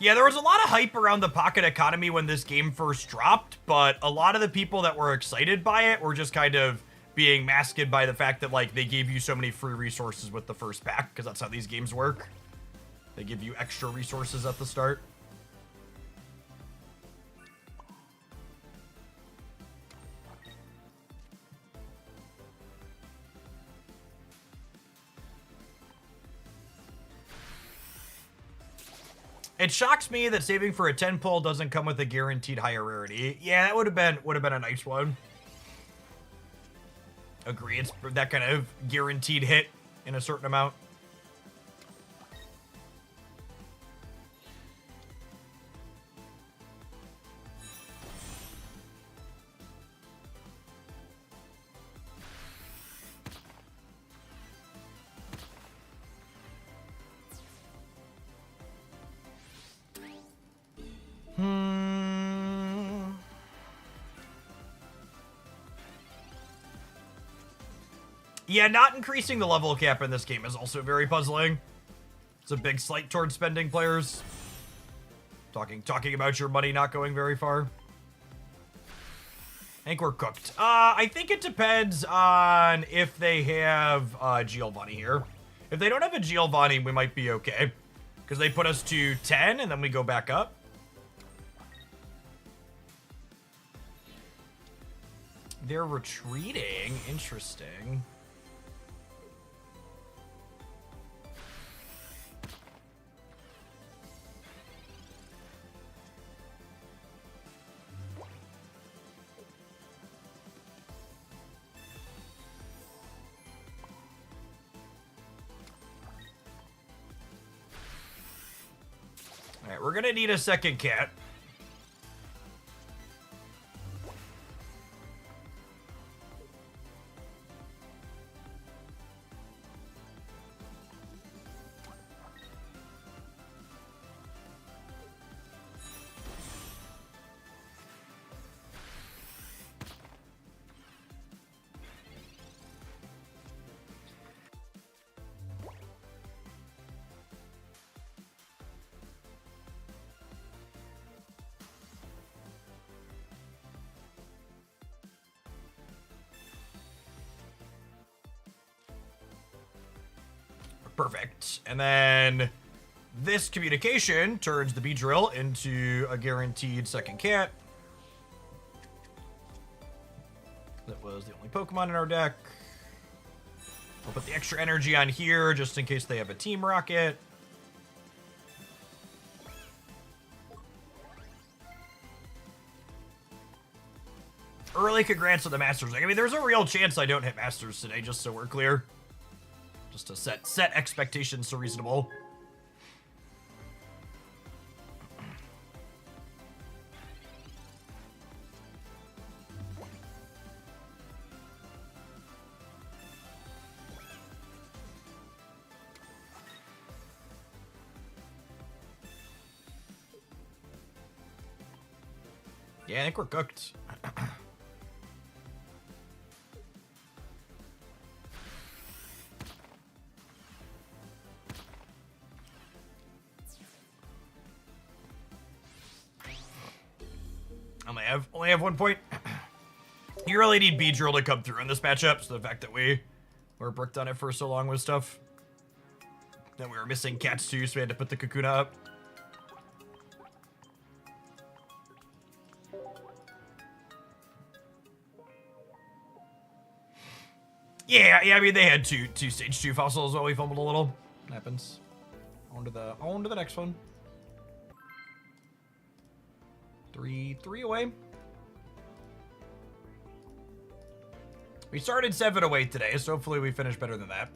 Yeah, there was a lot of hype around the pocket economy when this game first dropped, but a lot of the people that were excited by it were just kind of being masked by the fact that, like, they gave you so many free resources with the first pack, because that's how these games work. They give you extra resources at the start. It shocks me that saving for a 10 pull doesn't come with a guaranteed higher rarity. Yeah, that would have been a nice one. Agree, it's that kind of guaranteed hit in a certain amount. Yeah, not increasing the level cap in this game is also very puzzling. It's a big slight towards spending players. Talking about your money not going very far. I think we're cooked. I think it depends on if they have Giovanni here. If they don't have a Giovanni, we might be okay. Because they put us to 10 and then we go back up. They're retreating. Interesting. Alright, we're gonna need a second cat. Perfect. And then this communication turns the Beedrill into a guaranteed second cat. That was the only Pokemon in our deck. We'll put the extra energy on here just in case they have a Team Rocket. Early congrats on the Masters. I mean, there's a real chance I don't hit Masters today, just so we're clear. Just to set expectations so reasonable. Yeah, I think we're cooked. Only have 1 point. You really need Beedrill to come through in this matchup, so the fact that we were bricked on it for so long was tough. Then we were missing cats too, so we had to put the Kakuna up. Yeah, I mean they had two stage 2 fossils while we fumbled a little. It happens. On to the next one. 3 away. We started 7 away today, so hopefully we finish better than that.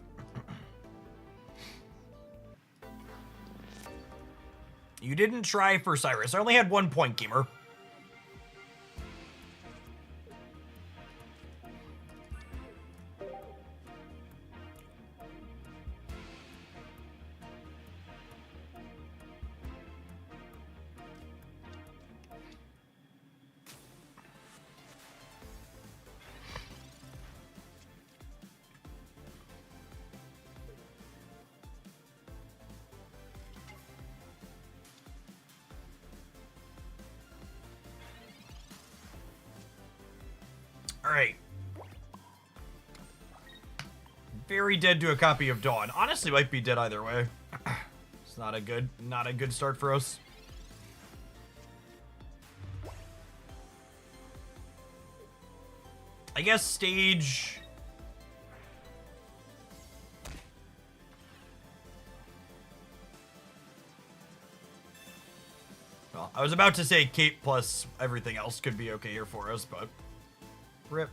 You didn't try for Cyrus. I only had 1 point, gamer. Alright. Very dead to a copy of Dawn. Honestly, might be dead either way. It's not a good start for us. I guess stage... Well, I was about to say cape plus everything else could be okay here for us, but... Rip.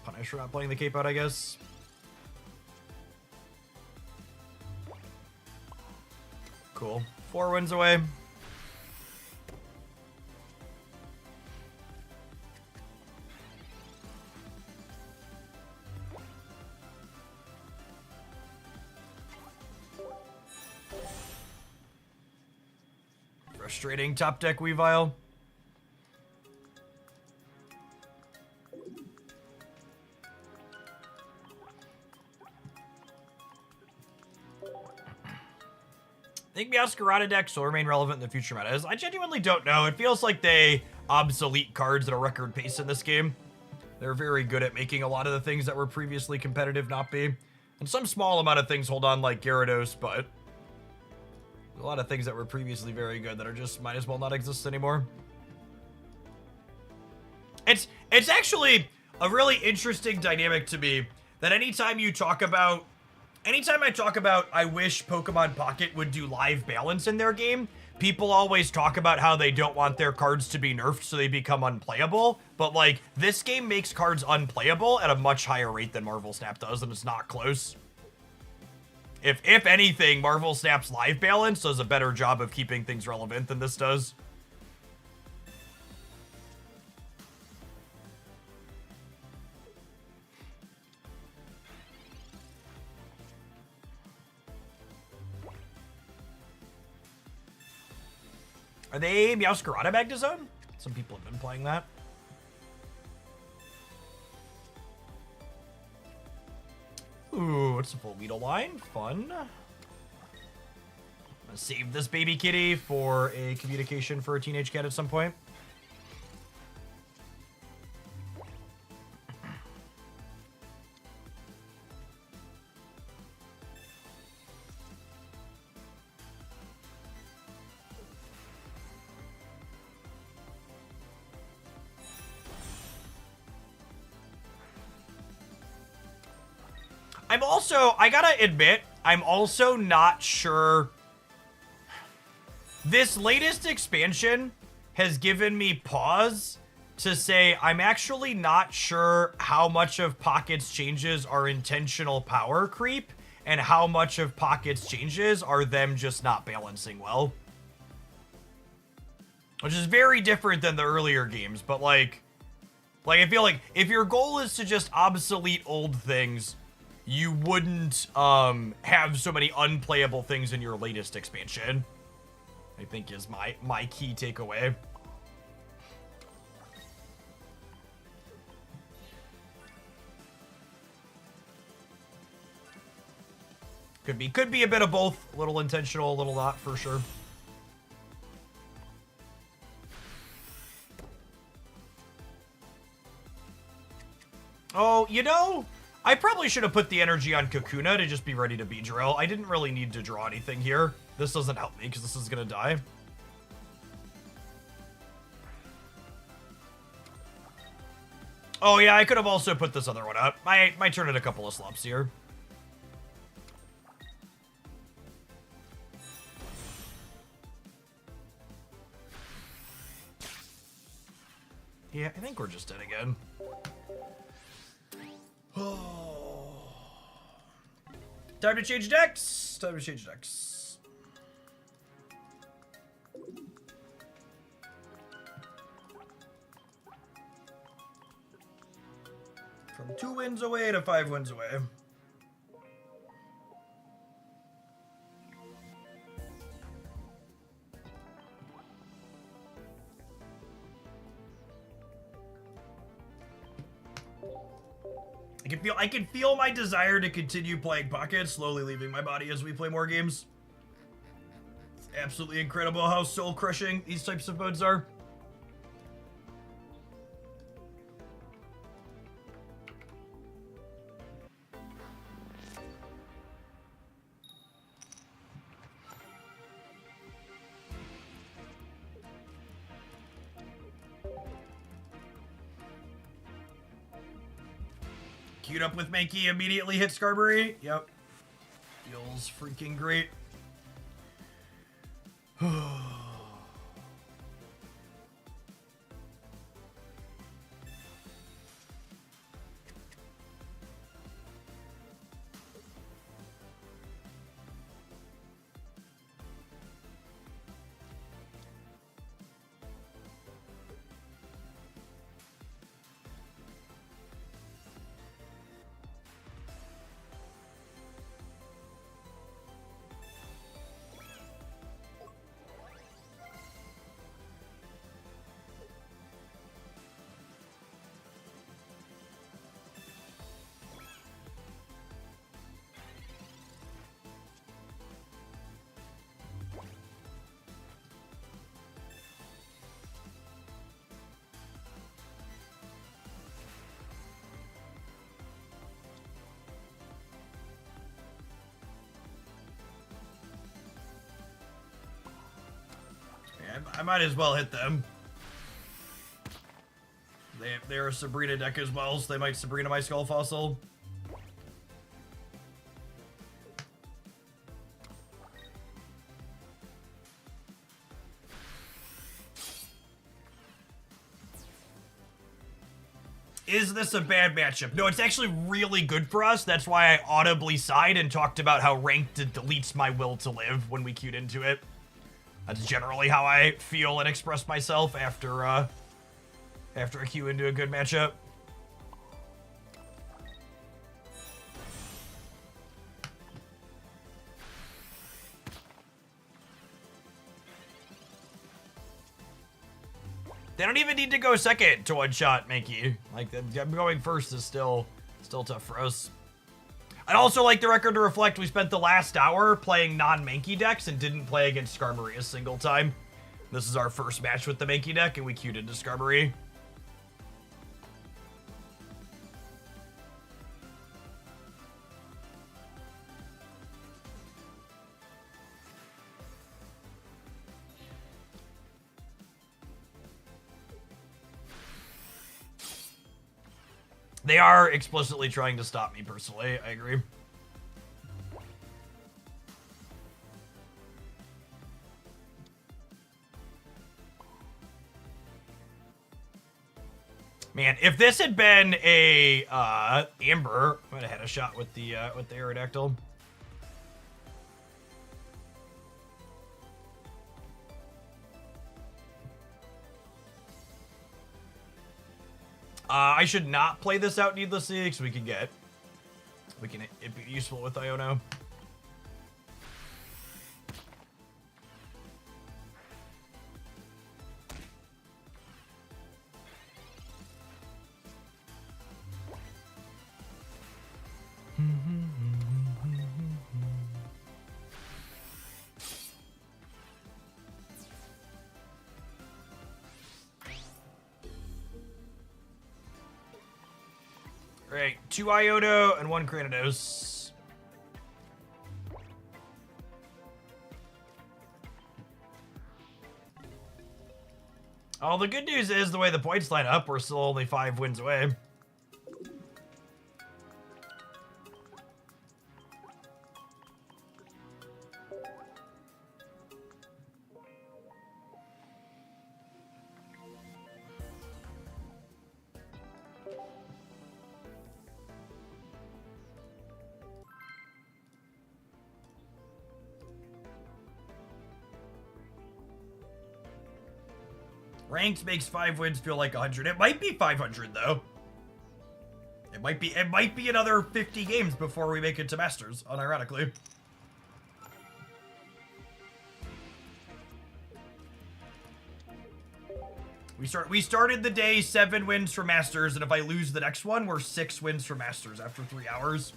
Punish for not playing the cape out, I guess. Cool. 4 wins away. Frustrating top deck Weavile. I think Meowscarada decks will remain relevant in the future metas. I genuinely don't know. It feels like they obsolete cards at a record pace in this game. They're very good at making a lot of the things that were previously competitive not be. And some small amount of things hold on, like Gyarados, but a lot of things that were previously very good that are just might as well not exist anymore. It's actually a really interesting dynamic to me that anytime I talk about I wish Pokemon Pocket would do live balance in their game, people always talk about how they don't want their cards to be nerfed so they become unplayable. But like, this game makes cards unplayable at a much higher rate than Marvel Snap does, and it's not close. If anything, Marvel Snap's live balance does a better job of keeping things relevant than this does. Are they Meowscarada Magnezone? Some people have been playing that. Ooh, it's a full Weedle line. Fun. I'm gonna save this baby kitty for a communication for a teenage cat at some point. I gotta admit, I'm also not sure. This latest expansion has given me pause to say I'm actually not sure how much of Pocket's changes are intentional power creep and how much of Pocket's changes are them just not balancing well. Which is very different than the earlier games, but like I feel like if your goal is to just obsolete old things, you wouldn't have so many unplayable things in your latest expansion, I think is my key takeaway. Could be a bit of both, a little intentional, a little not, for sure. Oh, you know, I probably should have put the energy on Kakuna to just be ready to Beedrill. I didn't really need to draw anything here. This doesn't help me because this is gonna die. Oh yeah, I could have also put this other one up. I might turn it a couple of slops here. Yeah, I think we're just dead again. Time to change decks! Time to change decks. From 2 wins away to 5 wins away. I can feel my desire to continue playing Pocket slowly leaving my body as we play more games. It's absolutely incredible how soul-crushing these types of modes are. Queued up with Mankey, immediately hit Skarmory. Yep. Feels freaking great. I might as well hit them. They're a Sabrina deck as well, so they might Sabrina my Skull Fossil. Is this a bad matchup? No, it's actually really good for us. That's why I audibly sighed and talked about how ranked deletes my will to live when we queued into it. That's generally how I feel and express myself after I queue into a good matchup. They don't even need to go second to one-shot Mankey. Like, going first is still tough for us. I'd also like the record to reflect we spent the last hour playing non-Mankey decks and didn't play against Skarmory a single time. This is our first match with the Mankey deck, and we queued into Skarmory. They are explicitly trying to stop me personally, I agree. Man, if this had been a Amber, I might have had a shot with the Aerodactyl. I should not play this out needlessly because it'd be useful with Iono. Right, 2 Iono and 1 Cranidos. Oh, the good news is the way the points line up, we're still only 5 wins away. Ranked makes 5 wins feel like 100. It might be 500 though. It might be another 50 games before we make it to Masters, unironically. We started the day 7 wins for Masters, and if I lose the next one, we're 6 wins for Masters after 3 hours.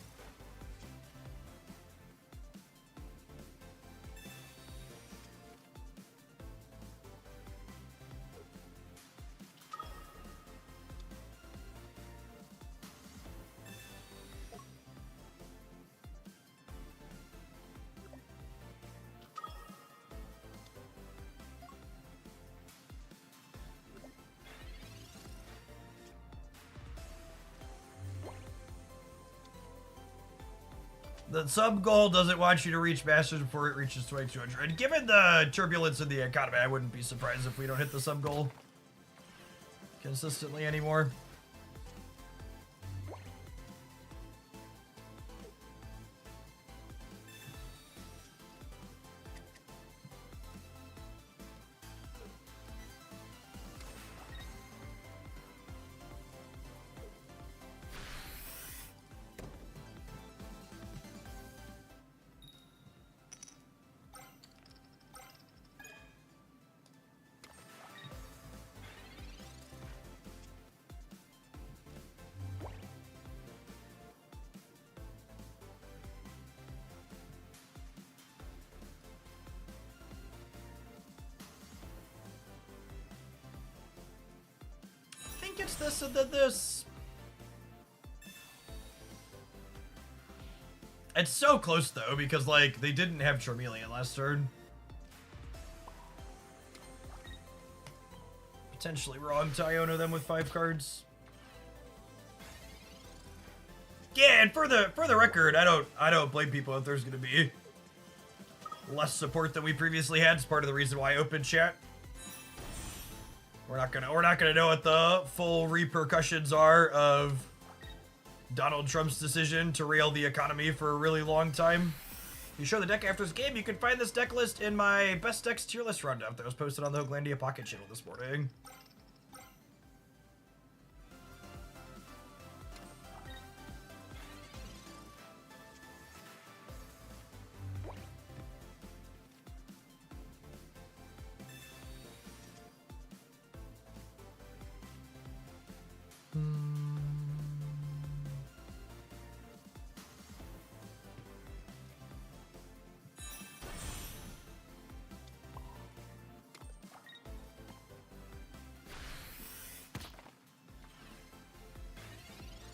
The sub goal doesn't want you to reach Masters before it reaches 2200. Given the turbulence in the economy, I wouldn't be surprised if we don't hit the sub goal consistently anymore. I think it's this and then this. It's so close though, because like they didn't have Charmeleon last turn. Potentially wrong to Iono them with 5 cards. Yeah, and for the record, I don't blame people if there's gonna be less support than we previously had. It's part of the reason why I opened chat. We're not gonna know what the full repercussions are of Donald Trump's decision to rail the economy for a really long time. If you show the deck after this game, you can find this deck list in my best decks tier list rundown that was posted on the Hoaglandia Pocket channel this morning.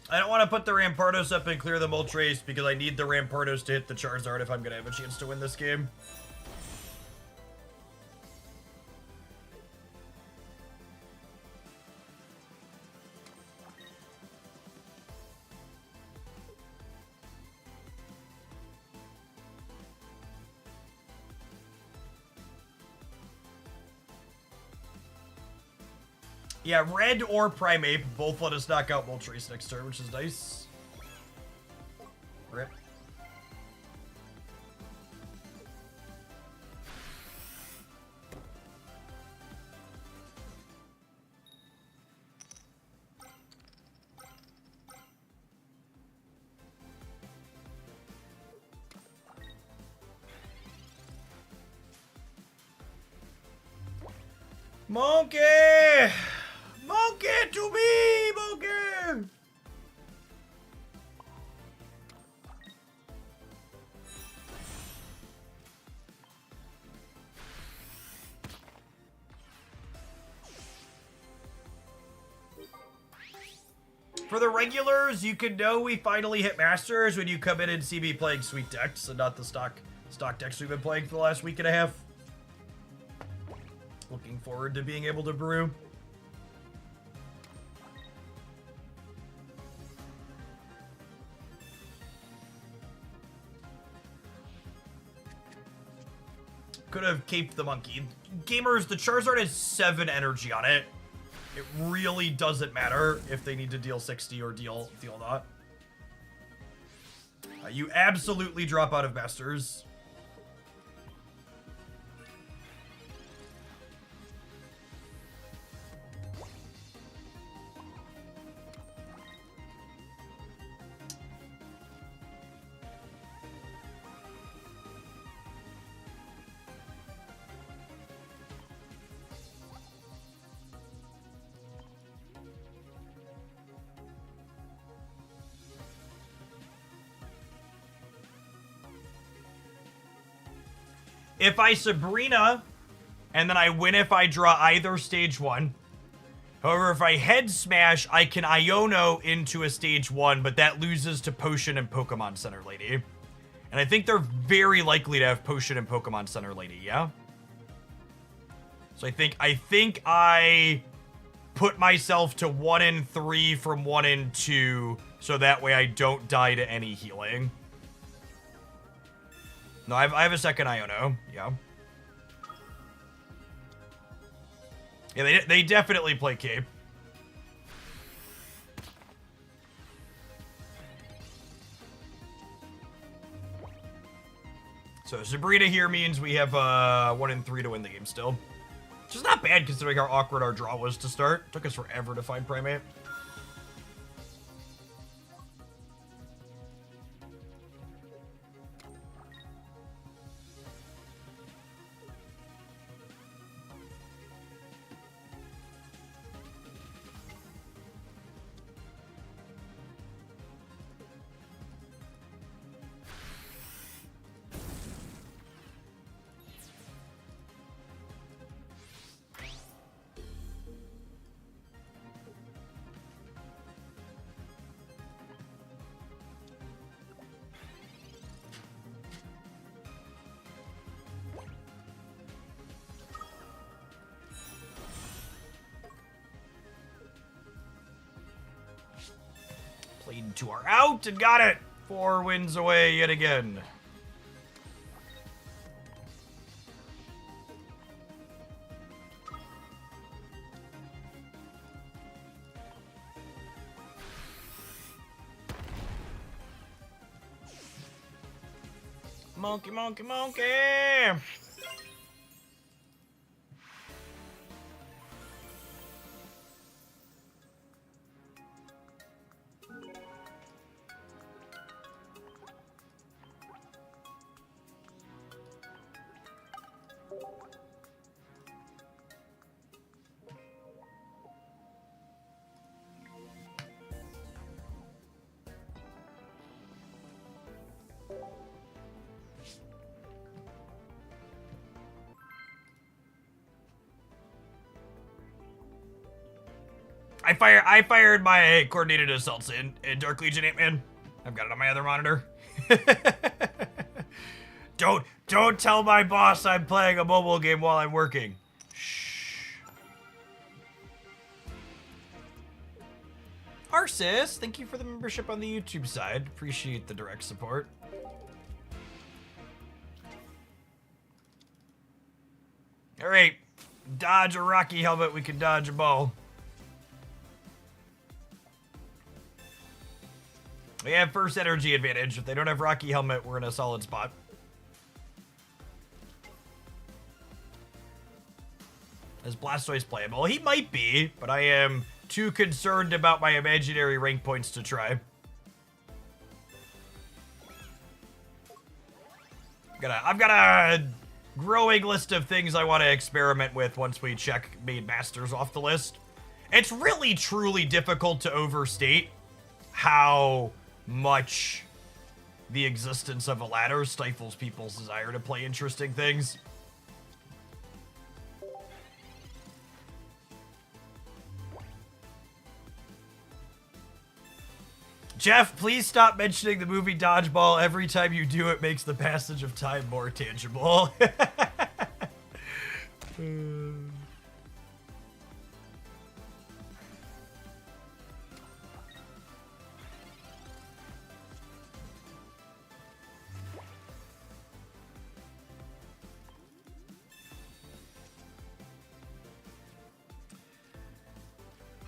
I don't want to put the Rampardos up and clear the Moltres because I need the Rampardos to hit the Charizard if I'm going to have a chance to win this game. Yeah, Red or Primeape both let us knock out Moltres next turn, which is nice. Rip. Monkey! Monkey to me, monkey! For the regulars, you can know we finally hit Masters when you come in and see me playing sweet decks and not the stock decks we've been playing for the last week and a half. Looking forward to being able to brew. Could have caped the monkey. Gamers, the Charizard has 7 energy on it. It really doesn't matter if they need to deal 60 or deal not. You absolutely drop out of Masters. If I Sabrina, and then I win if I draw either stage 1. However, if I head smash, I can Iono into a stage 1, but that loses to Potion and Pokemon Center Lady. And I think they're very likely to have Potion and Pokemon Center Lady, yeah? So I think I put myself to 1 and 3 from 1 and 2, so that way I don't die to any healing. No, I have a second Iono. Yeah. Yeah, they definitely play Cape. So Sabrina here means we have 1 in 3 to win the game still. Which is not bad considering how awkward our draw was to start. Took us forever to find Primate. Played into our out and got it. 4 wins away yet again. Monkey, monkey, monkey! I fired my coordinated assaults in Dark Legion 8, man. I've got it on my other monitor. Don't tell my boss I'm playing a mobile game while I'm working. Shh. Arsis, thank you for the membership on the YouTube side. Appreciate the direct support. All right, dodge a Rocky helmet. We can dodge a ball. We have first energy advantage. If they don't have Rocky helmet, we're in a solid spot. Is Blastoise playable? He might be, but I am too concerned about my imaginary rank points to try. I've got a growing list of things I want to experiment with once we check Main Masters off the list. It's really, truly difficult to overstate how much the existence of a ladder stifles people's desire to play interesting things. Jeff, please stop mentioning the movie Dodgeball. Every time you do, it makes the passage of time more tangible.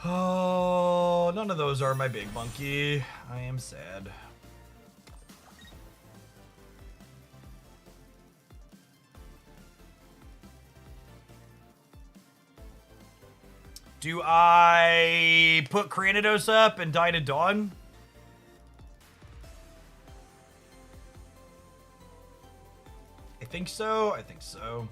Oh, none of those are my big monkey. I am sad. Do I put Cranidos up and die to Dawn? I think so. I think so.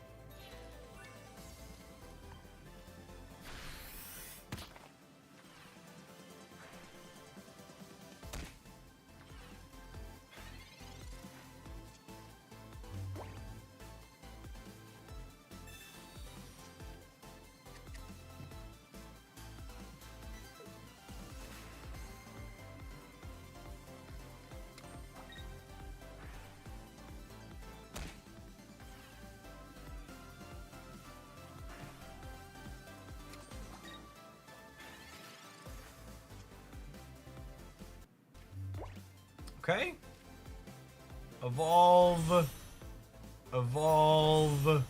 Okay. Evolve Evolve.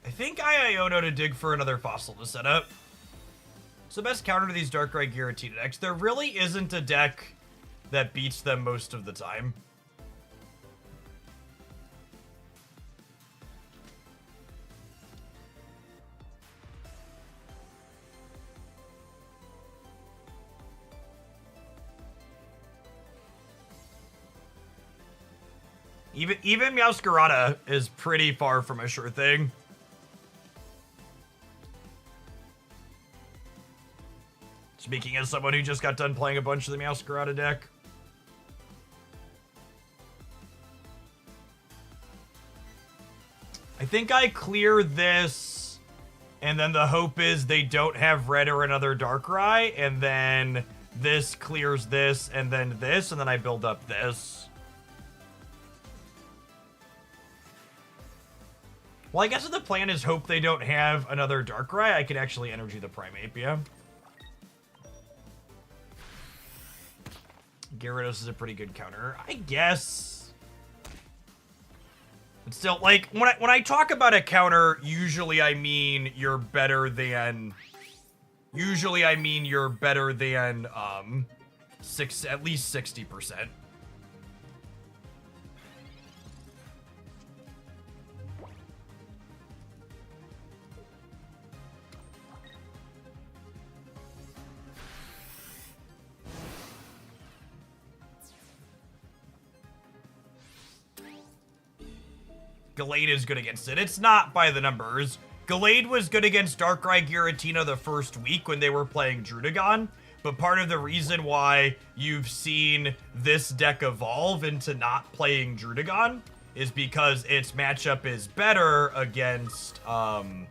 I think Iono to dig for another fossil to set up. It's the best counter to these Darkrai Giratina decks. There really isn't a deck that beats them most of the time. Even Meowscarada is pretty far from a sure thing. Speaking as someone who just got done playing a bunch of the Meowscarada deck. I think I clear this, and then the hope is they don't have red or another Darkrai, and then this clears this, and then this, and then I build up this. Well, I guess if the plan is hope they don't have another Darkrai, I could actually energy the Primeape. Gyarados is a pretty good counter, I guess. But still, like, when I talk about a counter, usually I mean you're better than... Usually I mean you're better than, at least 60%. Gallade is good against it. It's not by the numbers. Gallade was good against Darkrai Giratina the first week when they were playing Druddigon, but part of the reason why you've seen this deck evolve into not playing Druddigon is because its matchup is better against Gallade.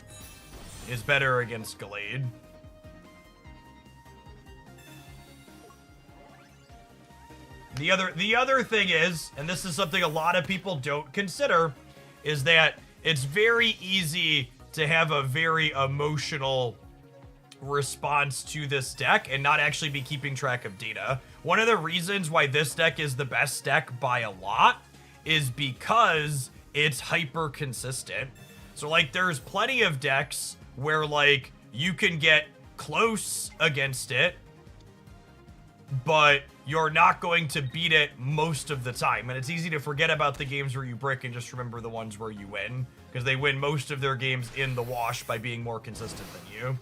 The other thing is, and this is something a lot of people don't consider, is that it's very easy to have a very emotional response to this deck and not actually be keeping track of data. One of the reasons why this deck is the best deck by a lot is because it's hyper consistent. So like there's plenty of decks where like you can get close against it, but you're not going to beat it most of the time. And it's easy to forget about the games where you brick and just remember the ones where you win, because they win most of their games in the wash by being more consistent than you.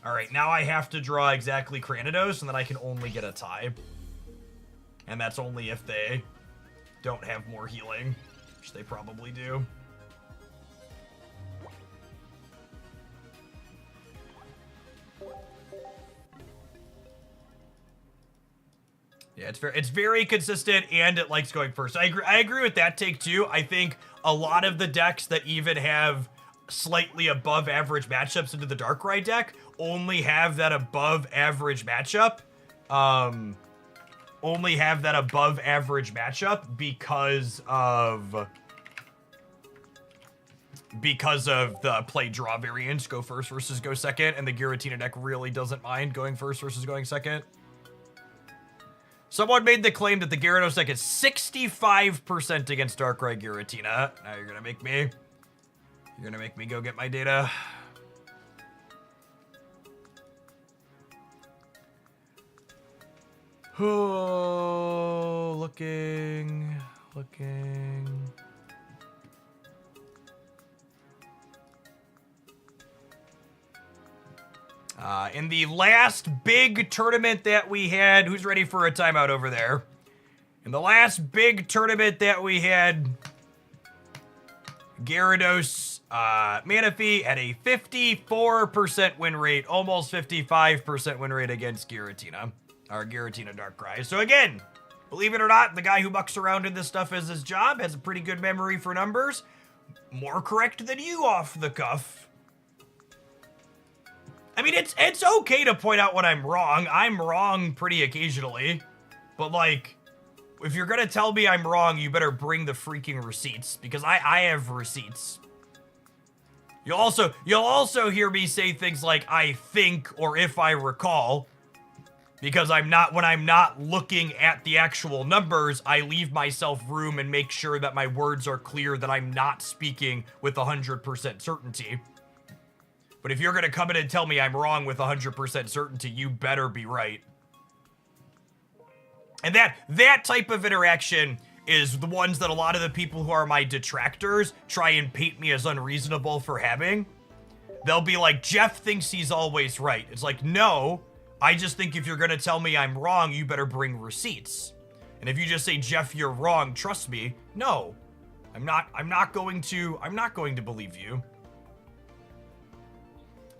All right, now I have to draw exactly Cranidos, and then I can only get a tie. And that's only if they don't have more healing, which they probably do. Yeah, it's very consistent, and it likes going first. I agree with that take too. I think a lot of the decks that even have slightly above average matchups into the Darkrai deck only have that above average matchup. Only have that above average matchup because of the play draw variance, go first versus go second, and the Giratina deck really doesn't mind going first versus going second. Someone made the claim that the Gyarados deck is 65% against Darkrai Giratina. Now you're gonna make me go get my data. Oh, looking. In the last big tournament that we had, who's ready for a timeout over there? In the last big tournament that we had, Gyarados, Manaphy had a 54% win rate, almost 55% win rate against Giratina, or Giratina Darkrai. So again, believe it or not, the guy who mucks around in this stuff as his job has a pretty good memory for numbers. More correct than you off the cuff. I mean, it's okay to point out when I'm wrong. I'm wrong pretty occasionally. But, like, if you're gonna tell me I'm wrong, you better bring the freaking receipts. Because I have receipts. You'll also hear me say things like, I think, or if I recall. Because when I'm not looking at the actual numbers, I leave myself room and make sure that my words are clear, that I'm not speaking with 100% certainty. But if you're going to come in and tell me I'm wrong with 100% certainty, you better be right. And that type of interaction is the ones that a lot of the people who are my detractors try and paint me as unreasonable for having. They'll be like, Jeff thinks he's always right. It's like, no, I just think if you're going to tell me I'm wrong, you better bring receipts. And if you just say, Jeff, you're wrong, trust me, no, I'm not going to believe you.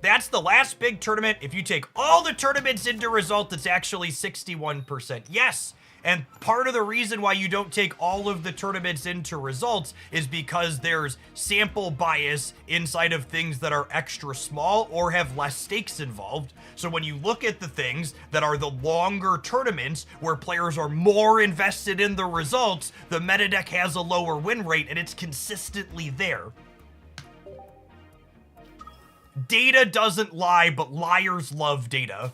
That's the last big tournament. If you take all the tournaments into result, it's actually 61%. Yes. And part of the reason why you don't take all of the tournaments into results is because there's sample bias inside of things that are extra small or have less stakes involved. So when you look at the things that are the longer tournaments where players are more invested in the results, the meta deck has a lower win rate and it's consistently there. Data doesn't lie, but liars love data.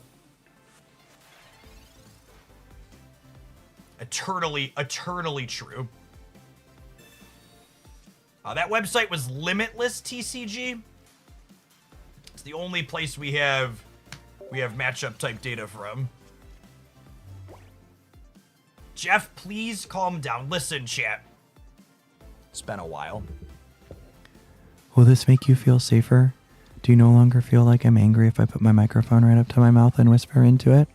Eternally true. That website was Limitless TCG. It's the only place we have matchup type data from. Jeff, please calm down. Listen, chat. It's been a while. Will this make you feel safer? Do you no longer feel like I'm angry if I put my microphone right up to my mouth and whisper into it?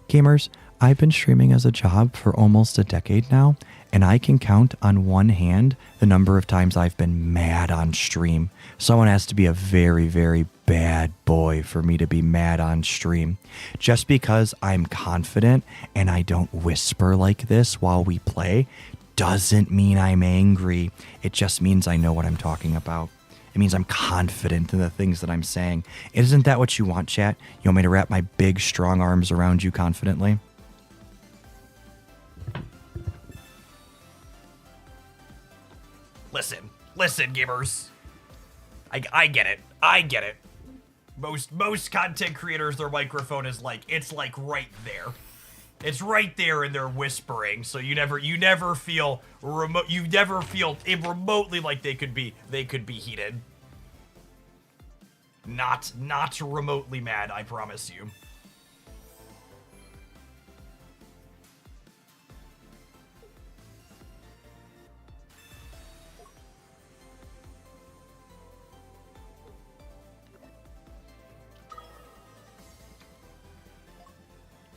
Gamers, I've been streaming as a job for almost a decade now, and I can count on one hand the number of times I've been mad on stream. Someone has to be a very, very bad boy for me to be mad on stream. Just because I'm confident and I don't whisper like this while we play doesn't mean I'm angry. It just means I know what I'm talking about. It means I'm confident in the things that I'm saying. Isn't that what you want, chat? You want me to wrap my big, strong arms around you confidently? Listen, gamers. I get it. Most content creators, their microphone is it's right there. It's right there and they're whispering, so you never feel it remotely like they could be heated. Not remotely mad, I promise you.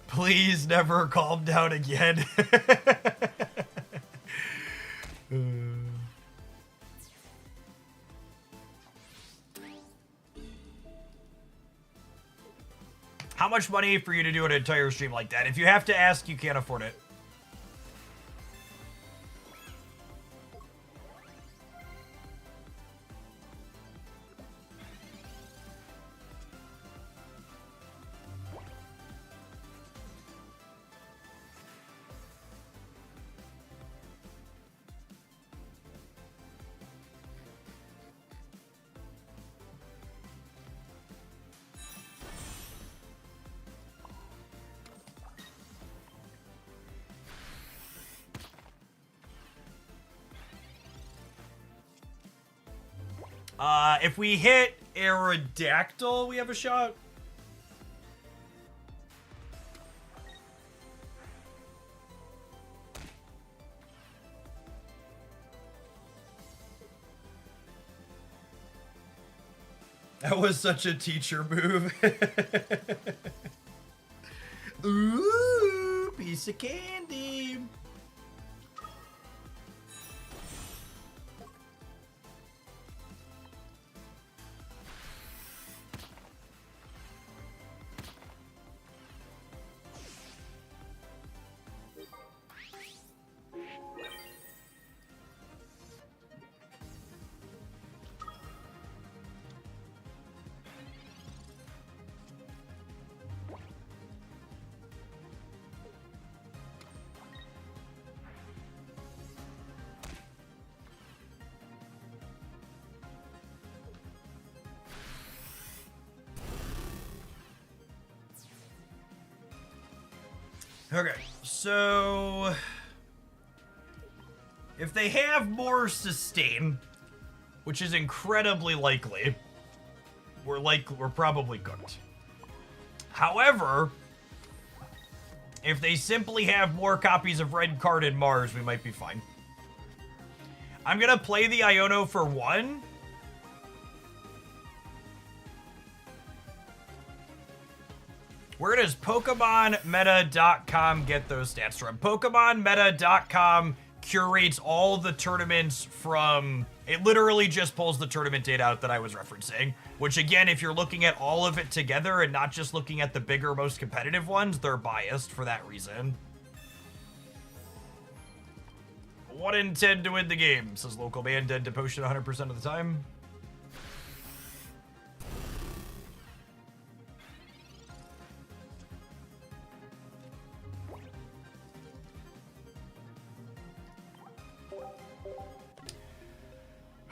Please never calm down again. How much money for you to do an entire stream like that? If you have to ask, you can't afford it. If we hit Aerodactyl, we have a shot. That was such a teacher move. Ooh, piece of candy. Okay, so if they have more sustain, which is incredibly likely, we're probably cooked. However, if they simply have more copies of Red Card and Mars, we might be fine. I'm gonna play the Iono for 1. Where does PokemonMeta.com get those stats from? PokemonMeta.com curates all the tournaments from... It literally just pulls the tournament data out that I was referencing. Which, again, if you're looking at all of it together and not just looking at the bigger, most competitive ones, they're biased for that reason. 1 in 10 to win the game, says local man, dead to potion 100% of the time.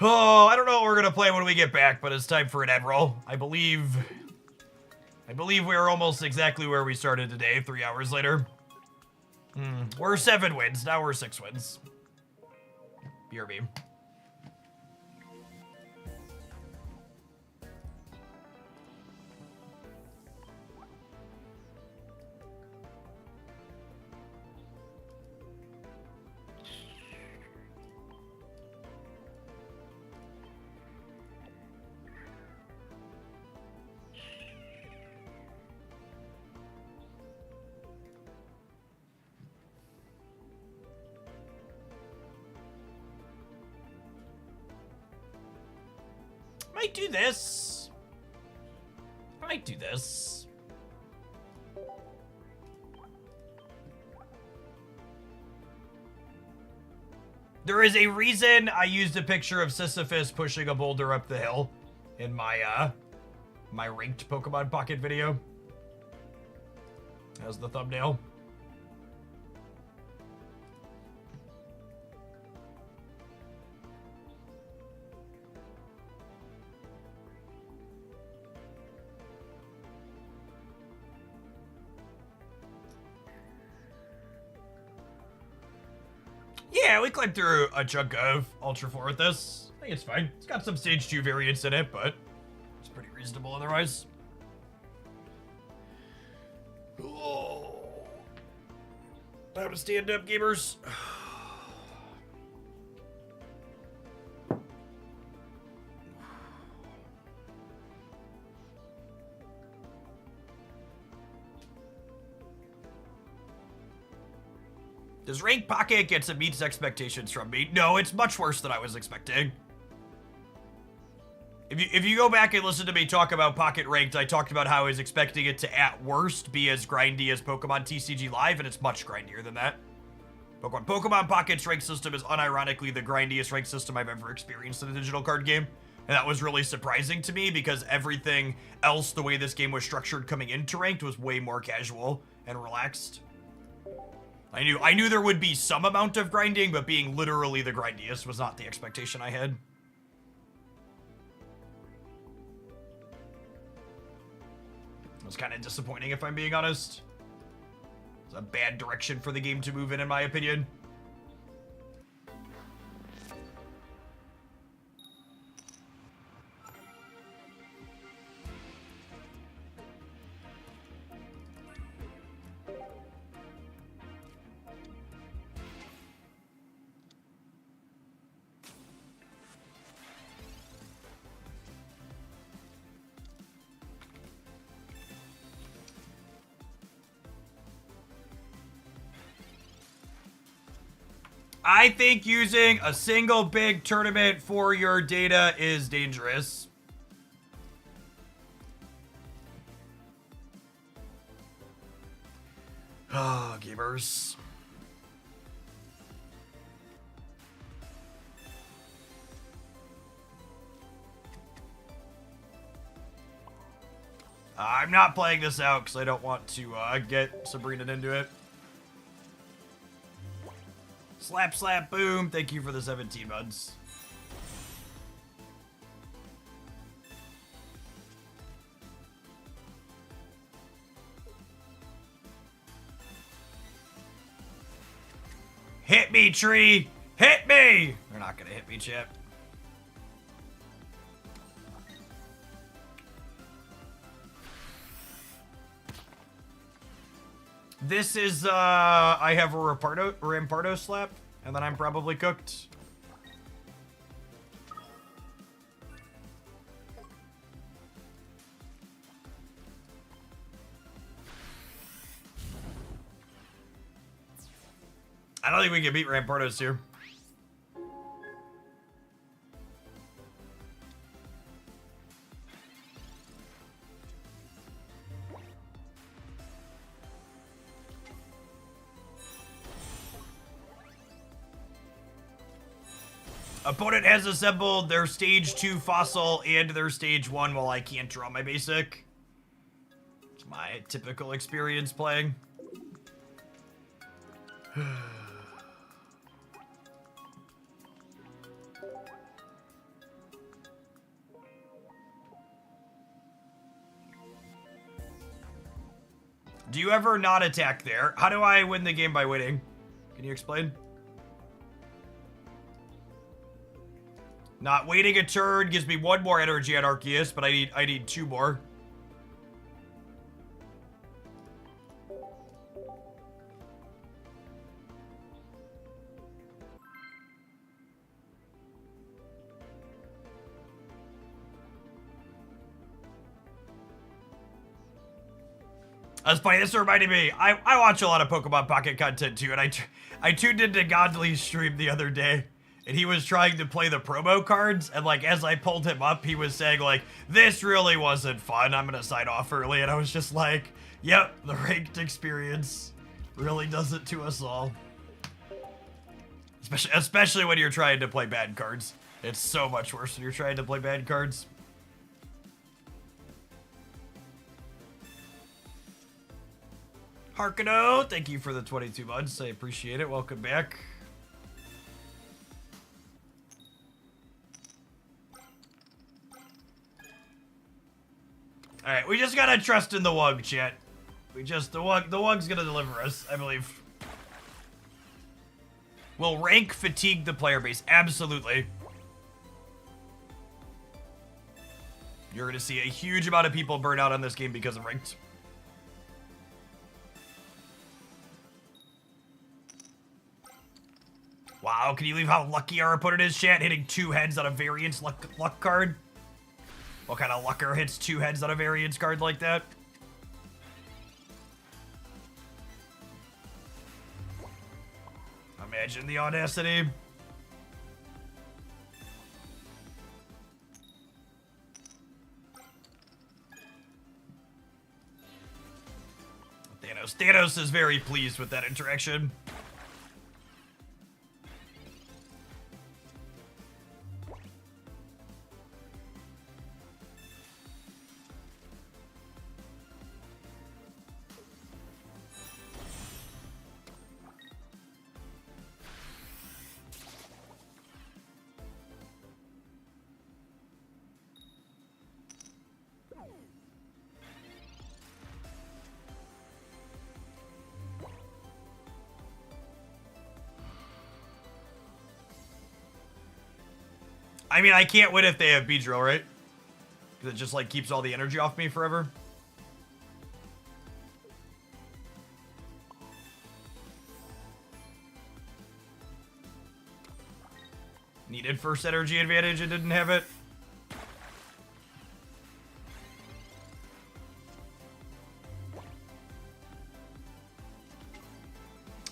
Oh, I don't know what we're gonna play when we get back, but it's time for an end roll. I believe we're almost exactly where we started today, 3 hours later. We're 7 wins, now we're 6 wins. BRB. Might do this. Might do this. There is a reason I used a picture of Sisyphus pushing a boulder up the hill in my my ranked Pokemon Pocket video. As the thumbnail. Yeah, we climbed through a chunk of Ultra 4 with this. I think it's fine. It's got some Stage 2 variants in it, but it's pretty reasonable otherwise. Oh. Time to stand up, gamers. Does Rank Pocket get some meets expectations from me? No, it's much worse than I was expecting. If you go back and listen to me talk about Pocket Ranked, I talked about how I was expecting it to, at worst, be as grindy as Pokemon TCG Live, and it's much grindier than that. Pokemon Pocket's rank system is unironically the grindiest rank system I've ever experienced in a digital card game. And that was really surprising to me because everything else, the way this game was structured coming into Ranked, was way more casual and relaxed. I knew there would be some amount of grinding, but being literally the grindiest was not the expectation I had. It was kind of disappointing, if I'm being honest. It's a bad direction for the game to move in my opinion. I think using a single big tournament for your data is dangerous. Oh, gamers. I'm not playing this out because I don't want to get Sabrina into it. Slap, slap, boom. Thank you for the 17 buds. Hit me, tree! Hit me! They're not gonna hit me, chat. This is, I have a Rampardo slap, and then I'm probably cooked. I don't think we can beat Rampardos here. Opponent has assembled their stage 2 fossil and their stage 1 while I can't draw my basic. It's my typical experience playing. Do you ever not attack there? How do I win the game by winning? Can you explain? Not waiting a turn gives me 1 more energy at Arceus, but I need 2 more. That's funny. This reminded me. I watch a lot of Pokemon Pocket content too, and I tuned into Godly's stream the other day, and he was trying to play the promo cards, and like as I pulled him up, he was saying like, "This really wasn't fun. I'm gonna sign off early," and I was just like, "Yep, the ranked experience really does it to us all." Especially when you're trying to play bad cards. It's so much worse when you're trying to play bad cards. Harkano, thank you for the 22 months. I appreciate it. Welcome back. All right, we just gotta trust in the Wug, chat. The Wug's gonna deliver us, I believe. Will rank fatigue the player base? Absolutely. You're gonna see a huge amount of people burn out on this game because of ranked. Wow, can you believe how lucky our opponent is, chat? Hitting 2 heads on a variance luck card? What kind of lucker hits 2 heads on a variance card like that? Imagine the audacity. Thanos is very pleased with that interaction. I mean, I can't win if they have Beedrill, right? Because it just, like, keeps all the energy off me forever. Needed first energy advantage and didn't have it.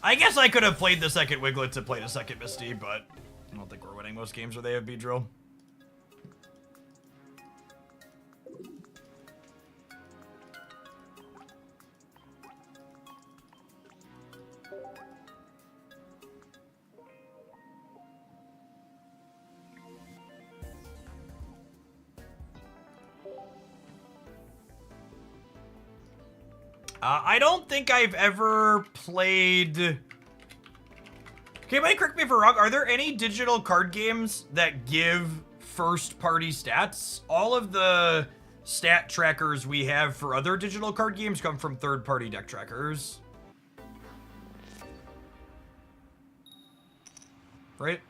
I guess I could have played the second Wiglet to play the second Misty, but I don't think we're winning most games where they have Beedrill. I don't think I've ever played... Okay, anybody correct me if I'm wrong. Are there any digital card games that give first-party stats? All of the stat trackers we have for other digital card games come from third-party deck trackers. right?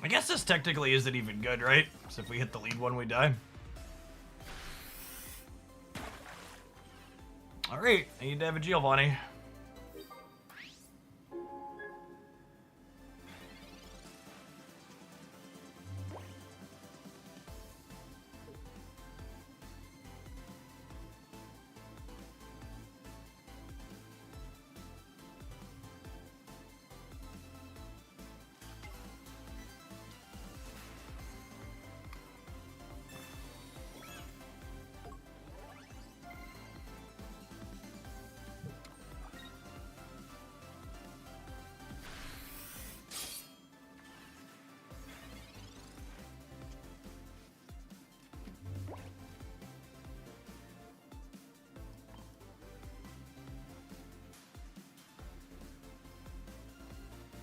I guess this technically isn't even good, right? Because if we hit the lead one, we die. Alright, I need to have a Giovanni.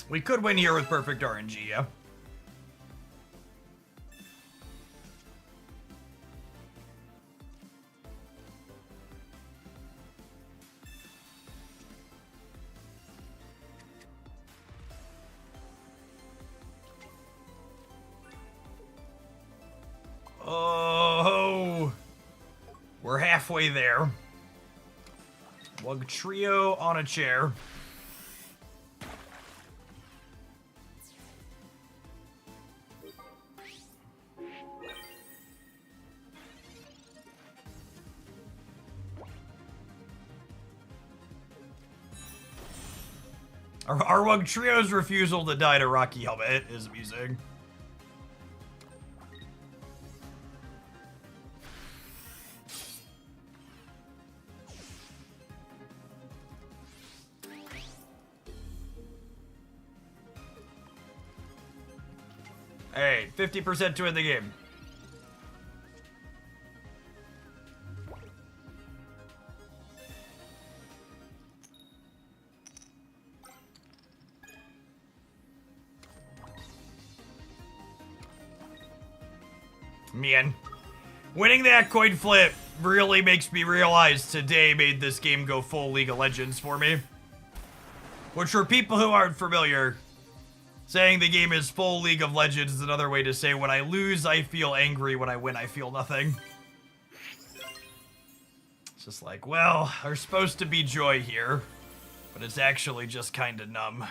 We could win here with perfect RNG, yeah. Oh, we're halfway there. Lug trio on a chair. Our Wug Trio's refusal to die to Rocky Helmet is amusing. Hey, 50% to win the game. Man, winning that coin flip really makes me realize today made this game go full League of Legends for me. Which, for people who aren't familiar, saying the game is full League of Legends is another way to say when I lose, I feel angry. When I win, I feel nothing. It's just like, well, there's supposed to be joy here, but it's actually just kind of numb.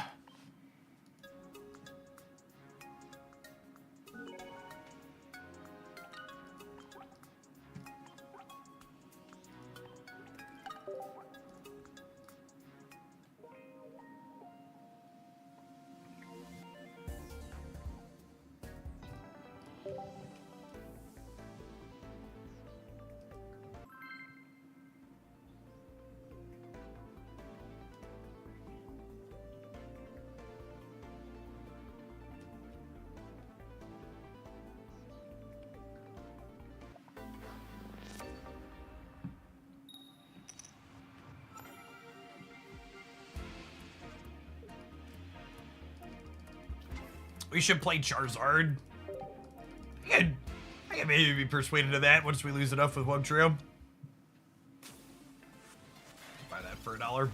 We should play Charizard. I can maybe be persuaded to that once we lose enough with Wugtrio. Buy that for $1.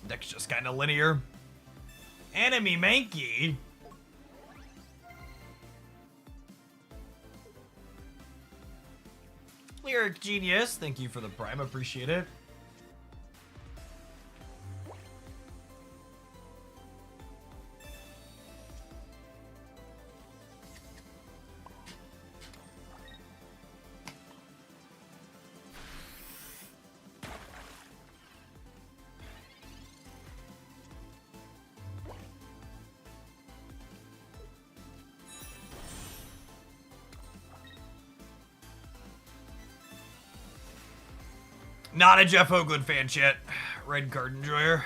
Deck's just kind of linear. Enemy Mankey. Lyric Genius, thank you for the prime, appreciate it. Not a Jeff Hoagland fan, chat. Red card enjoyer.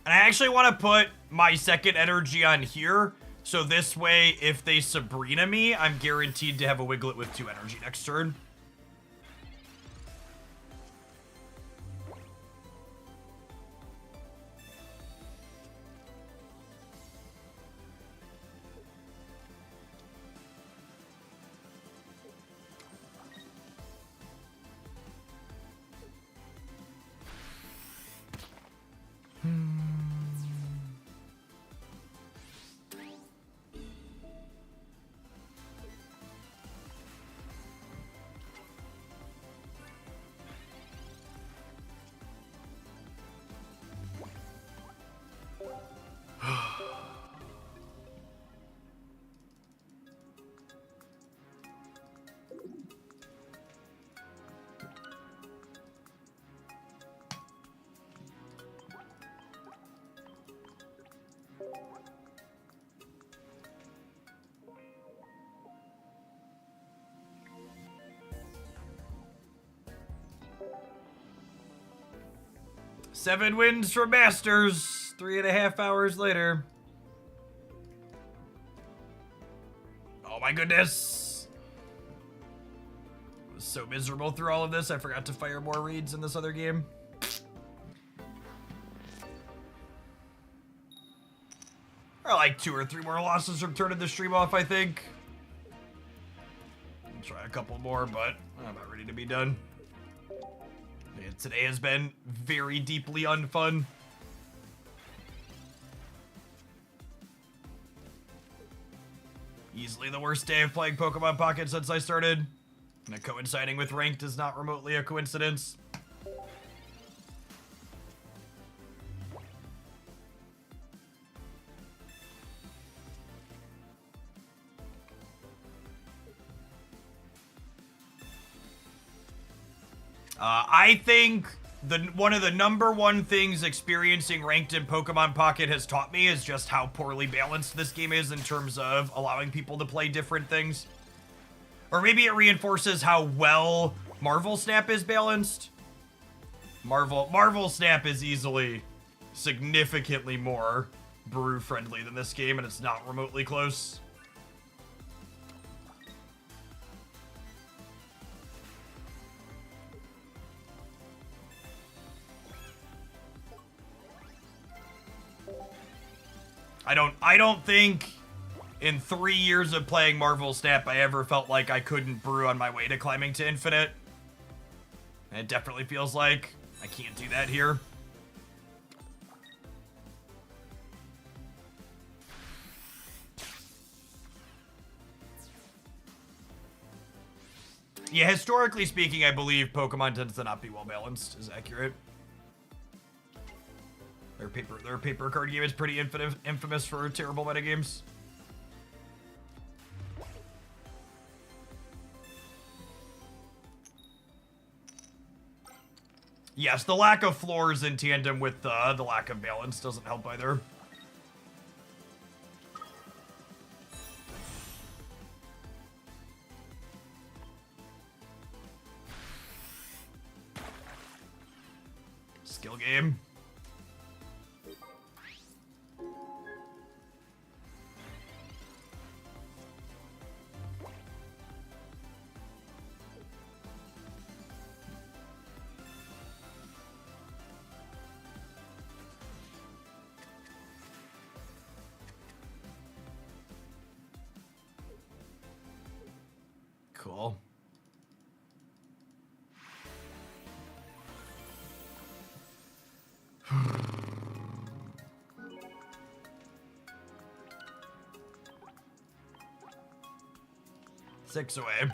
And I actually want to put my second energy on here, so this way, if they Sabrina me, I'm guaranteed to have a Wiglet with 2 energy next turn. Seven wins for Masters, 3.5 hours later. Oh my goodness. I was so miserable through all of this, I forgot to fire more reads in this other game. Or like 2 or 3 more losses from turning the stream off, I think. I'll try a couple more, but I'm not ready to be done. Today has been very deeply unfun. Easily the worst day of playing Pokemon Pocket since I started. And coinciding with ranked is not remotely a coincidence. I think one of the #1 things experiencing ranked in Pokemon Pocket has taught me is just how poorly balanced this game is in terms of allowing people to play different things. Or maybe it reinforces how well Marvel Snap is balanced. Marvel Snap is easily significantly more brew friendly than this game, and it's not remotely close. I don't think in 3 years of playing Marvel Snap I ever felt like I couldn't brew on my way to climbing to Infinite. And it definitely feels like I can't do that here. Yeah, historically speaking, I believe Pokemon tends to not be well balanced, is accurate. Their paper card game is pretty infamous for terrible metagames. Yes, the lack of floors in tandem with the lack of balance doesn't help either. Skill game. Cool. Six away.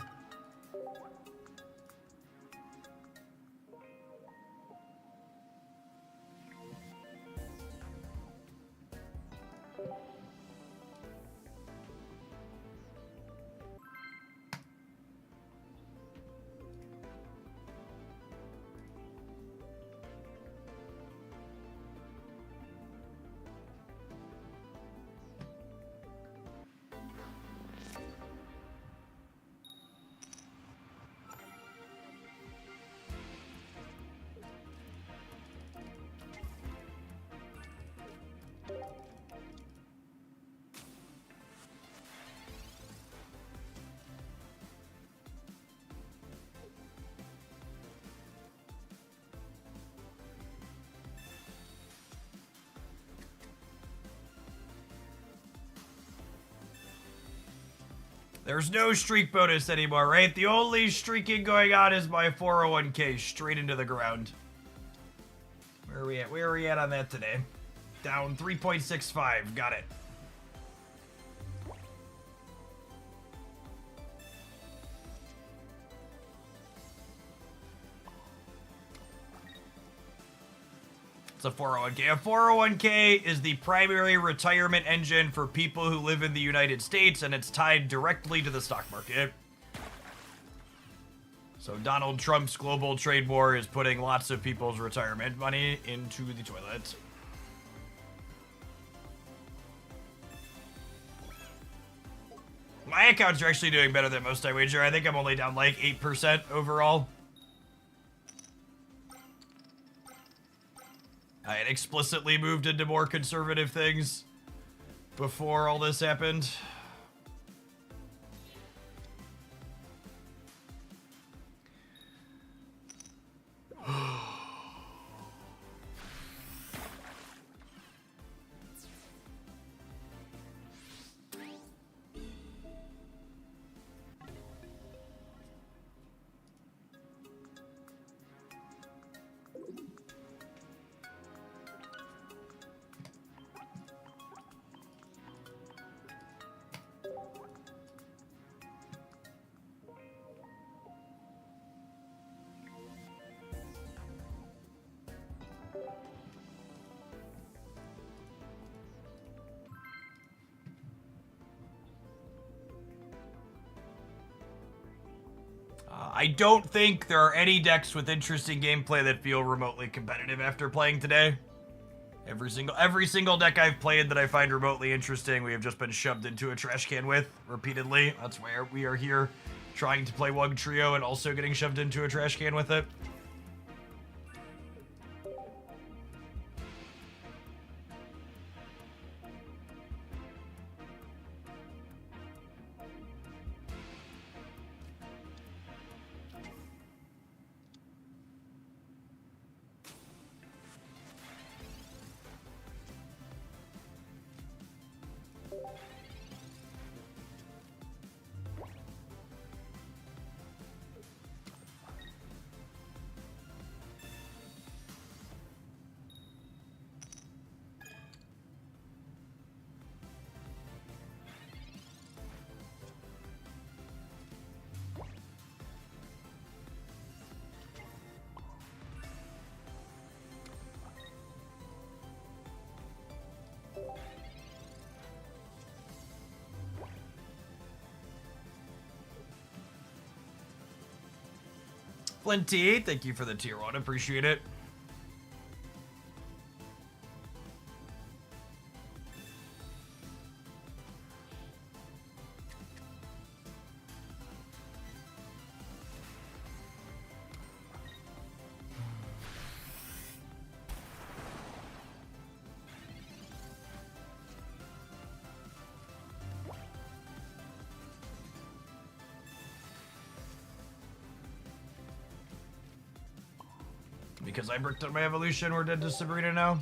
There's no streak bonus anymore, right? The only streaking going on is my 401k straight into the ground. Where are we at? Where are we at on that today? Down 3.65. Got it. It's a 401k. A 401k is the primary retirement engine for people who live in the United States, and it's tied directly to the stock market. So Donald Trump's global trade war is putting lots of people's retirement money into the toilet. My accounts are actually doing better than most, I wager. I think I'm only down like 8% overall. I had explicitly moved into more conservative things before all this happened. I don't think there are any decks with interesting gameplay that feel remotely competitive after playing today. Every single deck I've played that I find remotely interesting, we have just been shoved into a trash can with repeatedly. That's why we are here trying to play Wug Trio and also getting shoved into a trash can with it. Flinty, thank you for the tier 1. Appreciate it. Because I bricked up my evolution, we're dead to Sabrina now.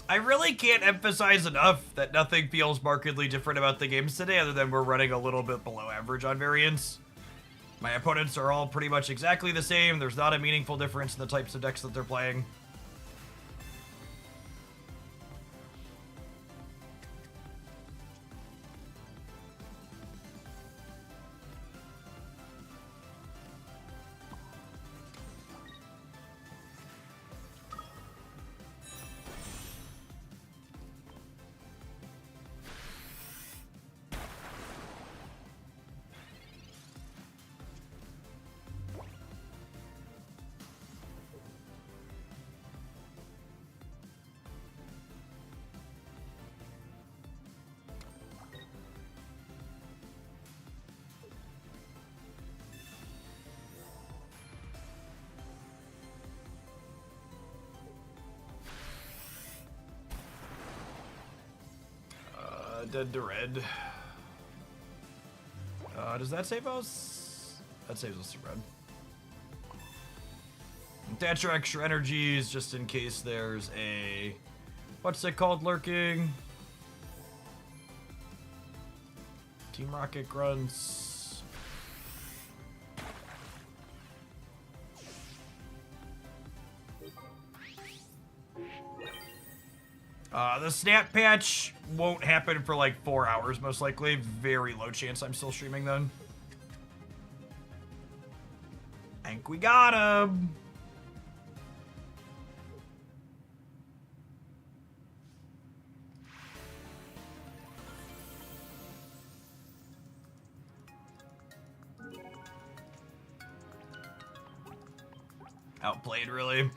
I really can't emphasize enough that nothing feels markedly different about the games today other than we're running a little bit below average on variance. My opponents are all pretty much exactly the same. There's not a meaningful difference in the types of decks that they're playing. Dead to red. Does that save us? That saves us to red. Attach your extra energies just in case there's a... What's it called lurking? Team Rocket grunts. The snap patch won't happen for like 4 hours, most likely. Very low chance I'm still streaming then. I think we got him. Outplayed, really.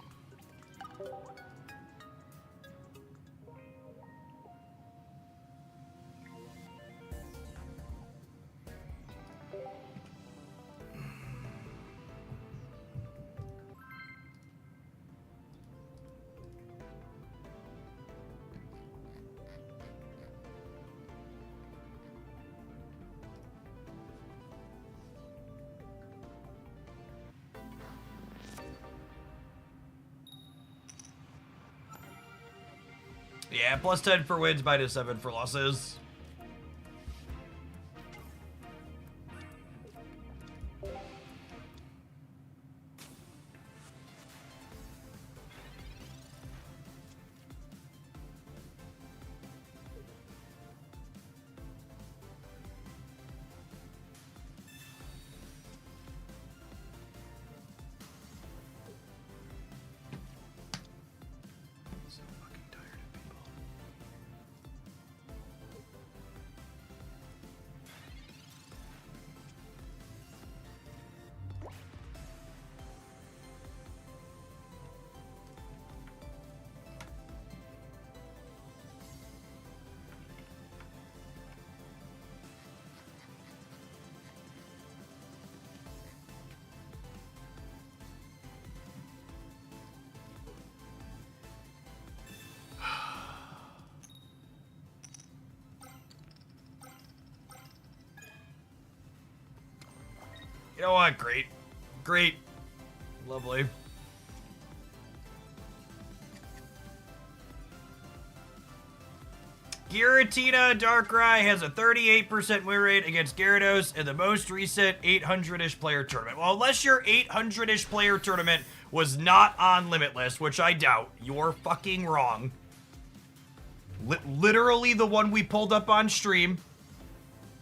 Yeah, plus 10 for wins, minus 7 for losses. You know what? Great. Great. Lovely. Giratina Darkrai has a 38% win rate against Gyarados in the most recent 800-ish player tournament. Well, unless your 800-ish player tournament was not on Limitless, which I doubt, you're fucking wrong. Literally the one we pulled up on stream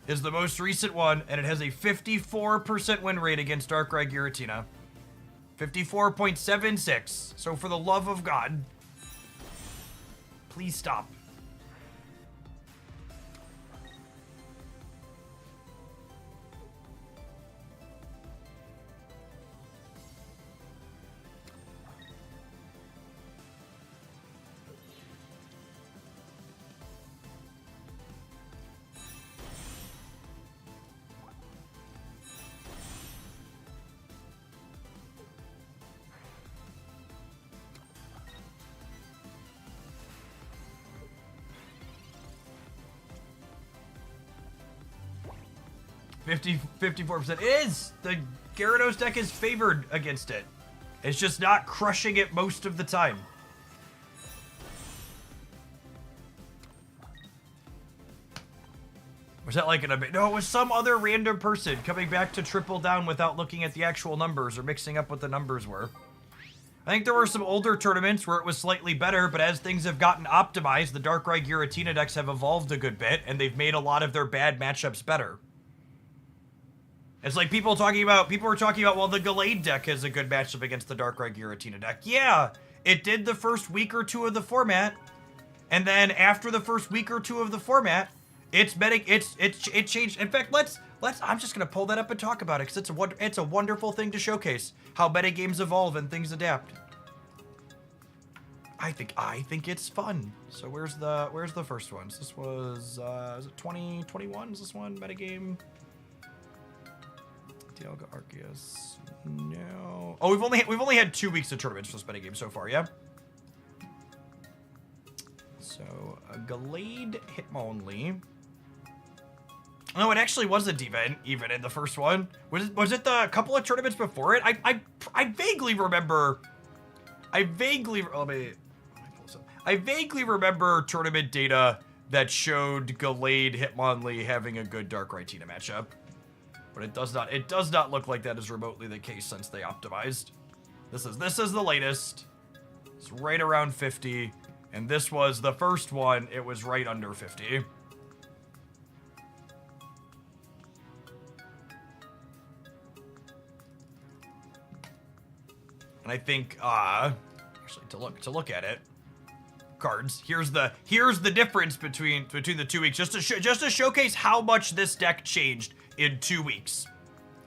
is the most recent one, and it has a 54% win rate against Darkrai Giratina. 54.76. So for the love of God, please stop. Fifty 54%. It is! The Gyarados deck is favored against it. It's just not crushing it most of the time. Was that like no, it was some other random person coming back to triple down without looking at the actual numbers or mixing up what the numbers were. I think there were some older tournaments where it was slightly better, but as things have gotten optimized, the Darkrai Giratina decks have evolved a good bit, and they've made a lot of their bad matchups better. It's like people were talking about, well, the Gallade deck has a good matchup against the Darkrai Giratina deck. Yeah, it did the first week or two of the format, and then after the first week or two of the format, it changed. In fact, I'm just gonna pull that up and talk about it because it's a wonderful thing to showcase how metagames evolve and things adapt. I think it's fun. So where's the first one? So this was is it 2021? Is this one metagame? Dialga Arceus. No. Oh, we've only had 2 weeks of tournaments for this metagame so far, yeah? So Gallade Hitmonlee. No, it actually wasn't even in the first one. Was it the couple of tournaments before it? I vaguely remember. I vaguely remember tournament data that showed Gallade Hitmonlee having a good Darkrai Tina matchup. But it does not look like that is remotely the case since they optimized. This is the latest. It's right around 50. And this was the first one. It was right under 50. And I think, actually, to look at it, cards. Here's the difference between the 2 weeks, just to showcase how much this deck changed in 2 weeks.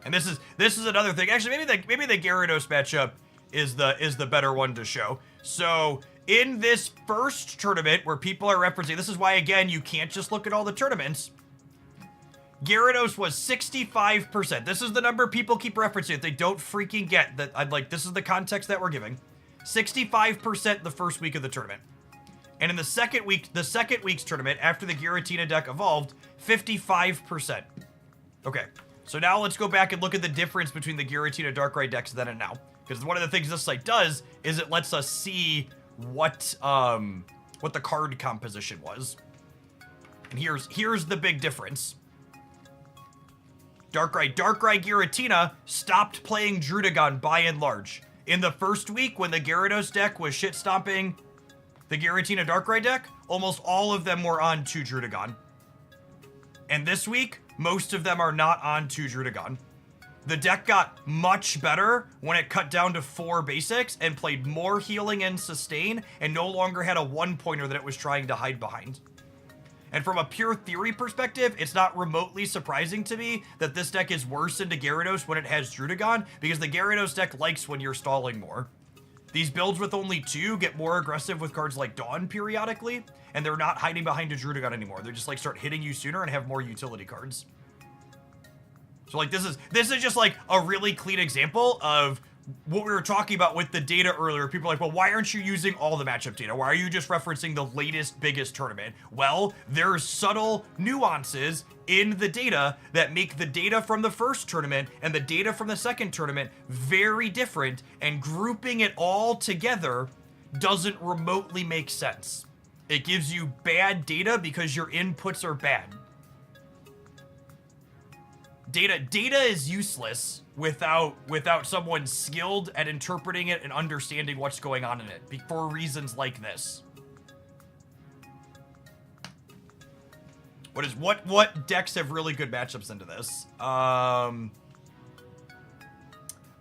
And this is another thing. Actually, maybe the Gyarados matchup is the better one to show. So in this first tournament where people are referencing, this is why again you can't just look at all the tournaments. Gyarados was 65%. This is the number people keep referencing. If they don't freaking get that, this is the context that we're giving. 65% the first week of the tournament. And in the second week's tournament, after the Giratina deck evolved, 55%. Okay, so now let's go back and look at the difference between the Giratina Darkrai decks then and now. Because one of the things this site does is it lets us see what the card composition was. And here's the big difference. Darkrai Giratina stopped playing Druddigon by and large. In the first week, when the Gyarados deck was shit-stomping the Giratina Darkrai deck, almost all of them were on 2 Druddigon. And this week, most of them are not on 2 Druddigon. The deck got much better when it cut down to 4 basics and played more healing and sustain and no longer had a 1-pointer that it was trying to hide behind. And from a pure theory perspective, it's not remotely surprising to me that this deck is worse into Gyarados when it has Druddigon, because the Gyarados deck likes when you're stalling more. These builds with only 2 get more aggressive with cards like Dawn periodically, and they're not hiding behind a Druddigon anymore. They're just like start hitting you sooner and have more utility cards. So like this is just like a really clean example of what we were talking about with the data earlier. People are like, well, why aren't you using all the matchup data? Why are you just referencing the latest, biggest tournament? Well, there's subtle nuances in the data that make the data from the first tournament and the data from the second tournament very different, and grouping it all together doesn't remotely make sense. It gives you bad data because your inputs are bad. Data is useless without someone skilled at interpreting it and understanding what's going on in it for reasons like this. What decks have really good matchups into this?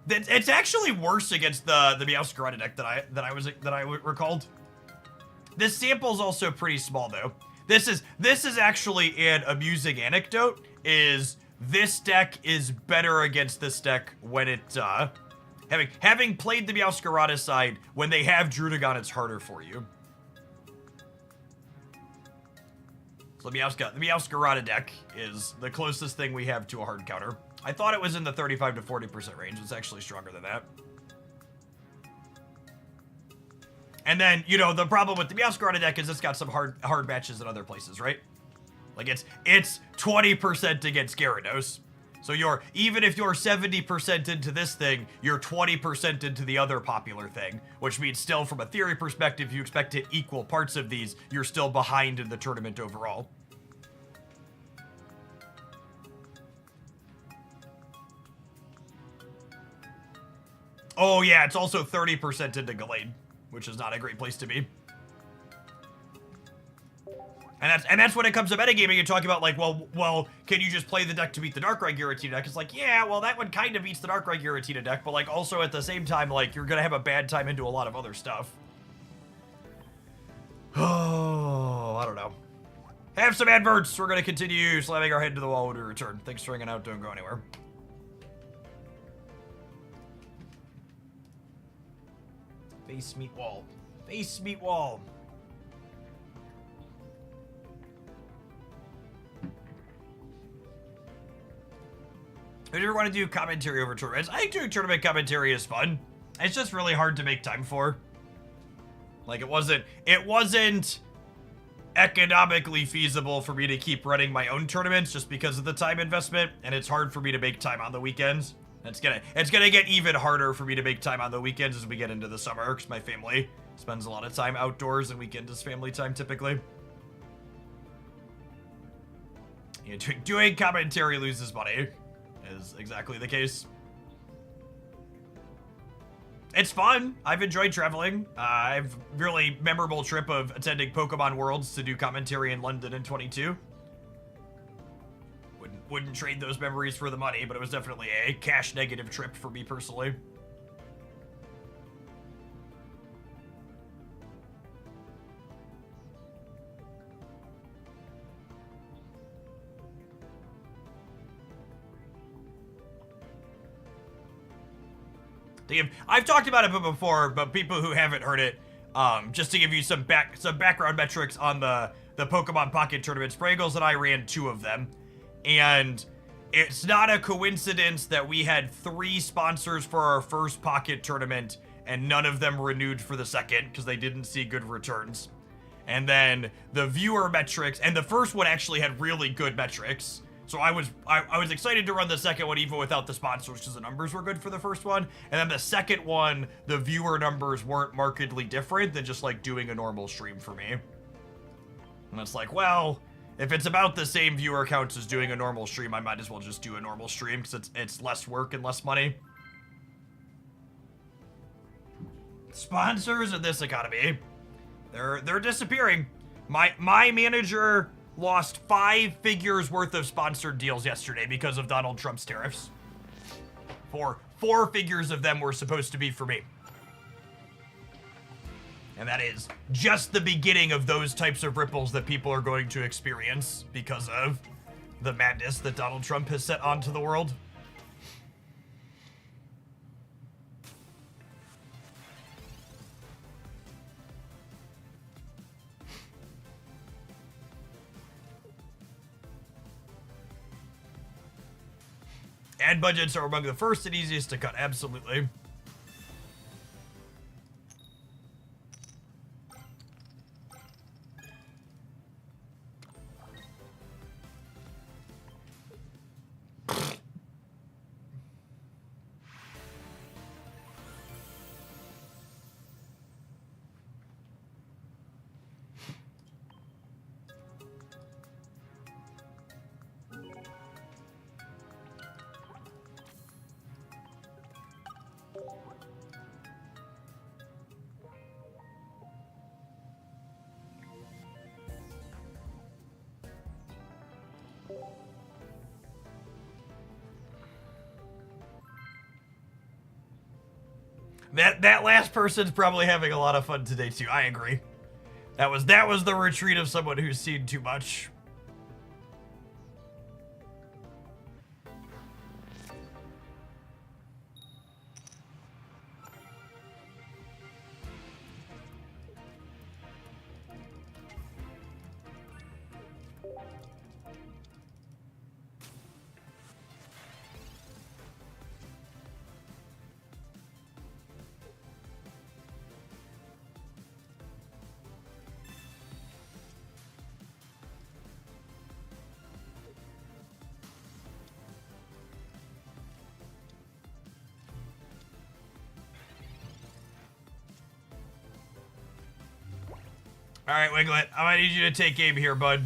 It's actually worse against the Meowscarada deck that I recalled. This sample's also pretty small though. This is actually an amusing anecdote. Is this deck is better against this deck when it having played the Meowscarada side, when they have Drudagon, it's harder for you. So the Meowscarada deck is the closest thing we have to a hard counter. I thought it was in the 35 to 40% range. It's actually stronger than that. And then, you know, the problem with the Meowscarada deck is it's got some hard matches in other places, right? Like it's 20% against Gyarados. So even if you're 70% into this thing, you're 20% into the other popular thing, which means still from a theory perspective, you expect to equal parts of these, you're still behind in the tournament overall. Oh yeah, it's also 30% into Gallade, which is not a great place to be. And that's when it comes to metagaming. You're talking about like, well, can you just play the deck to beat the Darkrai Giratina deck? It's like, yeah, well, that one kind of beats the Darkrai Giratina deck, but like also at the same time, like you're gonna have a bad time into a lot of other stuff. Oh, I don't know. Have some adverts. We're gonna continue slamming our head to the wall when we return. Thanks for hanging out. Don't go anywhere. Face meet wall. Face meet wall. If you ever want to do commentary over tournaments, I think doing tournament commentary is fun. It's just really hard to make time for. Like it wasn't economically feasible for me to keep running my own tournaments just because of the time investment, and it's hard for me to make time on the weekends. It's gonna get even harder for me to make time on the weekends as we get into the summer, because my family spends a lot of time outdoors and weekends is family time typically. Yeah, doing commentary loses money. Is exactly the case. It's fun. I've enjoyed traveling. I've really memorable trip of attending Pokemon Worlds to do commentary in London in 22. Wouldn't trade those memories for the money, but it was definitely a cash negative trip for me personally. I've talked about it before, but people who haven't heard it, just to give you some background metrics on the Pokemon Pocket Tournament, Spragles and I ran 2 of them, and it's not a coincidence that we had 3 sponsors for our first Pocket Tournament, and none of them renewed for the second, because they didn't see good returns. And then the viewer metrics, and the first one actually had really good metrics. So I was excited to run the second one even without the sponsors because the numbers were good for the first one. And then the second one, the viewer numbers weren't markedly different than just like doing a normal stream for me. And it's like, well, if it's about the same viewer counts as doing a normal stream, I might as well just do a normal stream because it's less work and less money. Sponsors in this economy, they're disappearing. My manager lost 5 figures worth of sponsored deals yesterday because of Donald Trump's tariffs. 4 figures of them were supposed to be for me. And that is just the beginning of those types of ripples that people are going to experience because of the madness that Donald Trump has set onto the world. Ad budgets are among the first and easiest to cut, absolutely. That last person's probably having a lot of fun today too. I agree. That was the retreat of someone who's seen too much. All right, Wiglet, I'm gonna need you to take aim here, bud.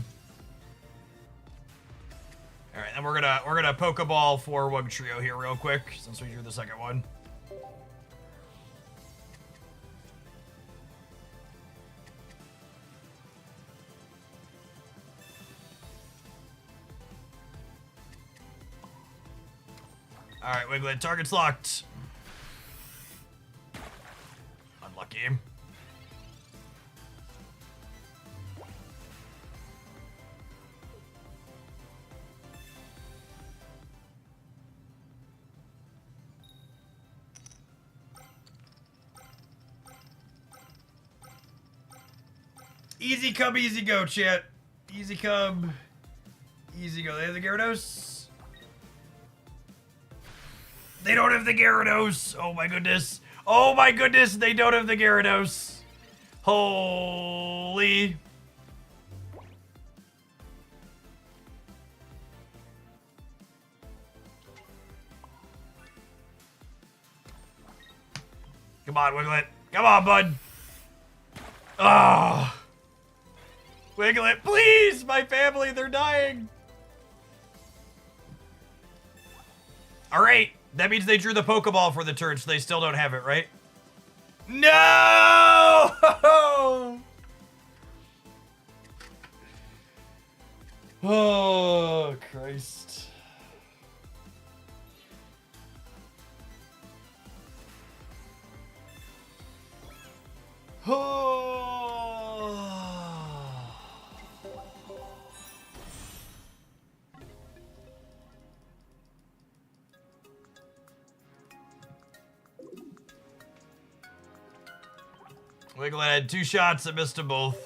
All right, then we're gonna Pokeball for Wug Trio here real quick since we drew the second one. All right, Wiglet, target's locked. Unlucky. Easy come, easy go, chat. Easy come, easy go. They have the Gyarados? They don't have the Gyarados. Oh my goodness. Oh my goodness, they don't have the Gyarados. Holy. Come on, Wiglet. Come on, bud. Ah. Wiglet, please! My family, they're dying! Alright, that means they drew the Pokeball for the turn, so they still don't have it, right? No! Oh, Christ. Oh. Wiglet had 2 shots, I missed them both.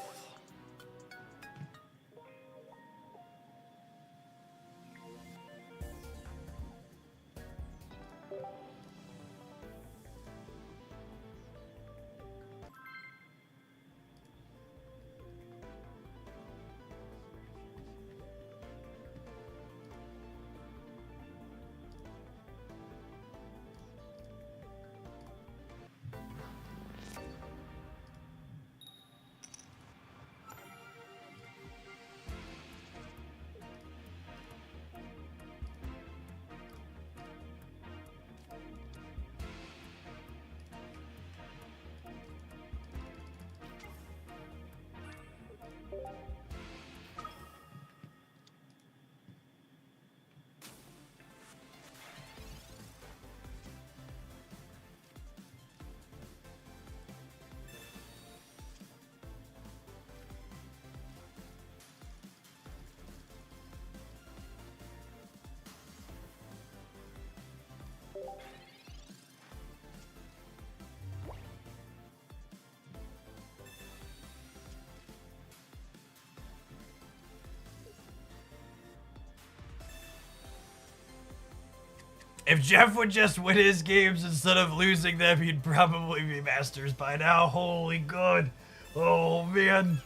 If Jeff would just win his games instead of losing them, he'd probably be Masters by now. Holy good. Oh, man.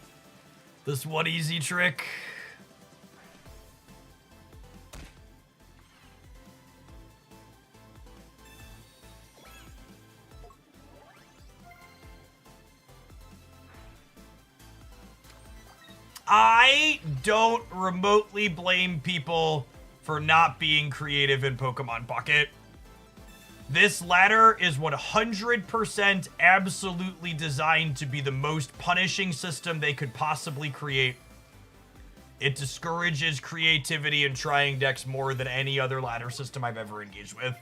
This one easy trick. I don't remotely blame people for not being creative in Pokemon Bucket. This ladder is 100% absolutely designed to be the most punishing system they could possibly create. It discourages creativity and trying decks more than any other ladder system I've ever engaged with.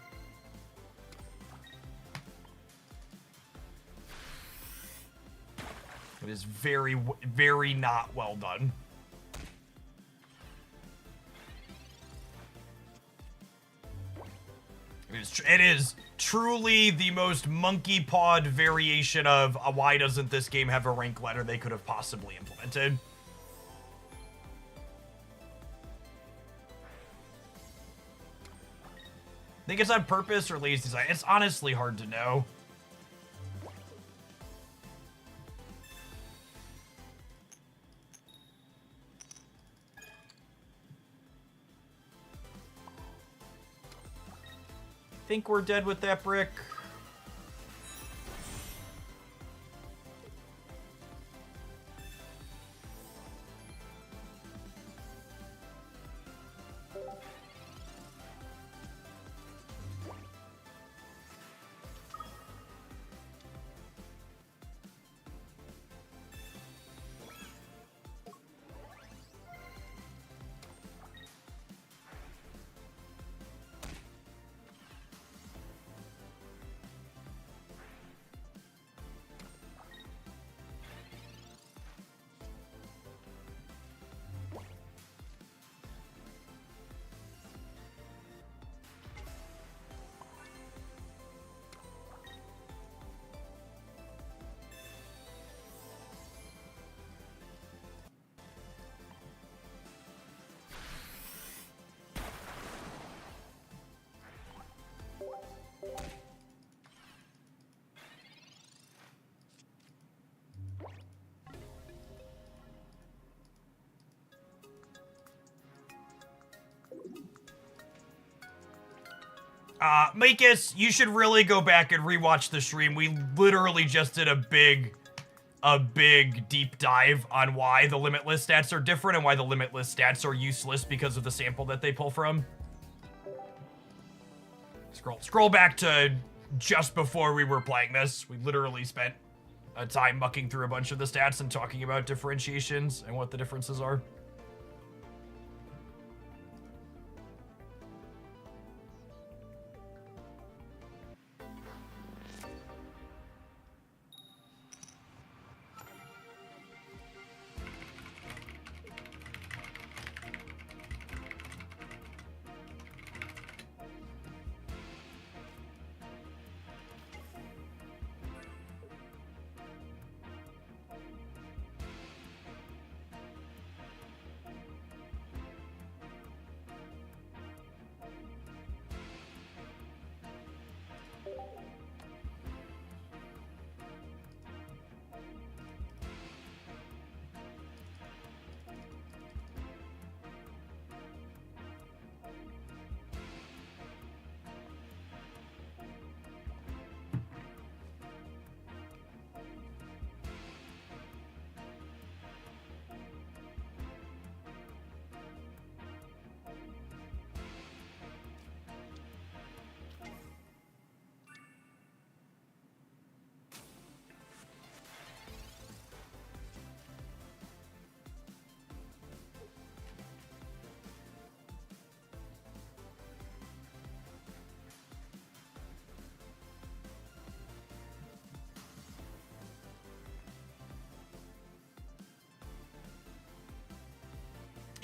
It is very, very not well done. It is truly the most monkey pawed variation of why doesn't this game have a rank ladder they could have possibly implemented. Think it's on purpose or lazy design? It's honestly hard to know. Think we're dead with that brick. Makis, you should really go back and rewatch the stream. We literally just did a big deep dive on why the limitless stats are different and why the limitless stats are useless because of the sample that they pull from. Scroll back to just before we were playing this. We literally spent a time mucking through a bunch of the stats and talking about differentiations and what the differences are.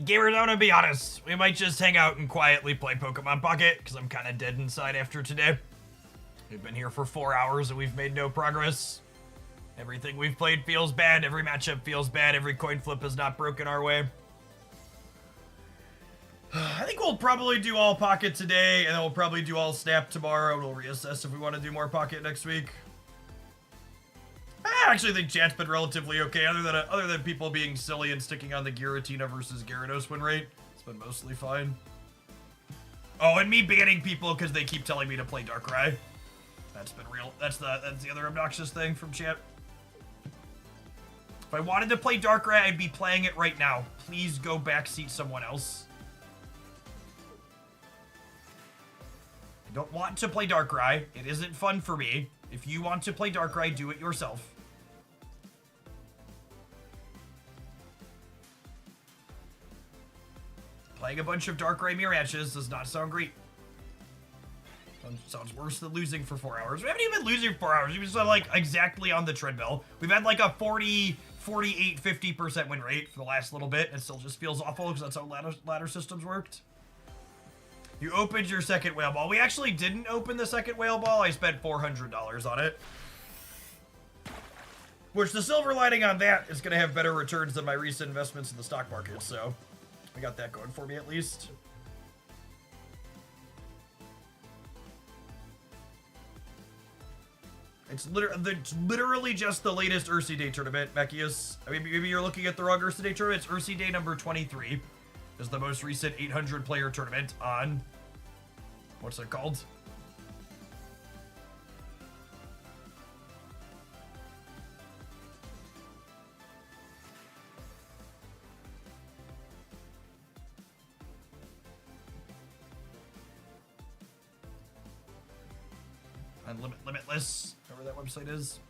Gamers, I'm gonna be honest. We might just hang out and quietly play Pokemon Pocket, because I'm kind of dead inside after today. We've been here for 4 hours and we've made no progress. Everything we've played feels bad. Every matchup feels bad. Every coin flip has not broken our way. I think we'll probably do all Pocket today, and then we'll probably do all Snap tomorrow, and we'll reassess if we want to do more Pocket next week. I actually think chat's been relatively okay, other than people being silly and sticking on the Giratina versus Gyarados win rate. It's been mostly fine. Oh, and me banning people because they keep telling me to play Darkrai. That's been real. That's the other obnoxious thing from chat. If I wanted to play Darkrai, I'd be playing it right now. Please go backseat someone else. I don't want to play Darkrai. It isn't fun for me. If you want to play Darkrai, do it yourself. Playing a bunch of Darkrai Miraches does not sound great. Sounds worse than losing for 4 hours. We haven't even been losing for 4 hours. We've just been like exactly on the treadmill. We've had like a 40 48, 50% win rate for the last little bit. It still just feels awful because that's how ladder systems worked. You opened your second whale ball. We actually didn't open the second whale ball. I spent $400 on it. Which the silver lining on that is going to have better returns than my recent investments in the stock market. So I got that going for me at least. It's literally just the latest Ursi Day tournament, Mechius. I mean, maybe you're looking at the wrong Ursi Day tournament. It's Ursi Day number 23. Is the most recent 800 player tournament on, what's it called? On Limitless, whatever that website is.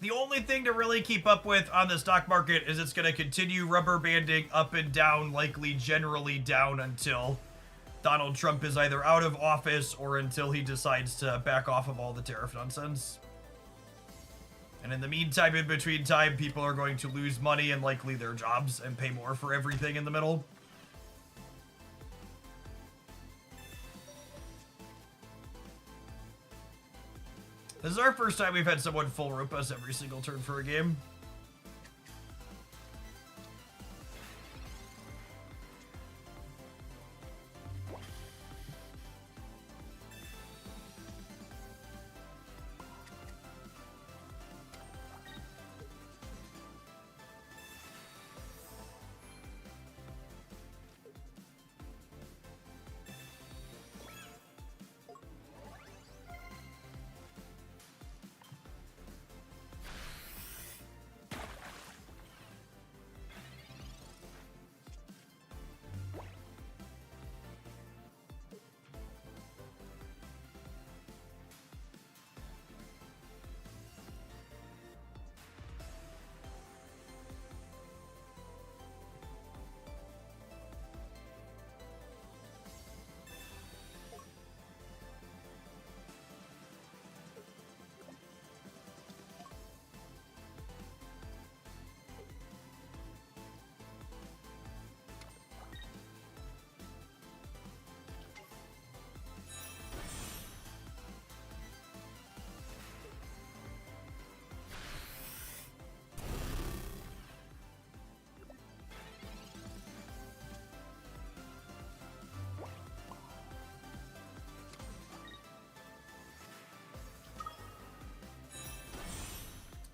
The only thing to really keep up with on the stock market is it's going to continue rubber banding up and down, likely generally down until Donald Trump is either out of office or until he decides to back off of all the tariff nonsense. And in the meantime, in between time, people are going to lose money and likely their jobs and pay more for everything in the middle. This is our first time we've had someone full rope us every single turn for a game.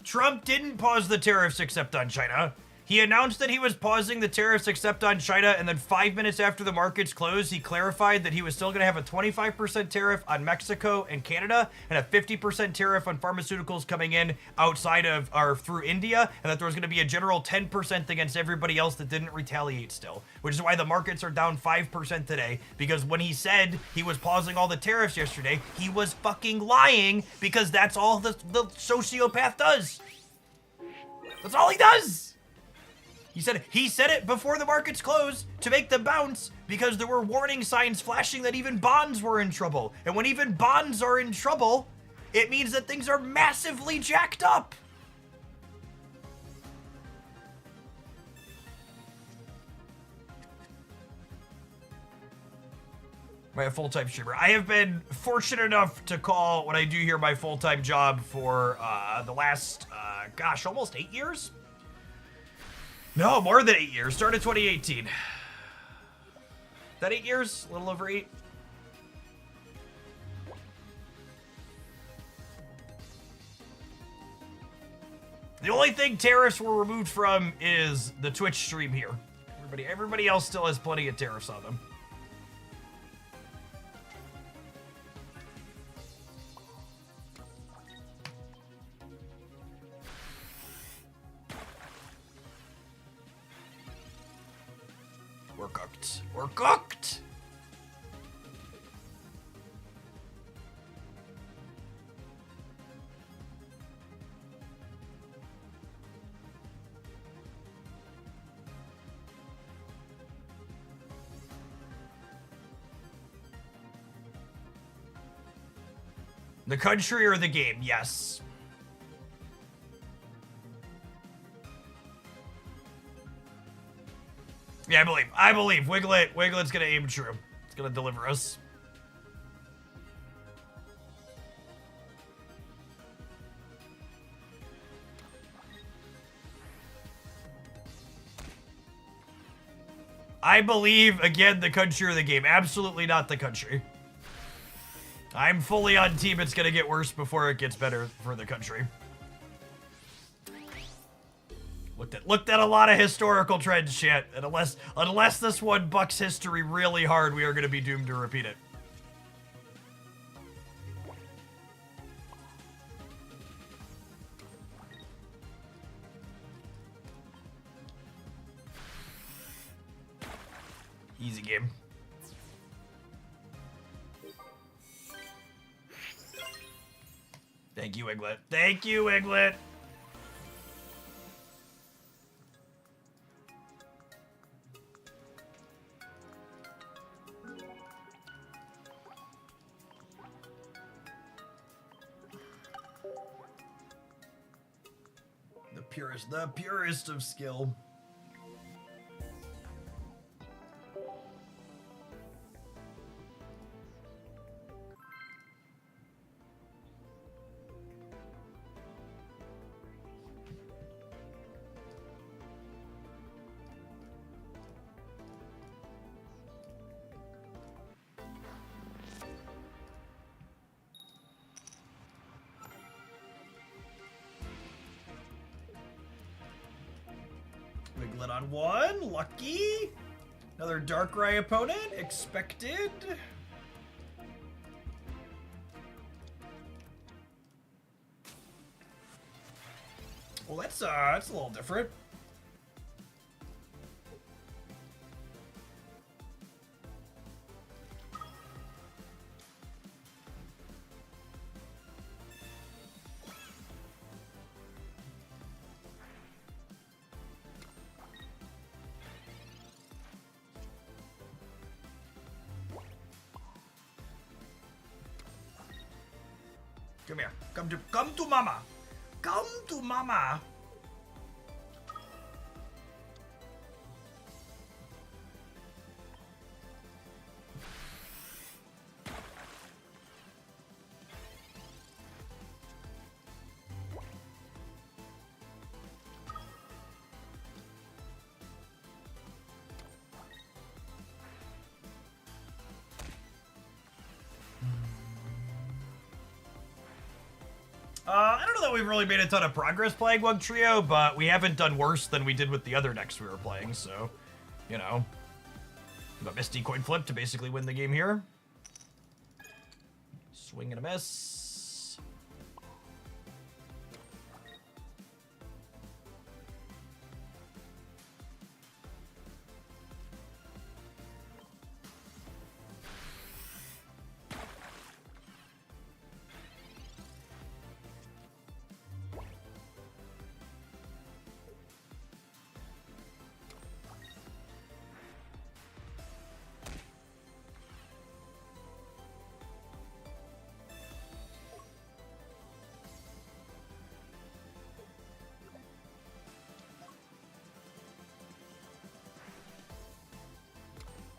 Trump didn't pause the tariffs except on China. He announced that he was pausing the tariffs except on China, and then 5 minutes after the markets closed, he clarified that he was still going to have a 25% tariff on Mexico and Canada, and a 50% tariff on pharmaceuticals coming in outside of, or through India, and that there was going to be a general 10% against everybody else that didn't retaliate still, which is why the markets are down 5% today, because when he said he was pausing all the tariffs yesterday, he was fucking lying, because that's all the sociopath does. That's all he does. He said it before the markets closed to make them bounce because there were warning signs flashing that even bonds were in trouble. And when even bonds are in trouble, it means that things are massively jacked up. My full-time streamer. I have been fortunate enough to call when I do hear my full-time job for the last, gosh, almost 8 years? No, more than 8 years. Started 2018. That 8 years? A little over 8. The only thing tariffs were removed from is the Twitch stream here. Everybody else still has plenty of tariffs on them. We're cooked. We're cooked! The country or the game? Yes. Yeah, I believe. Wiglet's gonna aim true. It's gonna deliver us. I believe, again, the country or the game. Absolutely not the country. I'm fully on team it's gonna get worse before it gets better for the country. Looked at a lot of historical trends, shit. And unless this one bucks history really hard, we are gonna be doomed to repeat it. Easy game. Thank you, Wiglet. Thank you, Wiglet. The purest of skill. Wiglet on one. Lucky. Another Darkrai opponent. Expected. Well, that's a little different. Come here. Come to mama. Come to mama. I don't know that we've really made a ton of progress playing Wug Trio, but we haven't done worse than we did with the other decks we were playing, so, you know. But Misty coin flip to basically win the game here. Swing and a miss.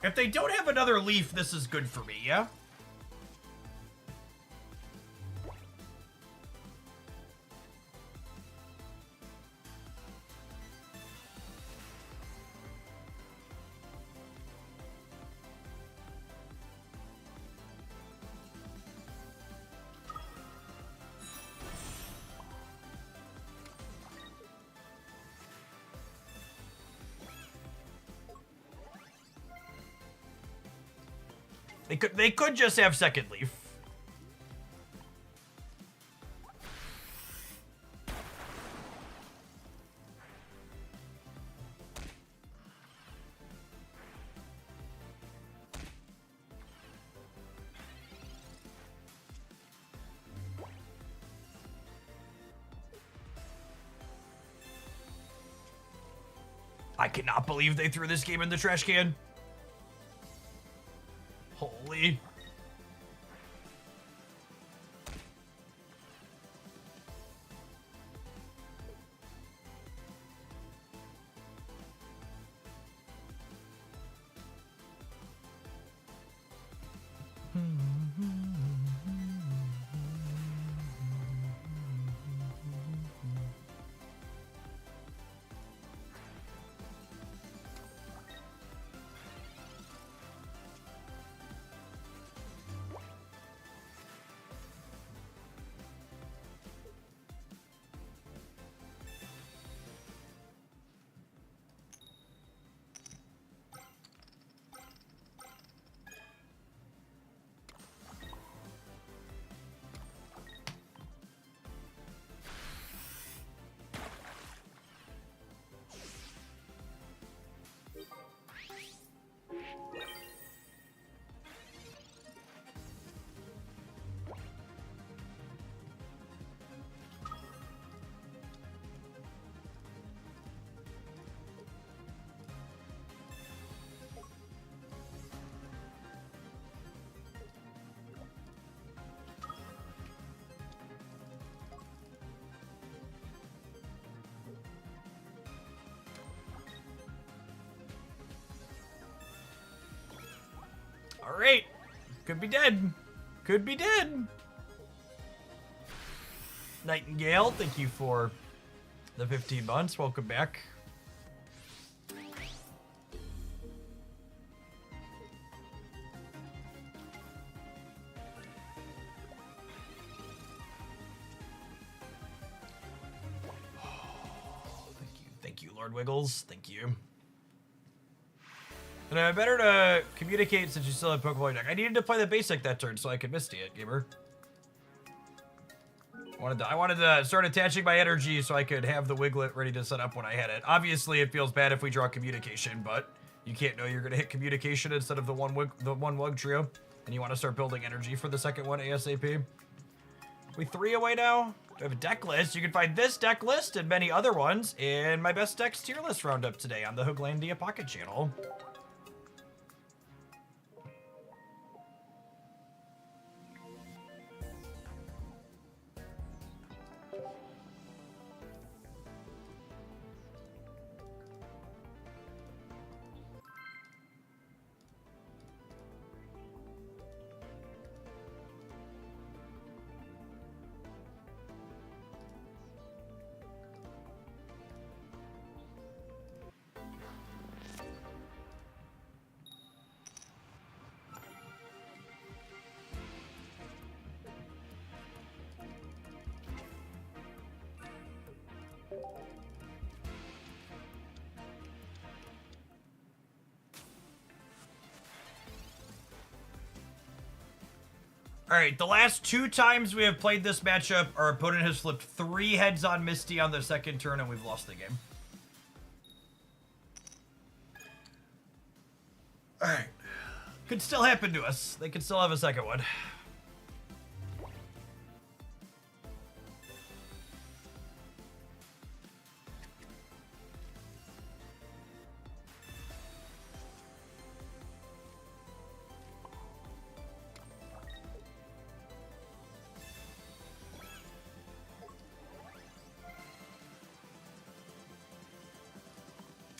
If they don't have another leaf, this is good for me, yeah? They could just have second leaf. I cannot believe they threw this game in the trash can. Holy. Could be dead. Could be dead. Nightingale, thank you for the 15 months. Welcome back. Thank you, Lord Wiggles. Thank you. And I better to communicate since you still have Pokemon deck. I needed to play the basic that turn so I could Misty it, gamer. I wanted to start attaching my energy so I could have the Wiglet ready to set up when I had it. Obviously, it feels bad if we draw communication, but you can't know you're gonna hit communication instead of the one Wug trio, and you want to start building energy for the second one ASAP. We 3 away now. I have a deck list. You can find this deck list and many other ones in my best decks tier list roundup today on the Hooglandia Pocket channel. Alright, the last 2 times we have played this matchup, our opponent has flipped 3 heads on Misty on the second turn, and we've lost the game. Alright. Could still happen to us. They could still have a second one.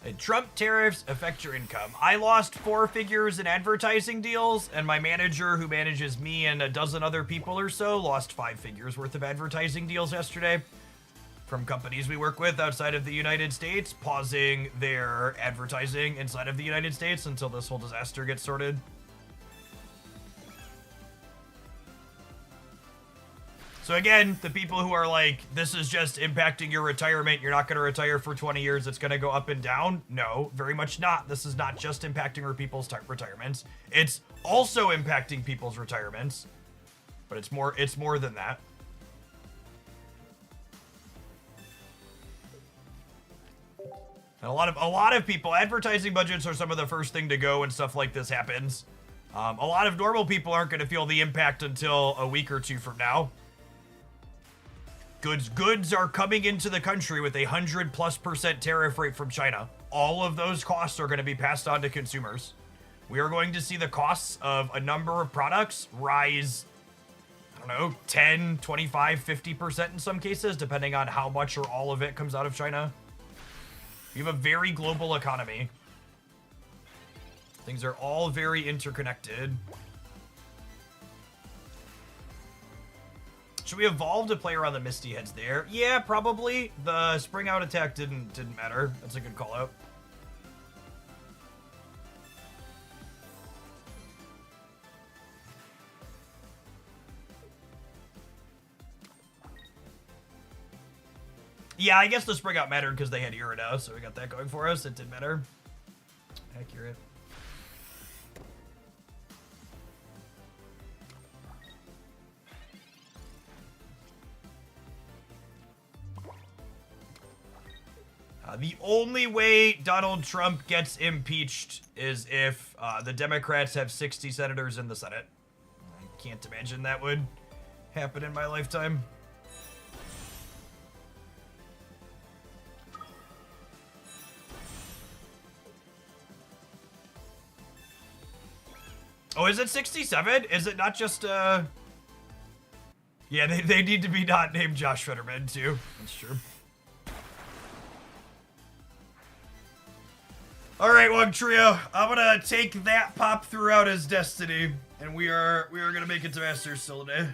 And Trump tariffs affect your income. I lost 4 figures in advertising deals, and my manager, who manages me and a dozen other people or so, lost 5 figures worth of advertising deals yesterday from companies we work with outside of the United States, pausing their advertising inside of the United States until this whole disaster gets sorted. So again, the people who are like, this is just impacting your retirement, you're not going to retire for 20 years, it's going to go up and down. No, very much not. This is not just impacting people's retirements. It's also impacting people's retirements. But it's more than that. And a lot of people, advertising budgets are some of the first thing to go when stuff like this happens. A lot of normal people aren't going to feel the impact until a week or 2 from now. Goods are coming into the country with 100+% tariff rate from China. All of those costs are going to be passed on to consumers. We are going to see the costs of a number of products rise, I don't know, 10, 25, 50% in some cases, depending on how much or all of it comes out of China. We have a very global economy. Things are all very interconnected. Should we evolve to play around the Misty heads there? Yeah, probably. The spring out attack didn't matter. That's a good call out. Yeah, I guess the spring out mattered because they had Irida, so we got that going for us. It did matter. Accurate. The only way Donald Trump gets impeached is if the Democrats have 60 senators in the Senate. I can't imagine that would happen in my lifetime. Oh, is it 67? Is it not just, Yeah, they need to be not named Josh Fetterman, too. That's true. All right, Wug Trio. I'm gonna take that pop throughout as destiny, and we are gonna make it to Masters still today.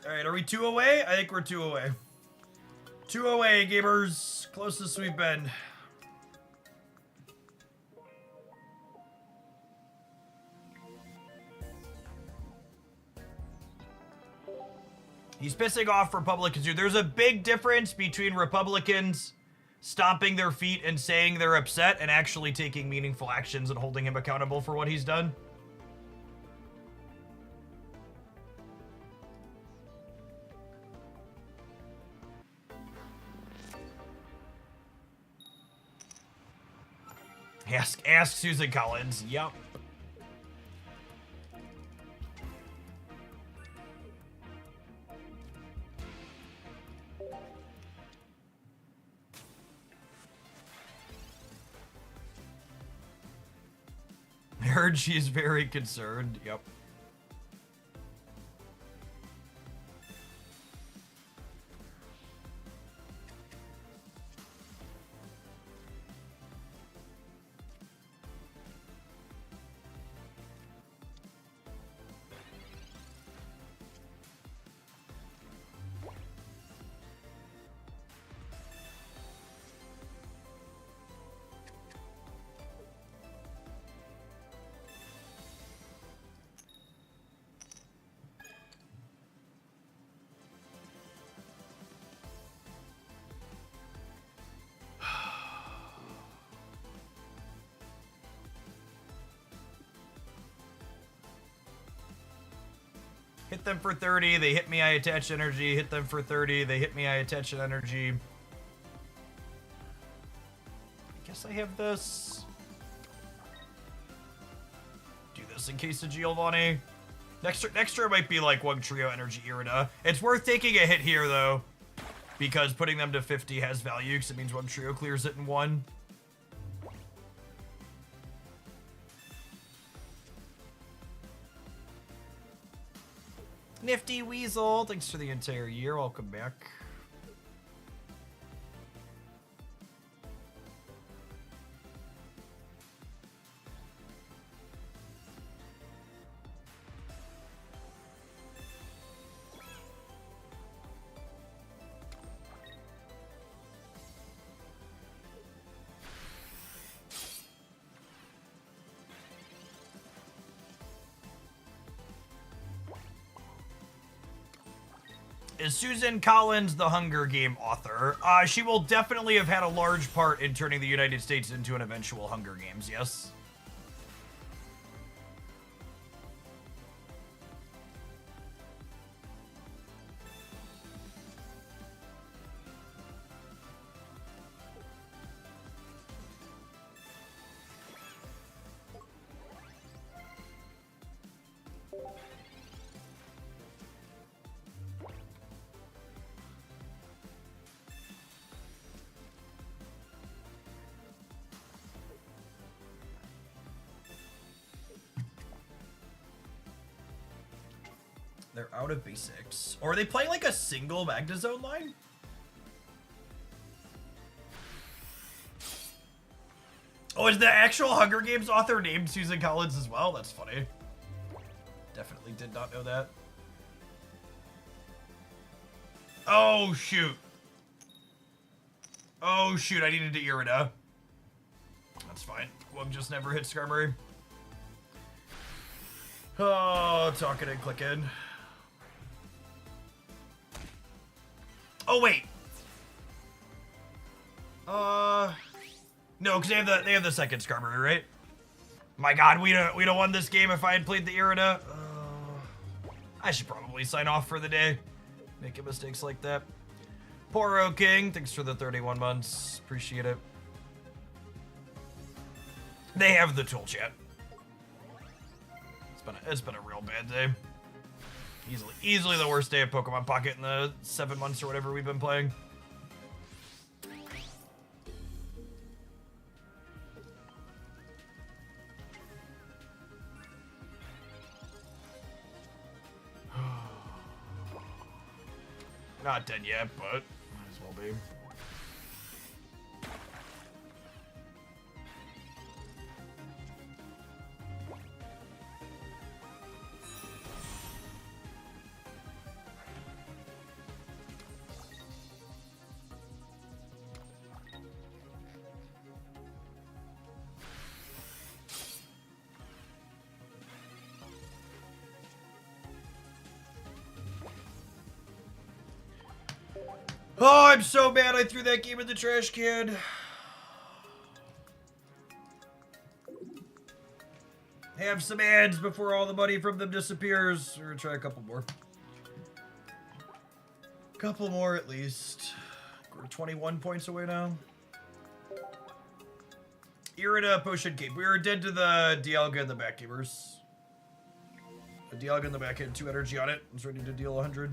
All right, are we 2 away? I think we're 2 away. 2 away, gamers. Closest we've been. He's pissing off Republicans here. There's a big difference between Republicans stomping their feet and saying they're upset and actually taking meaningful actions and holding him accountable for what he's done. Ask Susan Collins. Yep. I heard she's very concerned. Yep. Hit them for 30, they hit me, I attach energy. Hit them for 30, they hit me, I attach an energy. Guess I have this. Do this in case of Giovanni. Next turn might be like Wug Trio Energy Irida. It's worth taking a hit here though, because putting them to 50 has value, because it means Wug Trio clears it in 1. Nifty Weasel, thanks for the entire year. Welcome back. Is Susan Collins the Hunger Game author? She will definitely have had a large part in turning the United States into an eventual Hunger Games, yes? They're out of basics. Or are they playing like a single Magnazone line? Oh, is the actual Hunger Games author named Susan Collins as well? That's funny. Definitely did not know that. Oh, shoot. Oh, shoot. I needed to Irida. That's fine. Wug just never hit Skarmory. Oh, talking and clicking. Oh, wait. No, because they have the second Skarmory, right? My God, we'd have won this game if I had played the Irida. I should probably sign off for the day. Making mistakes like that. Poro King, thanks for the 31 months. Appreciate it. They have the tool chat. It's been a real bad day. Easily the worst day of Pokemon Pocket in the 7 months or whatever we've been playing. Not dead yet, but might as well be. Oh, I'm so mad I threw that game in the trash can. Have some ads before all the money from them disappears. We're gonna try a couple more. Couple more at least. We're 21 points away now. Irida Potion Cape. We were dead to the Dialga in the back, gamers. The Dialga in the back had 2 energy on it. It's ready to deal 100.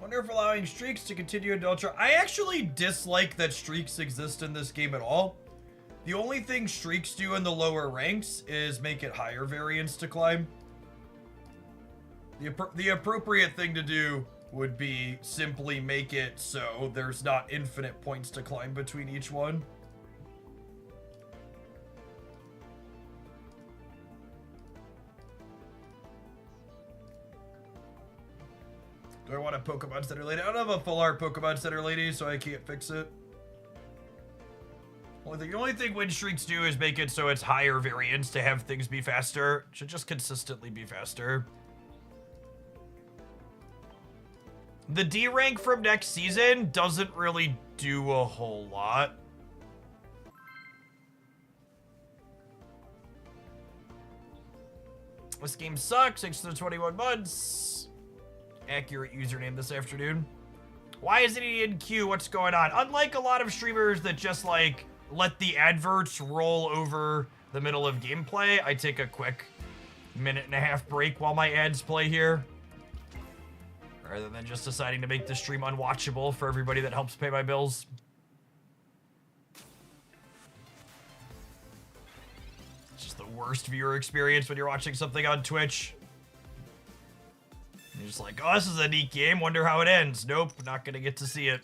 Wonder if allowing streaks to continue into Ultra. I actually dislike that streaks exist in this game at all. The only thing streaks do in the lower ranks is make it higher variance to climb. The appropriate thing to do would be simply make it so there's not infinite points to climb between each one. Do I want a Pokemon Center lady? I don't have a full art Pokemon Center lady, so I can't fix it. The only thing win streaks do is make it so it's higher variance to have things be faster. It should just consistently be faster. The D rank from next season doesn't really do a whole lot. This game sucks. 6 to 21 months. Accurate username this afternoon. Why isn't he in queue? What's going on? Unlike a lot of streamers that just like let the adverts roll over the middle of gameplay, I take a quick 1.5-minute break while my ads play here. Rather than just deciding to make the stream unwatchable for everybody that helps pay my bills. It's just the worst viewer experience when you're watching something on Twitch. You're just like, oh, this is a neat game. Wonder how it ends. Nope, not gonna get to see it.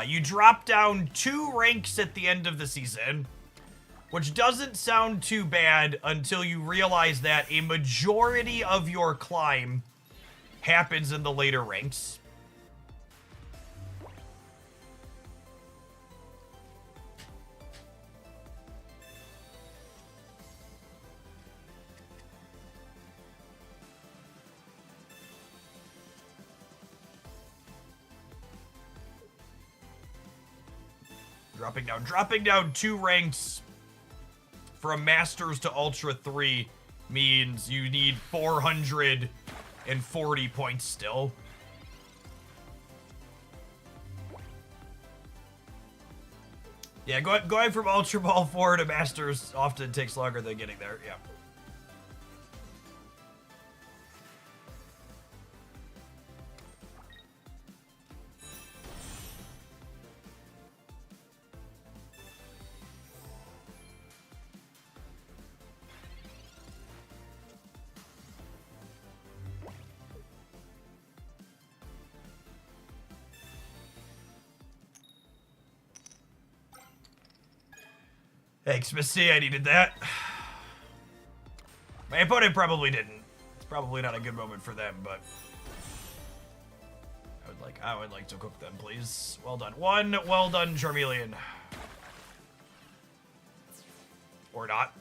You drop down 2 ranks at the end of the season, which doesn't sound too bad until you realize that a majority of your climb happens in the later ranks. Dropping down 2 ranks from Masters to Ultra 3 means you need 440 points still. Yeah, going from Ultra Ball 4 to Masters often takes longer than getting there, yeah. Thanks, Missy. I needed that. My opponent probably didn't. It's probably not a good moment for them, but I would like to cook them, please. Well done. One, well done, Charmeleon. Or not.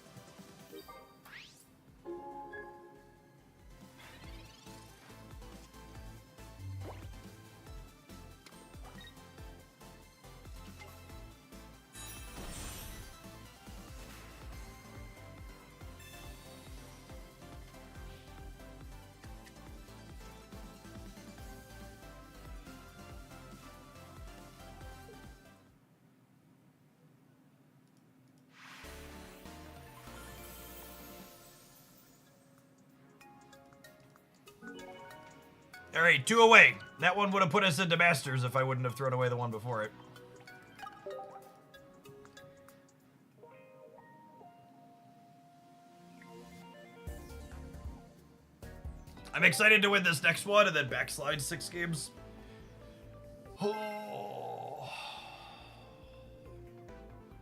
All right, 2 away. That one would have put us into Masters if I wouldn't have thrown away the one before it. I'm excited to win this next one and then backslide 6 games. Oh.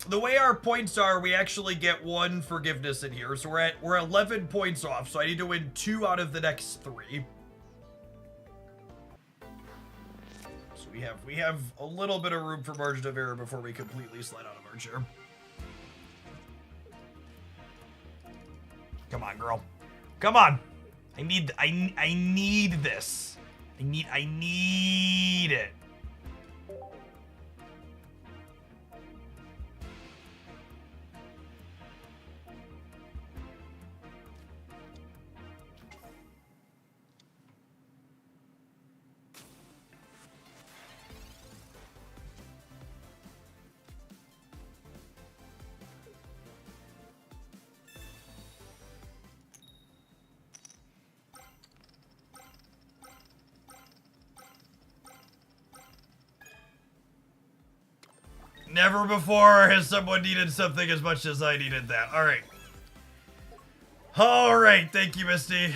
The way our points are, we actually get 1 forgiveness in here, so we're 11 points off. So I need to win 2 out of the next 3. We have a little bit of room for margin of error before we completely slide out of our chair. Come on, girl. Come on. I need this. I need it. Never before has someone needed something as much as I needed that. All right. All right. Thank you, Misty.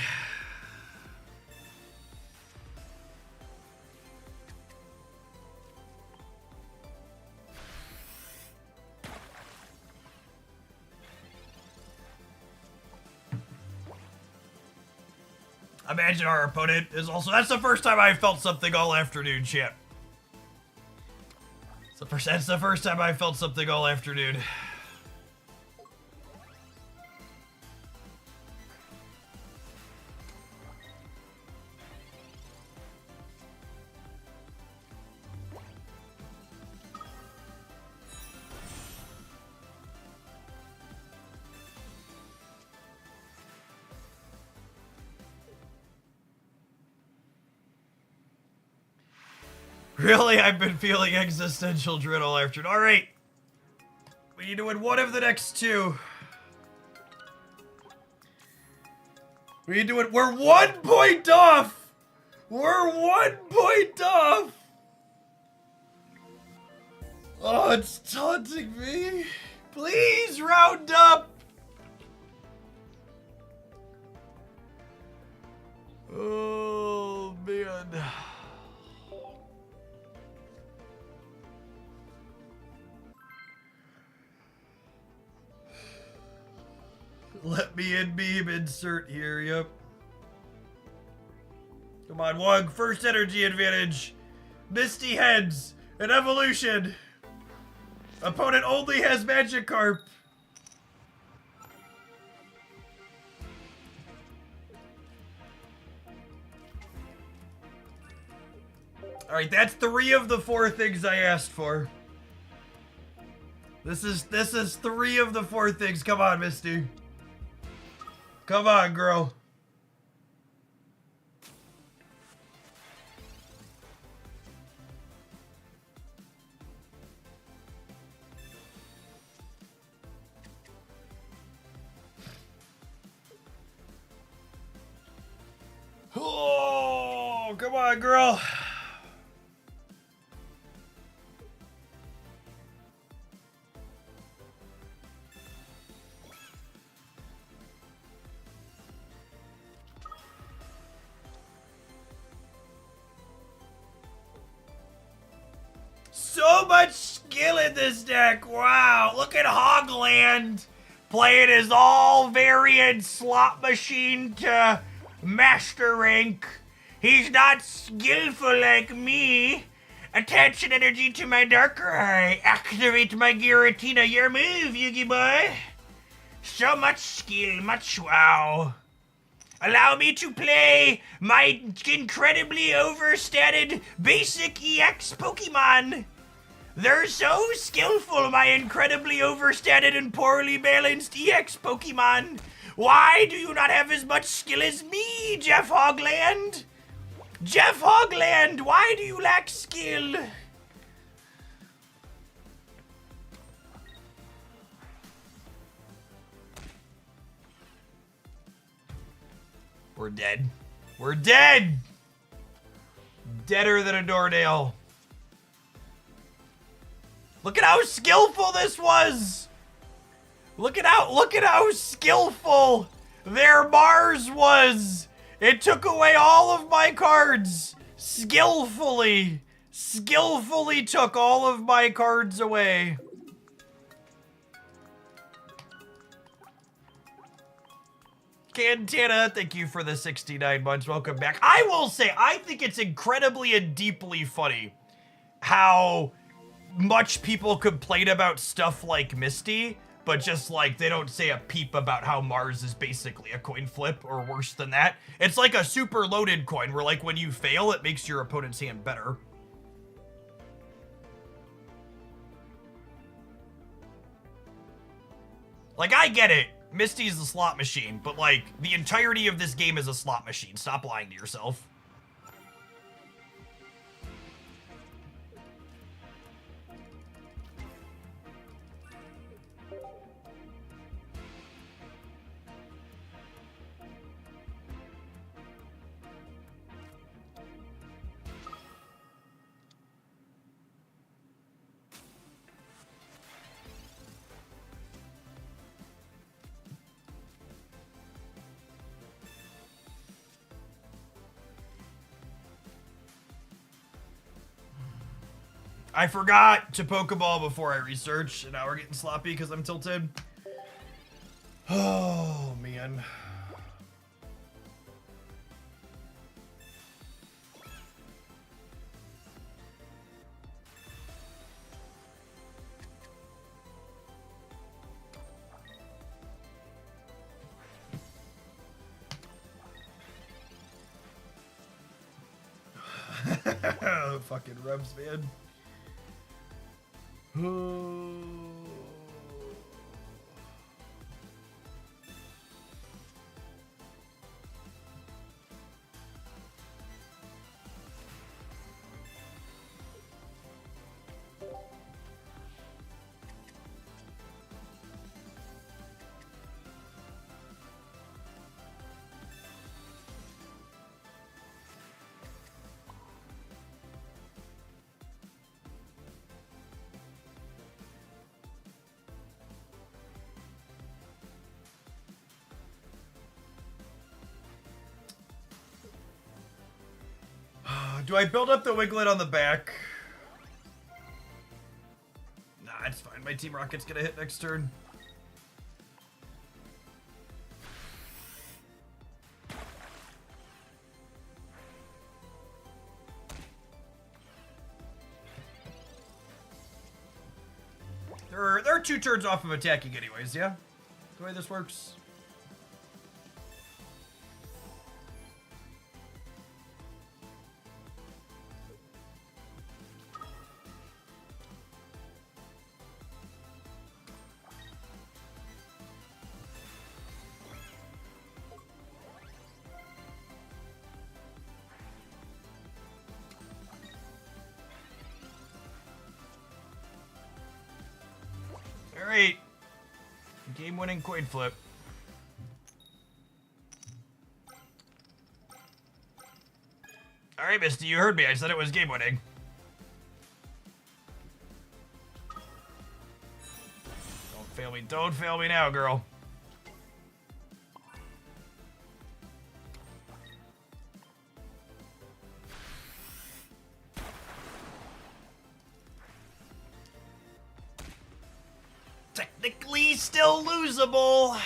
Imagine our opponent is also... That's the first time I felt something all afternoon, chat. That's the first time I felt something all afternoon. Really? I've been feeling existential dread all afternoon. All right. We need to win 1 of the next 2. We need to win. We're 1 point off. We're 1 point off. Oh, it's taunting me. Please round up. Oh, man. Let me in beam insert here, yep. Come on, Wug, first energy advantage. Misty heads, an evolution. Opponent only has Magikarp. Alright, that's 3 of the 4 things I asked for. This is 3 of the 4 things. Come on, Misty. Come on, girl. Oh, come on, girl. So much skill in this deck. Wow. Look at Hogland. playing his all variant slot machine to master rank. He's not skillful like me. Attention energy to my darker eye. Activate my Giratina. Your move, Yugi boy. So much skill, much wow. Allow me to play my incredibly overstated basic EX Pokemon. They're so skillful, my incredibly overstated and poorly balanced EX Pokemon. Why do you not have as much skill as me, Jeff Hogland? Jeff Hogland, why do you lack skill? We're dead. We're dead! Deader than a doornail. Look at how skillful this was! Look at how skillful their Mars was! It took away all of my cards! Skillfully took all of my cards away. Cantana, thank you for the 69 months. Welcome back. I will say, I think it's incredibly and deeply funny how much people complain about stuff like Misty, but just like they don't say a peep about how Mars is basically a coin flip or worse than that. It's like a super loaded coin where like when you fail, it makes your opponent's hand better. Like, I get it. Misty's a slot machine, but like, the entirety of this game is a slot machine. Stop lying to yourself. I forgot to Pokeball before I research, and now we're getting sloppy because I'm tilted. Oh, man. Fucking rubs, man. Do I build up the Wiglet on the back? Nah, it's fine. My Team Rocket's gonna hit next turn. They're 2 turns off of attacking anyways, yeah? The way this works. Alright. Game-winning coin flip. Alright, Misty, you heard me. I said it was game-winning. Don't fail me. Don't fail me now, girl. Technically still losable.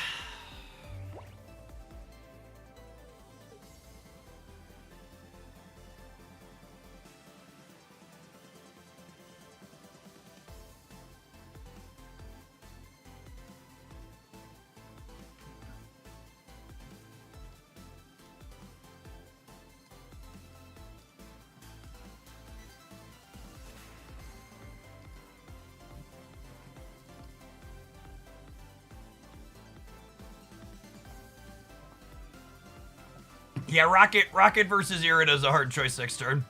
Yeah, Rocket versus Irida is a hard choice next turn.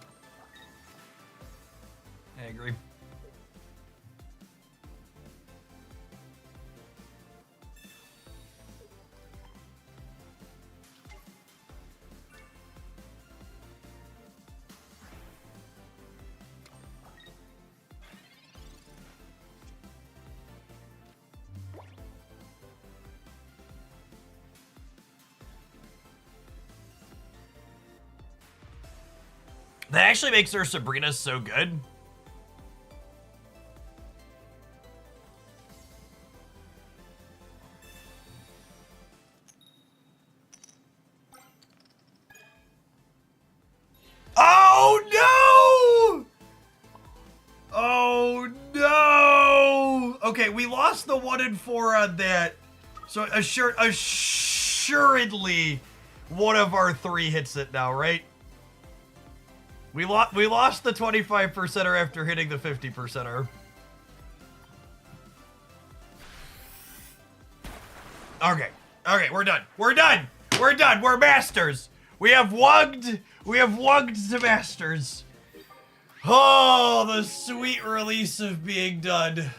I agree. That actually makes their Sabrina so good. Oh no! Oh no! Okay, we lost the 1 and 4 on that. So assuredly one of our 3 hits it now, right? We lost the 25%er after hitting the 50%er. Okay, we're done. We're masters. We have wugged to masters. Oh, the sweet release of being done.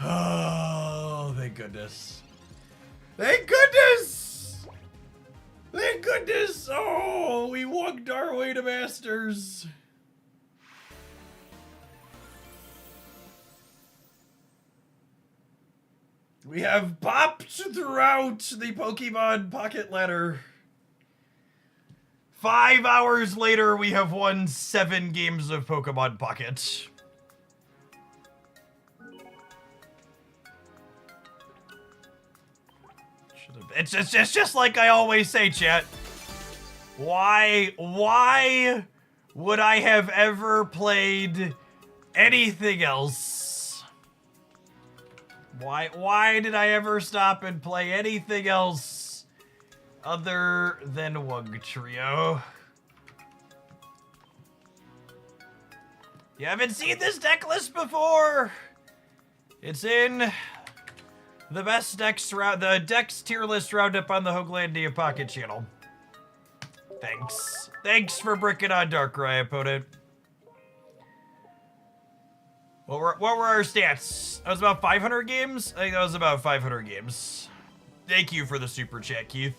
Oh, thank goodness. Thank goodness! Thank goodness! Oh, we wugged our way to Masters. We have popped throughout the Pokemon Pocket Ladder. 5 hours later, we have won 7 games of Pokemon Pocket. It's just like I always say, chat. Why would I have ever played anything else? Why did I ever stop and play anything else other than Wugtrio? You haven't seen this deck list before? It's in the best decks the decks tier list roundup on the Hoaglandia Pocket channel. Thanks for bricking on Darkrai, opponent. What were our stats? That was about 500 games? I think that was about 500 games. Thank you for the super chat, Keith.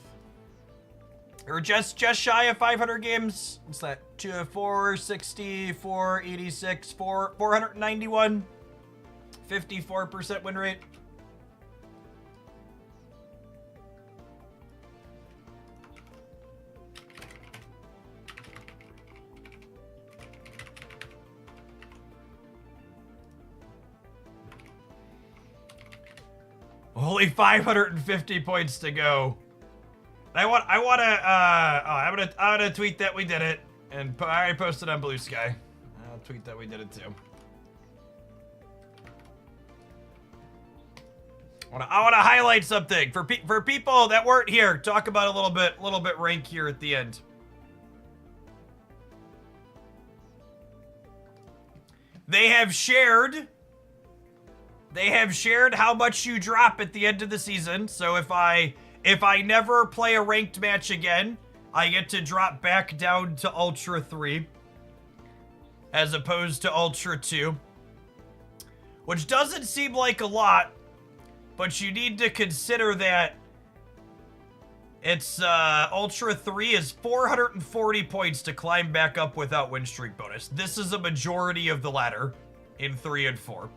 Or just shy of 500 games. What's that? 460, 486, 491. 54% win rate. Only 550 points to go. I'm gonna tweet that we did it, and I already posted on Blue Sky. I'll tweet that we did it too. I wanna highlight something for people that weren't here. Talk about a little bit rank here at the end. They have shared how much you drop at the end of the season. So if I never play a ranked match again, I get to drop back down to Ultra 3 as opposed to Ultra 2, which doesn't seem like a lot, but you need to consider that it's Ultra 3 is 440 points to climb back up without win streak bonus. This is a majority of the ladder in 3 and 4.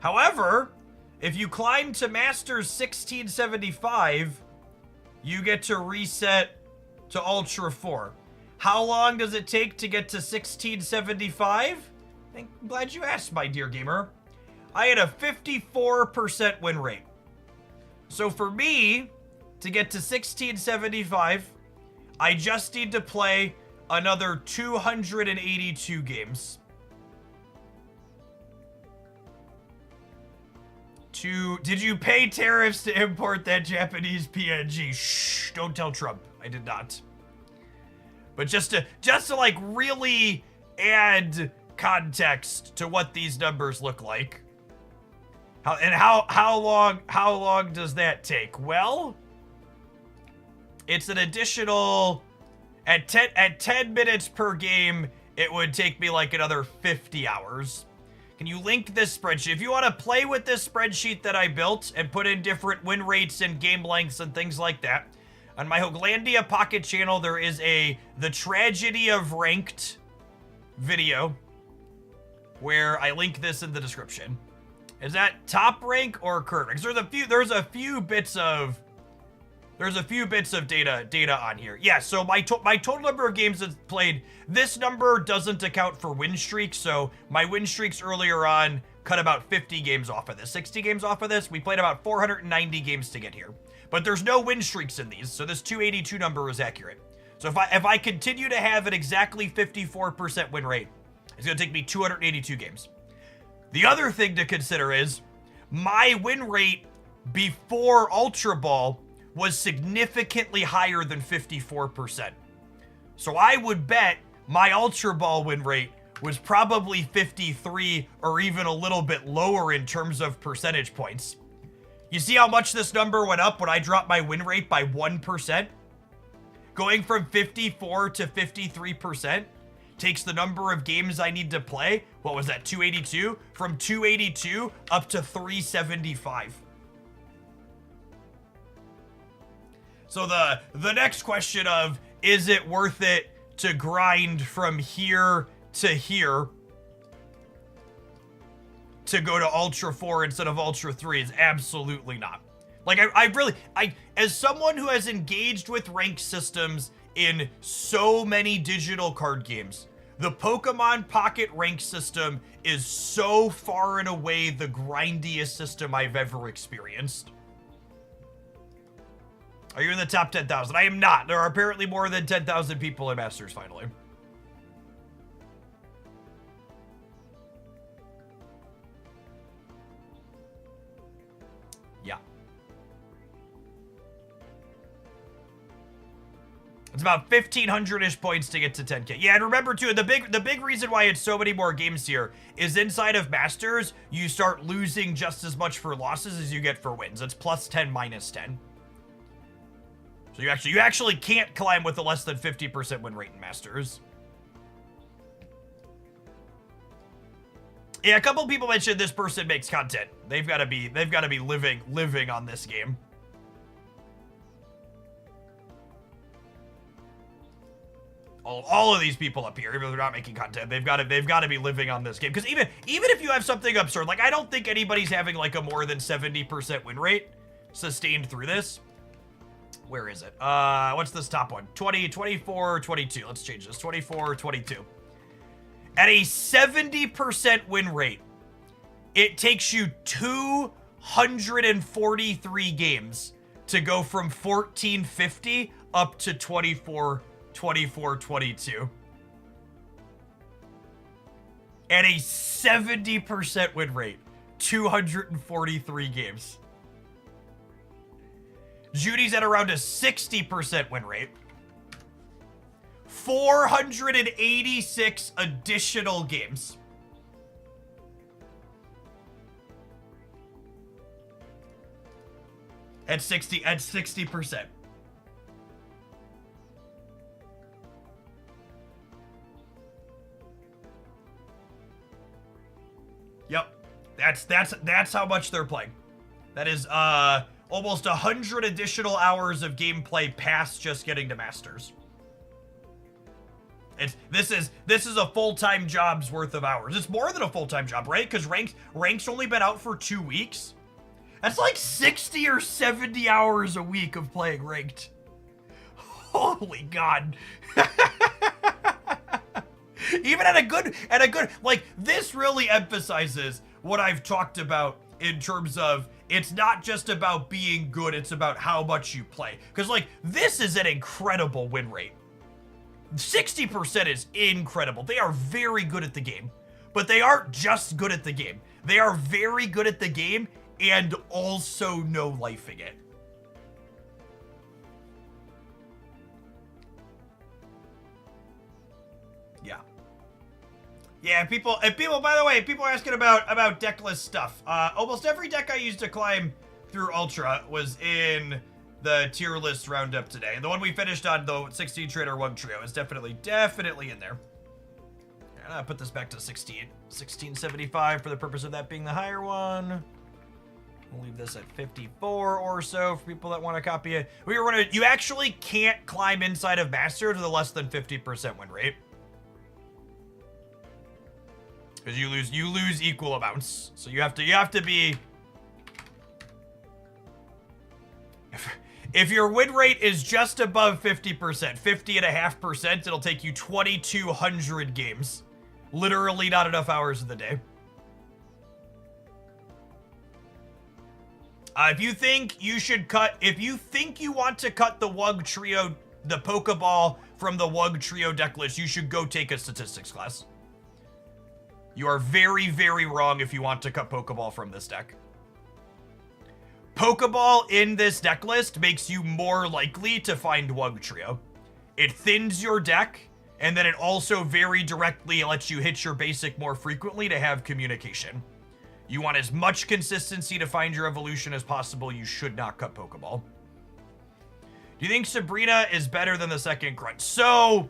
However, if you climb to Masters 1675, you get to reset to Ultra 4. How long does it take to get to 1675? I'm glad you asked, my dear gamer. I had a 54% win rate. So for me to get to 1675, I just need to play another 282 games. Did you pay tariffs to import that Japanese PNG? Shh, don't tell Trump. I did not. But just to like really add context to what these numbers look like. How long does that take? Well, it's an additional at 10 minutes per game, it would take me like another 50 hours. Can you link this spreadsheet? If you want to play with this spreadsheet that I built and put in different win rates and game lengths and things like that, on my Hoaglandia Pocket channel, there is The Tragedy of Ranked video where I link this in the description. Is that top rank or current rank? There's a few bits of data on here. Yeah, so my total number of games that's played, this number doesn't account for win streaks, so my win streaks earlier on cut about 50 games off of this. 60 games off of this. We played about 490 games to get here. But there's no win streaks in these, so this 282 number is accurate. So if I continue to have an exactly 54% win rate, it's going to take me 282 games. The other thing to consider is my win rate before Ultra Ball was significantly higher than 54%. So I would bet my Ultra Ball win rate was probably 53 or even a little bit lower in terms of percentage points. You see how much this number went up when I dropped my win rate by 1%? Going from 54 to 53% takes the number of games I need to play. What was that, 282? From 282 up to 375. So the next question of, is it worth it to grind from here to here to go to Ultra 4 instead of Ultra 3 is absolutely not. Like, I as someone who has engaged with ranked systems in so many digital card games, the Pokemon Pocket rank system is so far and away the grindiest system I've ever experienced. Are you in the top 10,000? I am not. There are apparently more than 10,000 people in Masters, finally. Yeah. It's about 1,500-ish points to get to 10K. Yeah, and remember, too, the big reason why it's so many more games here is inside of Masters, you start losing just as much for losses as you get for wins. It's plus 10, minus 10. So you actually can't climb with a less than 50% win rate in Masters. Yeah, a couple people mentioned this person makes content. They've got to be living on this game. All of these people up here, even though they're not making content, they've got to be living on this game. Because even if you have something absurd, like I don't think anybody's having like a more than 70% win rate sustained through this. Where is it? What's this top one? 20, 24, 22. Let's change this. 24, 22. At a 70% win rate, it takes you 243 games to go from 1450 up to 24, 22. At a 70% win rate, 243 games. Judy's at around a 60% win rate. 486 additional games. At 60%. Yep. That's how much they're playing. That is almost 100 additional hours of gameplay past just getting to Masters. This is a full-time job's worth of hours. It's more than a full-time job, right? Because Rank's only been out for 2 weeks. That's like 60 or 70 hours a week of playing Ranked. Holy God. Even at a good, like, this really emphasizes what I've talked about in terms of it's not just about being good, it's about how much you play. Because, like, this is an incredible win rate. 60% is incredible. They are very good at the game. But they aren't just good at the game. They are very good at the game and also no lifing it. Yeah. Yeah, people, by the way, people are asking about deck list stuff. Almost every deck I used to climb through Ultra was in the tier list roundup today. And the one we finished on, though, 16 Trader 1 Trio, is definitely in there. And I'll put this back to 1675 for the purpose of that being the higher one. We'll leave this at 54 or so for people that want to copy it. You actually can't climb inside of Master to the less than 50% win rate. Because you lose equal amounts. So you have to be. If your win rate is just above 50%, 50.5%, it'll take you 2,200 games. Literally not enough hours of the day. If you think you want to cut the Wug Trio, the Pokeball from the Wug Trio deck list, you should go take a statistics class. You are very, very wrong if you want to cut Pokeball from this deck. Pokeball in this deck list makes you more likely to find Wug Trio. It thins your deck, and then it also very directly lets you hit your basic more frequently to have communication. You want as much consistency to find your evolution as possible. You should not cut Pokeball. Do you think Sabrina is better than the second grunt? So,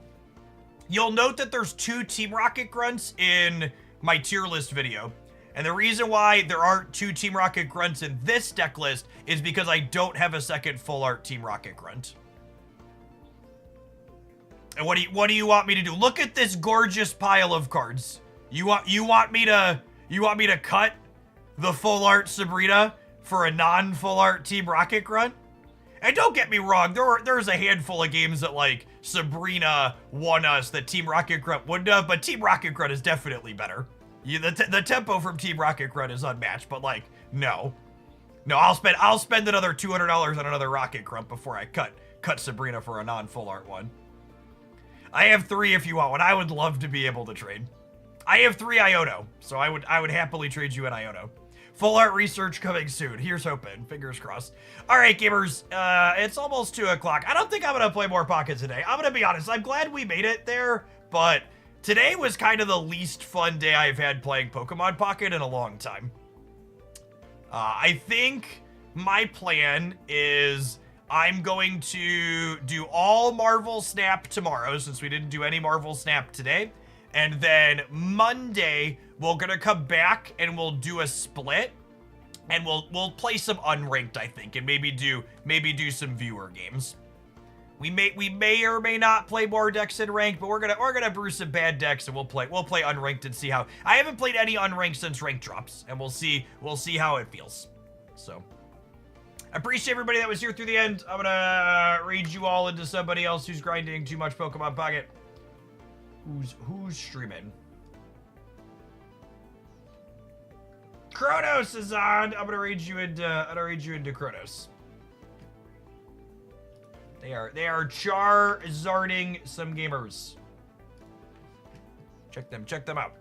you'll note that there's 2 Team Rocket grunts in my tier list video. And the reason why there aren't 2 Team Rocket grunts in this deck list is because I don't have a second full art Team Rocket grunt. And what do you want me to do? Look at this gorgeous pile of cards. You want me to cut the full art Sabrina for a non-full art Team Rocket grunt? And don't get me wrong, there's a handful of games that, like, Sabrina won us that Team Rocket grunt wouldn't have, but Team Rocket grunt is definitely better. The tempo from Team Rocket grunt is unmatched, but, like, no, I'll spend another $200 on another Rocket grunt before I cut Sabrina for a non-full art one. I have 3 if you want one. I would love to be able to trade. I have 3 Iono, so I would happily trade you an Iono. Full art research coming soon. Here's hoping. Fingers crossed. All right, gamers. It's almost 2 o'clock. I don't think I'm going to play more Pocket today. I'm going to be honest. I'm glad we made it there, but today was kind of the least fun day I've had playing Pokemon Pocket in a long time. I think my plan is I'm going to do all Marvel Snap tomorrow, since we didn't do any Marvel Snap today. And then Monday, we're gonna come back and we'll do a split, and we'll play some unranked, I think, and maybe do some viewer games. We may or may not play more decks in ranked, but we're gonna brew some bad decks, and we'll play unranked and see how. I haven't played any unranked since rank drops, and we'll see how it feels. So I appreciate everybody that was here through the end. I'm gonna raid you all into somebody else who's grinding too much Pokemon Pocket. Who's streaming? Kronos is on. I'm gonna raid you into Kronos. They are Charizarding some gamers. Check them out.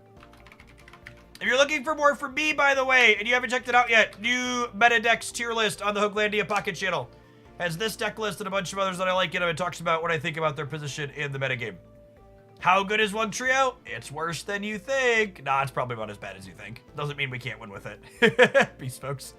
If you're looking for more from me, by the way, and you haven't checked it out yet, new meta decks tier list on the Hooglandia Pocket channel has this deck list and a bunch of others that I like, and it talks about what I think about their position in the metagame. How good is Wug Trio? It's worse than you think. Nah, it's probably about as bad as you think. Doesn't mean we can't win with it. Peace, folks.